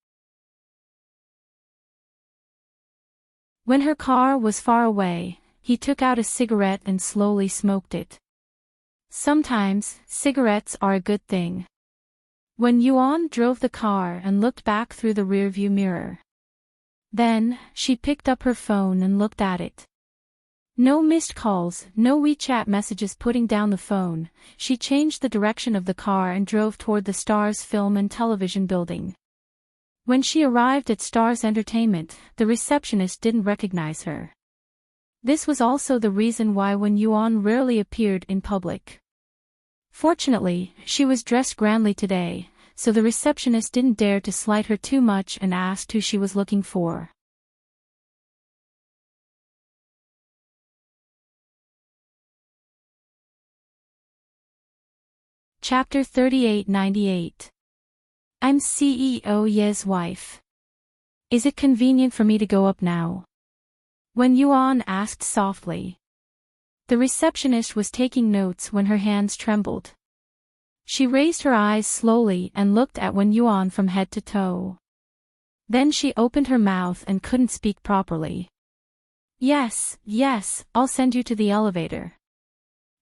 When her car was far away, he took out a cigarette and slowly smoked it. Sometimes, cigarettes are a good thing. Wen Yuan drove the car and looked back through the rearview mirror. Then, she picked up her phone and looked at it. No missed calls, no WeChat messages. Putting down the phone, she changed the direction of the car and drove toward the Stars Film and Television building. When she arrived at Stars Entertainment, the receptionist didn't recognize her. This was also the reason why Wen Yuan rarely appeared in public. Fortunately, she was dressed grandly today, so the receptionist didn't dare to slight her too much and asked who she was looking for. Chapter 3898. I'm CEO Ye's wife. Is it convenient for me to go up now? Wen Yuan asked softly. The receptionist was taking notes when her hands trembled. She raised her eyes slowly and looked at Wen Yuan from head to toe. Then she opened her mouth and couldn't speak properly. Yes, I'll send you to the elevator."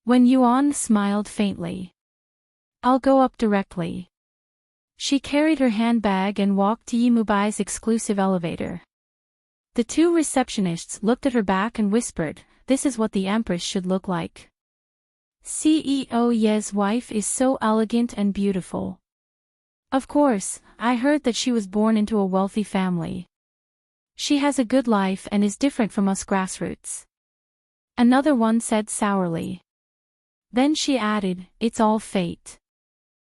Wen Yuan smiled faintly. "I'll go up directly." She carried her handbag and walked to Yimubai's exclusive elevator. The two receptionists looked at her back and whispered, "This is what the Empress should look like. CEO Ye's wife is so elegant and beautiful. Of course, I heard that she was born into a wealthy family. She has a good life and is different from us grassroots." Another one said sourly. Then she added, "It's all fate.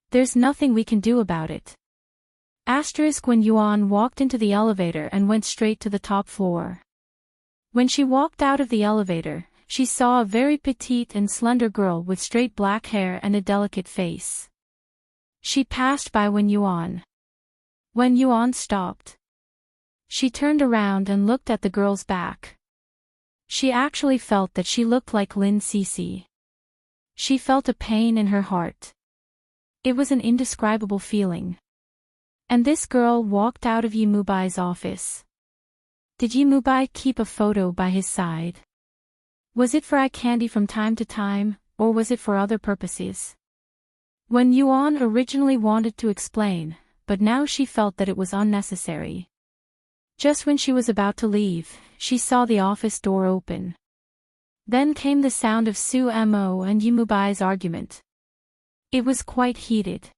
There's nothing we can do about it." Wen Yuan walked into the elevator and went straight to the top floor. When she walked out of the elevator, she saw a very petite and slender girl with straight black hair and a delicate face. She passed by Wen Yuan. Wen Yuan stopped. She turned around and looked at the girl's back. She actually felt that she looked like Lin Cece. She felt a pain in her heart. It was an indescribable feeling. And this girl walked out of Yimubai's office. Did Yimubai keep a photo by his side? Was it for eye candy from time to time, or was it for other purposes? Wen Yuan originally wanted to explain, but now she felt that it was unnecessary. Just when she was about to leave, she saw the office door open. Then came the sound of Su Mo and Yimubai's argument. It was quite heated.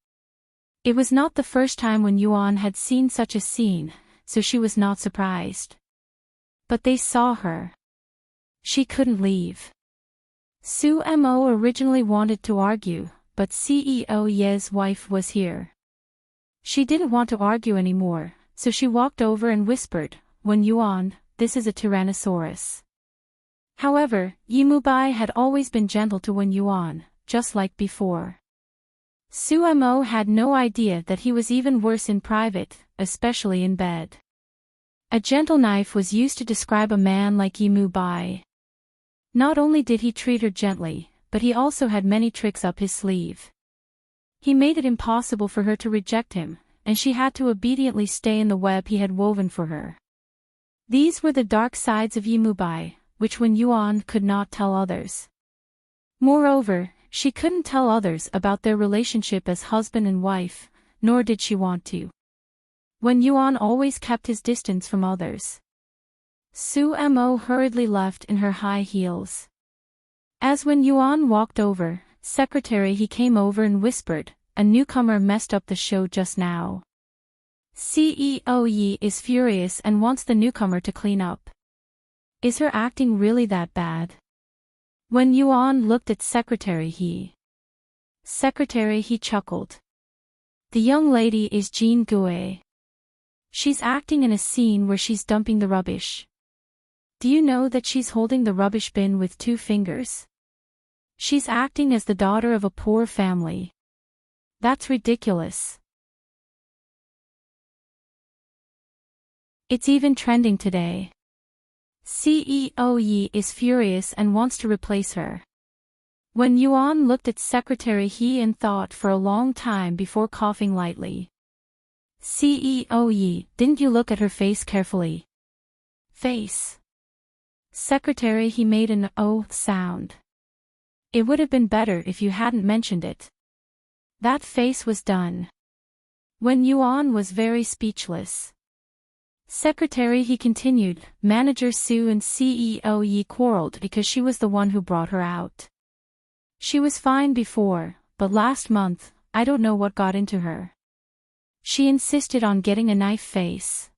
It was not the first time Wen Yuan had seen such a scene, so she was not surprised. But they saw her. She couldn't leave. Su Mo originally wanted to argue, but CEO Ye's wife was here. She didn't want to argue anymore, so she walked over and whispered, "Wen Yuan, this is a Tyrannosaurus." However, Yimubai had always been gentle to Wen Yuan, just like before. Su Mo had no idea that he was even worse in private, especially in bed. A gentle knife was used to describe a man like Yimubai. Not only did he treat her gently, but he also had many tricks up his sleeve. He made it impossible for her to reject him, and she had to obediently stay in the web he had woven for her. These were the dark sides of Yimubai, which Wen Yuan could not tell others. Moreover, she couldn't tell others about their relationship as husband and wife, nor did she want to. Wen Yuan always kept his distance from others. Su Mo hurriedly left in her high heels. As Wen Yuan walked over, secretary he came over and whispered, "A newcomer messed up the show just now. CEO Yi is furious and wants the newcomer to clean up." Is her acting really that bad? Wen Yuan looked at Secretary He. Secretary He chuckled. The young lady is Jean Gue. She's acting in a scene where she's dumping the rubbish. Do you know that she's holding the rubbish bin with 2 fingers? She's acting as the daughter of a poor family. That's ridiculous. It's even trending today. CEO Yi is furious and wants to replace her. Wen Yuan looked at Secretary He and thought for a long time before coughing lightly. CEO Yi, didn't you look at her face carefully? Face. Secretary He made an "oh" sound. It would have been better if you hadn't mentioned it. That face was done. Wen Yuan was very speechless. Secretary He continued, Manager Su and CEO Yi quarreled because she was the one who brought her out. She was fine before, but last month, I don't know what got into her. She insisted on getting a knife face.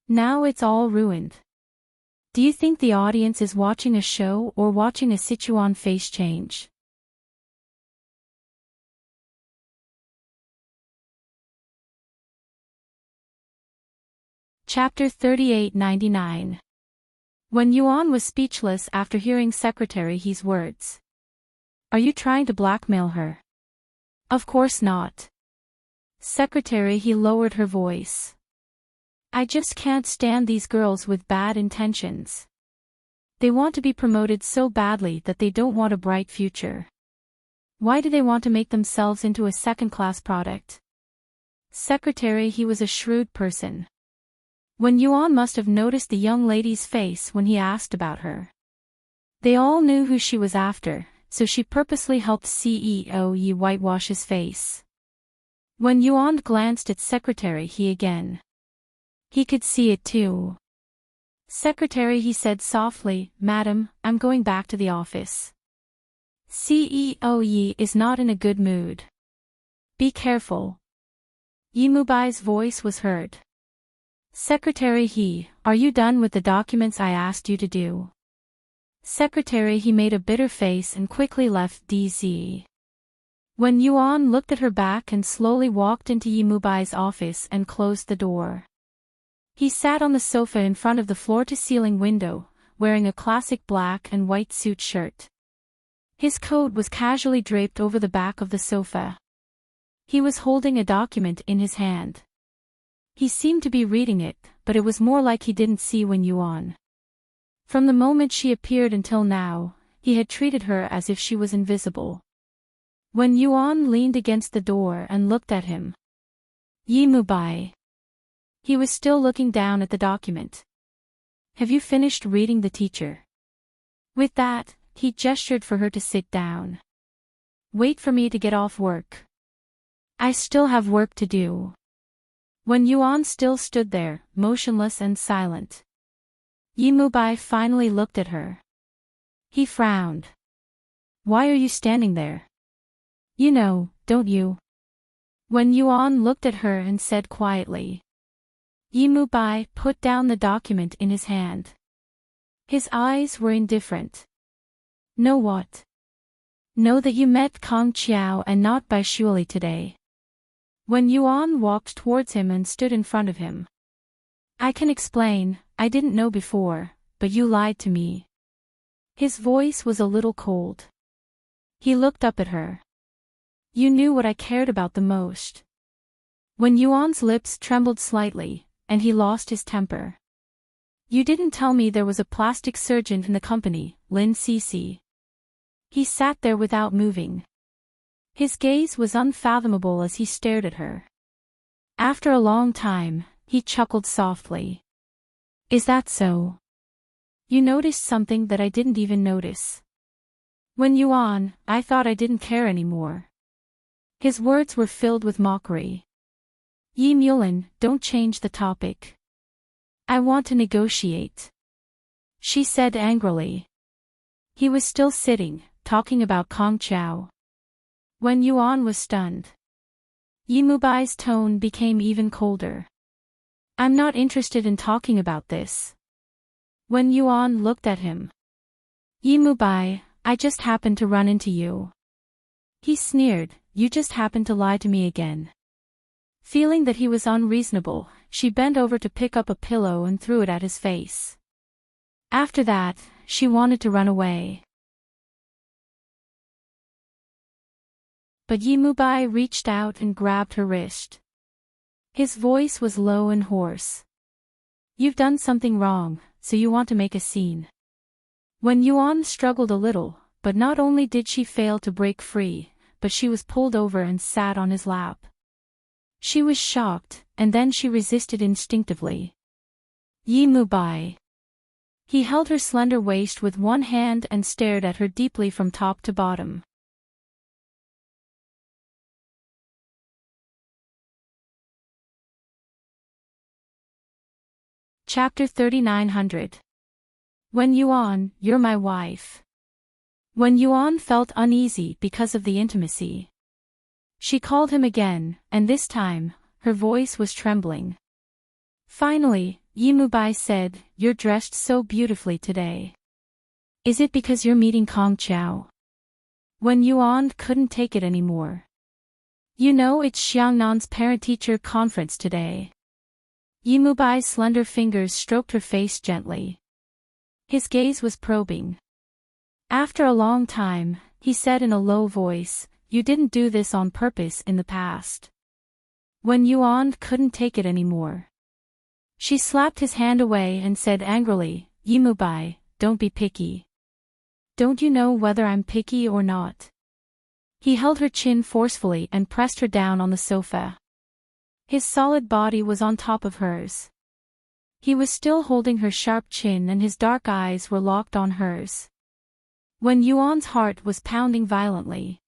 Now it's all ruined. Do you think the audience is watching a show or watching a Sichuan face change? Chapter 3899. Wen Yuan was speechless after hearing Secretary He's words. Are you trying to blackmail her? Of course not. Secretary He lowered her voice. I just can't stand these girls with bad intentions. They want to be promoted so badly that they don't want a bright future. Why do they want to make themselves into a second-class product? Secretary He was a shrewd person. Wen Yuan must have noticed the young lady's face when he asked about her. They all knew who she was after, so she purposely helped CEO Yi whitewash his face. Wen Yuan glanced at Secretary He again. He could see it too. Secretary He said softly, Madam, I'm going back to the office. CEO Yi is not in a good mood. Be careful. Yimubai's voice was heard. Secretary He, are you done with the documents I asked you to do? Secretary He made a bitter face and quickly left DZ. Wen Yuan looked at her back and slowly walked into Yimubai's office and closed the door. He sat on the sofa in front of the floor-to-ceiling window, wearing a classic black and white suit shirt. His coat was casually draped over the back of the sofa. He was holding a document in his hand. He seemed to be reading it, but it was more like he didn't see Wen Yuan. From the moment she appeared until now, he had treated her as if she was invisible. Wen Yuan leaned against the door and looked at him. Yimubai. He was still looking down at the document. Have you finished reading the teacher? With that, he gestured for her to sit down. Wait for me to get off work. I still have work to do. Wen Yuan still stood there, motionless and silent. Yimubai finally looked at her. He frowned. Why are you standing there? You know, don't you? Wen Yuan looked at her and said quietly. Yimubai put down the document in his hand. His eyes were indifferent. Know what? Know that you met Kong Qiao and not Bai Shuali today. Wen Yuan walked towards him and stood in front of him. I can explain, I didn't know before, but you lied to me. His voice was a little cold. He looked up at her. You knew what I cared about the most. Wen Yuan's lips trembled slightly, and he lost his temper. You didn't tell me there was a plastic surgeon in the company, Lin Cece. He sat there without moving. His gaze was unfathomable as he stared at her. After a long time, he chuckled softly. Is that so? You noticed something that I didn't even notice. Wen Yuan, I thought I didn't care anymore. His words were filled with mockery. Yi Mulin, don't change the topic. I want to negotiate. She said angrily. He was still sitting, talking about Kong Chao. Wen Yuan was stunned. Yi Mubai's tone became even colder. I'm not interested in talking about this. Wen Yuan looked at him. Yi Mubai, I just happened to run into you. He sneered, you just happened to lie to me again. Feeling that he was unreasonable, she bent over to pick up a pillow and threw it at his face. After that, she wanted to run away. But Yi Mubai reached out and grabbed her wrist. His voice was low and hoarse. You've done something wrong, so you want to make a scene. Wen Yuan struggled a little, but not only did she fail to break free, but she was pulled over and sat on his lap. She was shocked, and then she resisted instinctively. Yi Mubai. He held her slender waist with one hand and stared at her deeply from top to bottom. Chapter 3900. Wen Yuan, you're my wife. Wen Yuan felt uneasy because of the intimacy. She called him again, and this time, her voice was trembling. Finally, Yi Mubai said, you're dressed so beautifully today. Is it because you're meeting Kong Chao? Wen Yuan couldn't take it anymore. You know it's Xiangnan's parent-teacher conference today. Yi Mubai's slender fingers stroked her face gently. His gaze was probing. After a long time, he said in a low voice, you didn't do this on purpose in the past. Wen Yuan couldn't take it anymore. She slapped his hand away and said angrily, Yi Mubai, don't be picky. Don't you know whether I'm picky or not? He held her chin forcefully and pressed her down on the sofa. His solid body was on top of hers. He was still holding her sharp chin and his dark eyes were locked on hers. Wen Yuan's heart was pounding violently.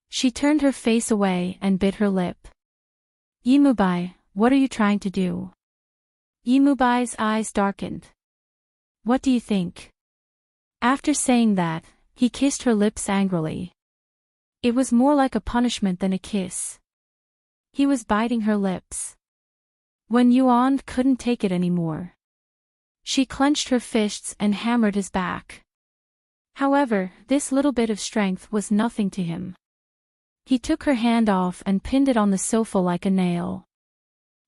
She turned her face away and bit her lip. Yi Mubai, what are you trying to do? Yi Mubai's eyes darkened. What do you think? After saying that, he kissed her lips angrily. It was more like a punishment than a kiss. He was biting her lips. Wen Yuan couldn't take it anymore. She clenched her fists and hammered his back. However, this little bit of strength was nothing to him. He took her hand off and pinned it on the sofa like a nail.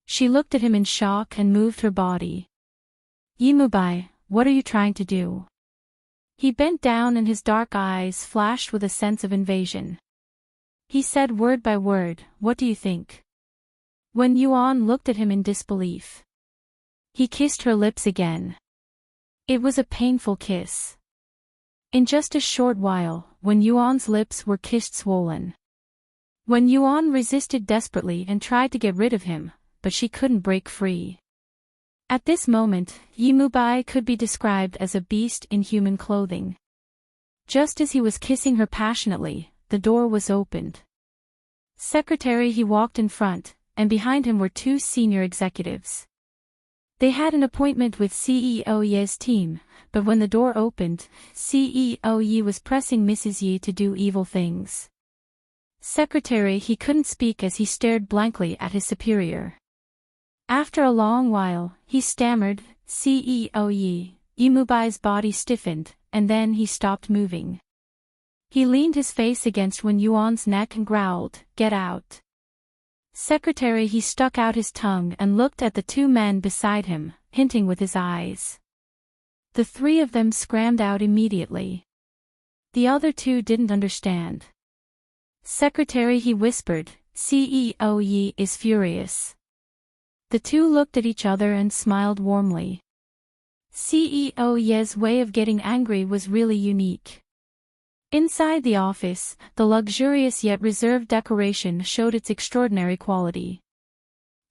She looked at him in shock and moved her body. Yi Mubai, what are you trying to do? He bent down and his dark eyes flashed with a sense of invasion. He said word by word, what do you think? Wen Yuan looked at him in disbelief. He kissed her lips again. It was a painful kiss. In just a short while, Wen Yuan's lips were kissed swollen. Wen Yuan resisted desperately and tried to get rid of him, but she couldn't break free. At this moment, Yi Mubai could be described as a beast in human clothing. Just as he was kissing her passionately, the door was opened. Secretary he walked in front, and behind him were two senior executives. They had an appointment with CEO Ye's team, but when the door opened, CEO Ye was pressing Mrs. Ye to do evil things. Secretary he couldn't speak as he stared blankly at his superior. After a long while, he stammered, CEO Ye. Yi Mubai's body stiffened, and then he stopped moving. He leaned his face against Wen Yuan's neck and growled, get out. Secretary, he stuck out his tongue and looked at the two men beside him, hinting with his eyes. The three of them scrammed out immediately. The other two didn't understand. Secretary, he whispered, CEO Yi is furious. The two looked at each other and smiled warmly. CEO Ye's way of getting angry was really unique. Inside the office, the luxurious yet reserved decoration showed its extraordinary quality.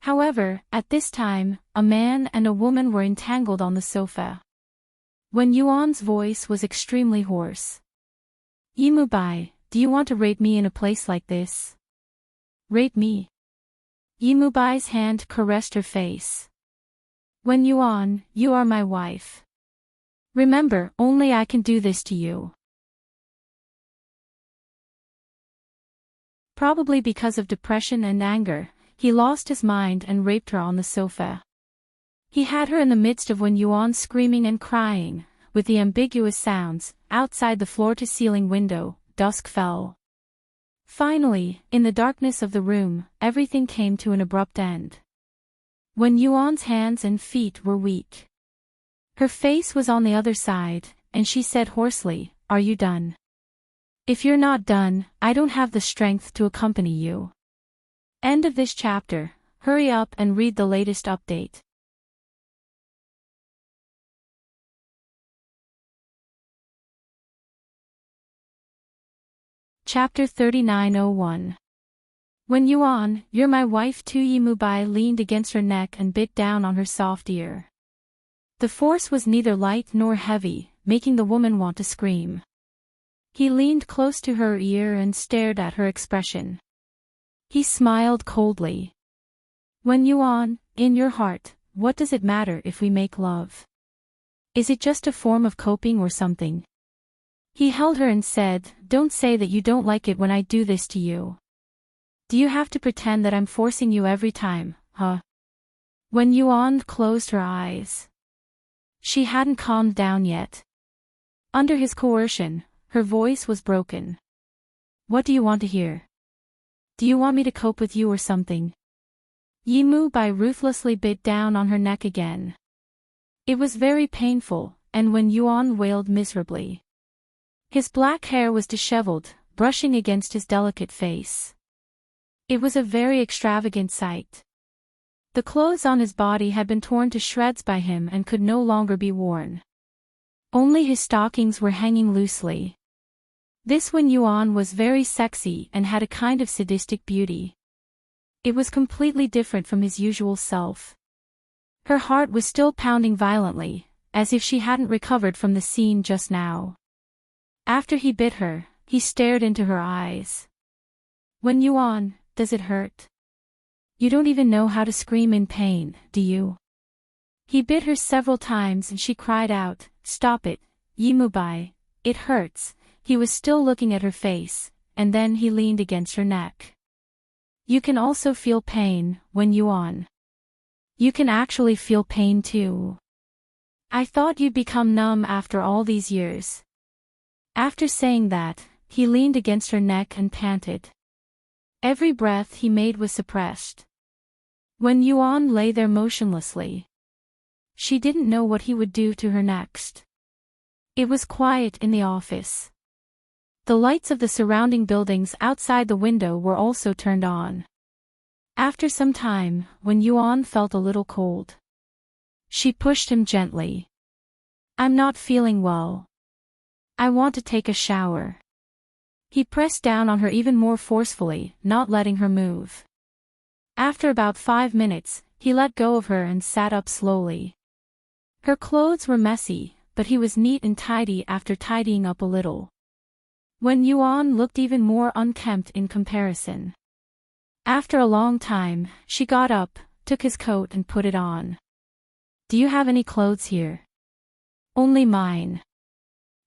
However, at this time, a man and a woman were entangled on the sofa. Wen Yuan's voice was extremely hoarse. Yimubai, do you want to rape me in a place like this? Rape me? Yimubai's hand caressed her face. Wen Yuan, you are my wife. Remember, only I can do this to you. Probably because of depression and anger, he lost his mind and raped her on the sofa. He had her in the midst of Wen Yuan screaming and crying, with the ambiguous sounds. Outside the floor-to-ceiling window, dusk fell. Finally, in the darkness of the room, everything came to an abrupt end. Wen Yuan's hands and feet were weak. Her face was on the other side, and she said hoarsely, "Are you done? If you're not done, I don't have the strength to accompany you." End of this chapter. Hurry up and read the latest update. Chapter 3901. Wen Yuan, you're my wife too. Yimubai leaned against her neck and bit down on her soft ear. The force was neither light nor heavy, making the woman want to scream. He leaned close to her ear and stared at her expression. He smiled coldly. Wen Yuan, in your heart, what does it matter if we make love? Is it just a form of coping or something? He held her and said, don't say that you don't like it when I do this to you. Do you have to pretend that I'm forcing you every time, huh? Wen Yuan closed her eyes. She hadn't calmed down yet. Under his coercion, her voice was broken. What do you want to hear? Do you want me to cope with you or something? Yimubai ruthlessly bit down on her neck again. It was very painful, and Wen Yuan wailed miserably. His black hair was disheveled, brushing against his delicate face. It was a very extravagant sight. The clothes on his body had been torn to shreds by him and could no longer be worn. Only his stockings were hanging loosely. This Wen Yuan was very sexy and had a kind of sadistic beauty. It was completely different from his usual self. Her heart was still pounding violently, as if she hadn't recovered from the scene just now. After he bit her, he stared into her eyes. Wen Yuan, does it hurt? You don't even know how to scream in pain, do you? He bit her several times and she cried out, stop it, Yimubai, it hurts. He was still looking at her face, and then he leaned against her neck. You can also feel pain, Wen Yuan. You can actually feel pain too. I thought you'd become numb after all these years. After saying that, he leaned against her neck and panted. Every breath he made was suppressed. Wen Yuan lay there motionlessly. She didn't know what he would do to her next. It was quiet in the office. The lights of the surrounding buildings outside the window were also turned on. After some time, Wen Yuan felt a little cold. She pushed him gently. I'm not feeling well. I want to take a shower. He pressed down on her even more forcefully, not letting her move. After about 5 minutes, he let go of her and sat up slowly. Her clothes were messy, but he was neat and tidy after tidying up a little. Wen Yuan looked even more unkempt in comparison. After a long time, she got up, took his coat and put it on. Do you have any clothes here? Only mine.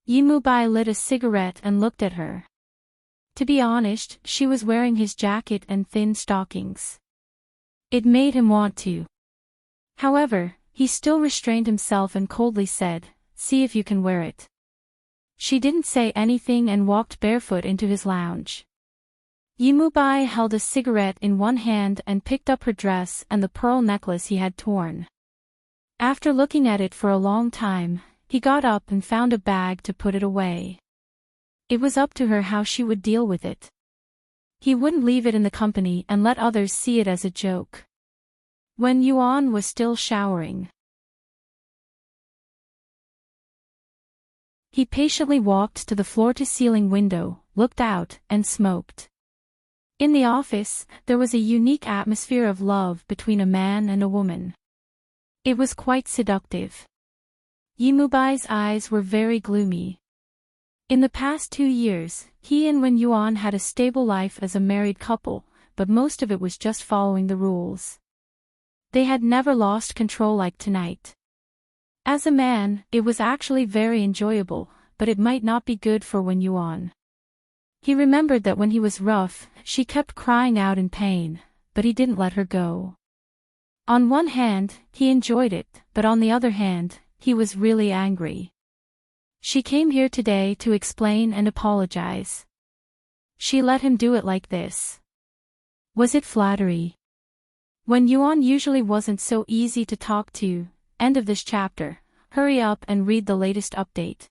Yimubai lit a cigarette and looked at her. To be honest, she was wearing his jacket and thin stockings. It made him want to. However, he still restrained himself and coldly said, see if you can wear it. She didn't say anything and walked barefoot into his lounge. Yimubai held a cigarette in one hand and picked up her dress and the pearl necklace he had torn. After looking at it for a long time, he got up and found a bag to put it away. It was up to her how she would deal with it. He wouldn't leave it in the company and let others see it as a joke. When Yuan was still showering, he patiently walked to the floor-to-ceiling window, looked out, and smoked. In the office, there was a unique atmosphere of love between a man and a woman. It was quite seductive. Yimubai's eyes were very gloomy. In the past 2 years, he and Wen Yuan had a stable life as a married couple, but most of it was just following the rules. They had never lost control like tonight. As a man, it was actually very enjoyable, but it might not be good for Wen Yuan. He remembered that when he was rough, she kept crying out in pain, but he didn't let her go. On one hand, he enjoyed it, but on the other hand, he was really angry. She came here today to explain and apologize. She let him do it like this. Was it flattery? Wen Yuan usually wasn't so easy to talk to. End of this chapter. Hurry up and read the latest update.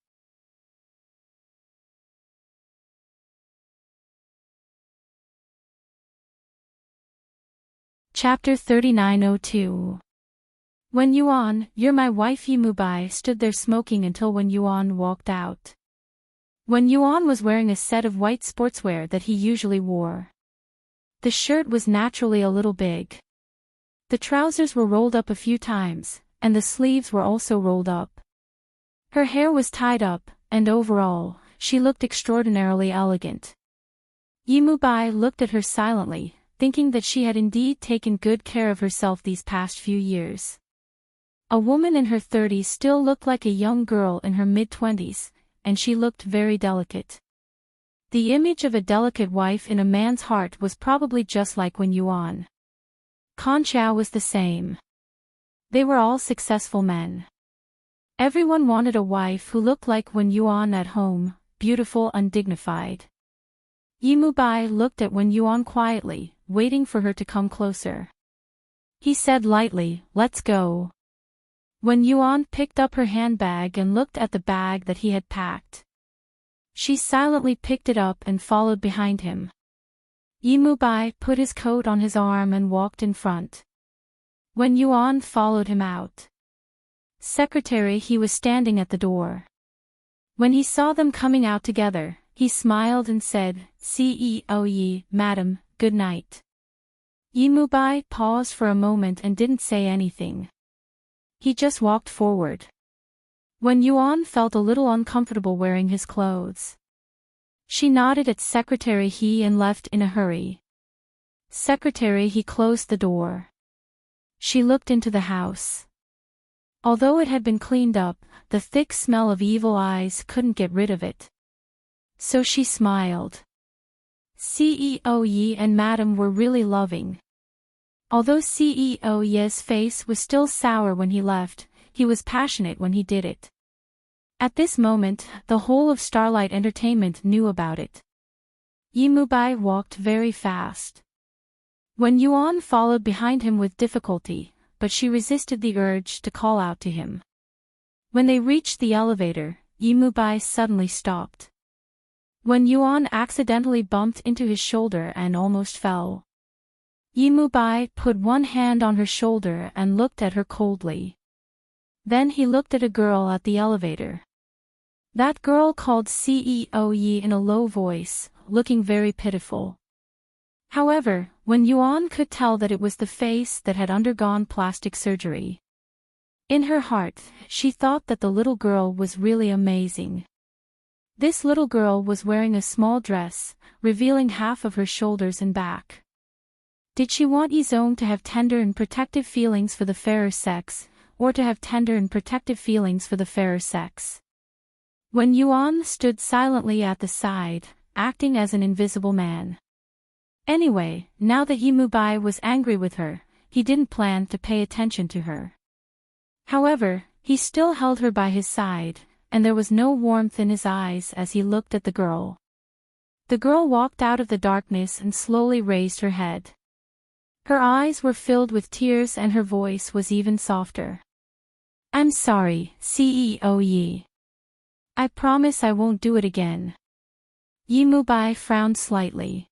Chapter 3902. Wen Yuan, you're my wife. Yimubai stood there smoking until Wen Yuan walked out. Wen Yuan was wearing a set of white sportswear that he usually wore. The shirt was naturally a little big. The trousers were rolled up a few times, and the sleeves were also rolled up. Her hair was tied up, and overall, she looked extraordinarily elegant. Yimubai looked at her silently, thinking that she had indeed taken good care of herself these past few years. A woman in her 30s still looked like a young girl in her mid-20s, and she looked very delicate. The image of a delicate wife in a man's heart was probably just like Wen Yuan. Kan Chao was the same. They were all successful men. Everyone wanted a wife who looked like Wen Yuan at home, beautiful, undignified. Yimubai looked at Wen Yuan quietly, waiting for her to come closer. He said lightly, "Let's go." Wen Yuan picked up her handbag and looked at the bag that he had packed. She silently picked it up and followed behind him. Yimubai put his coat on his arm and walked in front. Wen Yuan followed him out. Secretary, he was standing at the door. When he saw them coming out together, he smiled and said, "CEO Yi, madam, good night." Yimubai paused for a moment and didn't say anything. He just walked forward. Wen Yuan felt a little uncomfortable wearing his clothes. She nodded at Secretary He and left in a hurry. Secretary He closed the door. She looked into the house. Although it had been cleaned up, the thick smell of evil eyes couldn't get rid of it. So she smiled. CEO Yi and Madam were really loving. Although CEO Yi's face was still sour when he left, he was passionate when he did it. At this moment, the whole of Starlight Entertainment knew about it. Yimubai walked very fast. Wen Yuan followed behind him with difficulty, but she resisted the urge to call out to him. When they reached the elevator, Yimubai suddenly stopped. Wen Yuan accidentally bumped into his shoulder and almost fell. Yimubai put one hand on her shoulder and looked at her coldly. Then he looked at a girl at the elevator. That girl called CEO Yi in a low voice, looking very pitiful. However, Wen Yuan could tell that it was the face that had undergone plastic surgery. In her heart, she thought that the little girl was really amazing. This little girl was wearing a small dress, revealing half of her shoulders and back. Did she want Yizong to have tender and protective feelings for the fairer sex, or to have tender and protective feelings for the fairer sex? Wen Yuan stood silently at the side, acting as an invisible man. Anyway, now that Yimubai was angry with her, he didn't plan to pay attention to her. However, he still held her by his side, and there was no warmth in his eyes as he looked at the girl. The girl walked out of the darkness and slowly raised her head. Her eyes were filled with tears and her voice was even softer. I'm sorry, CEO Yi. I promise I won't do it again. Yi Mubai frowned slightly.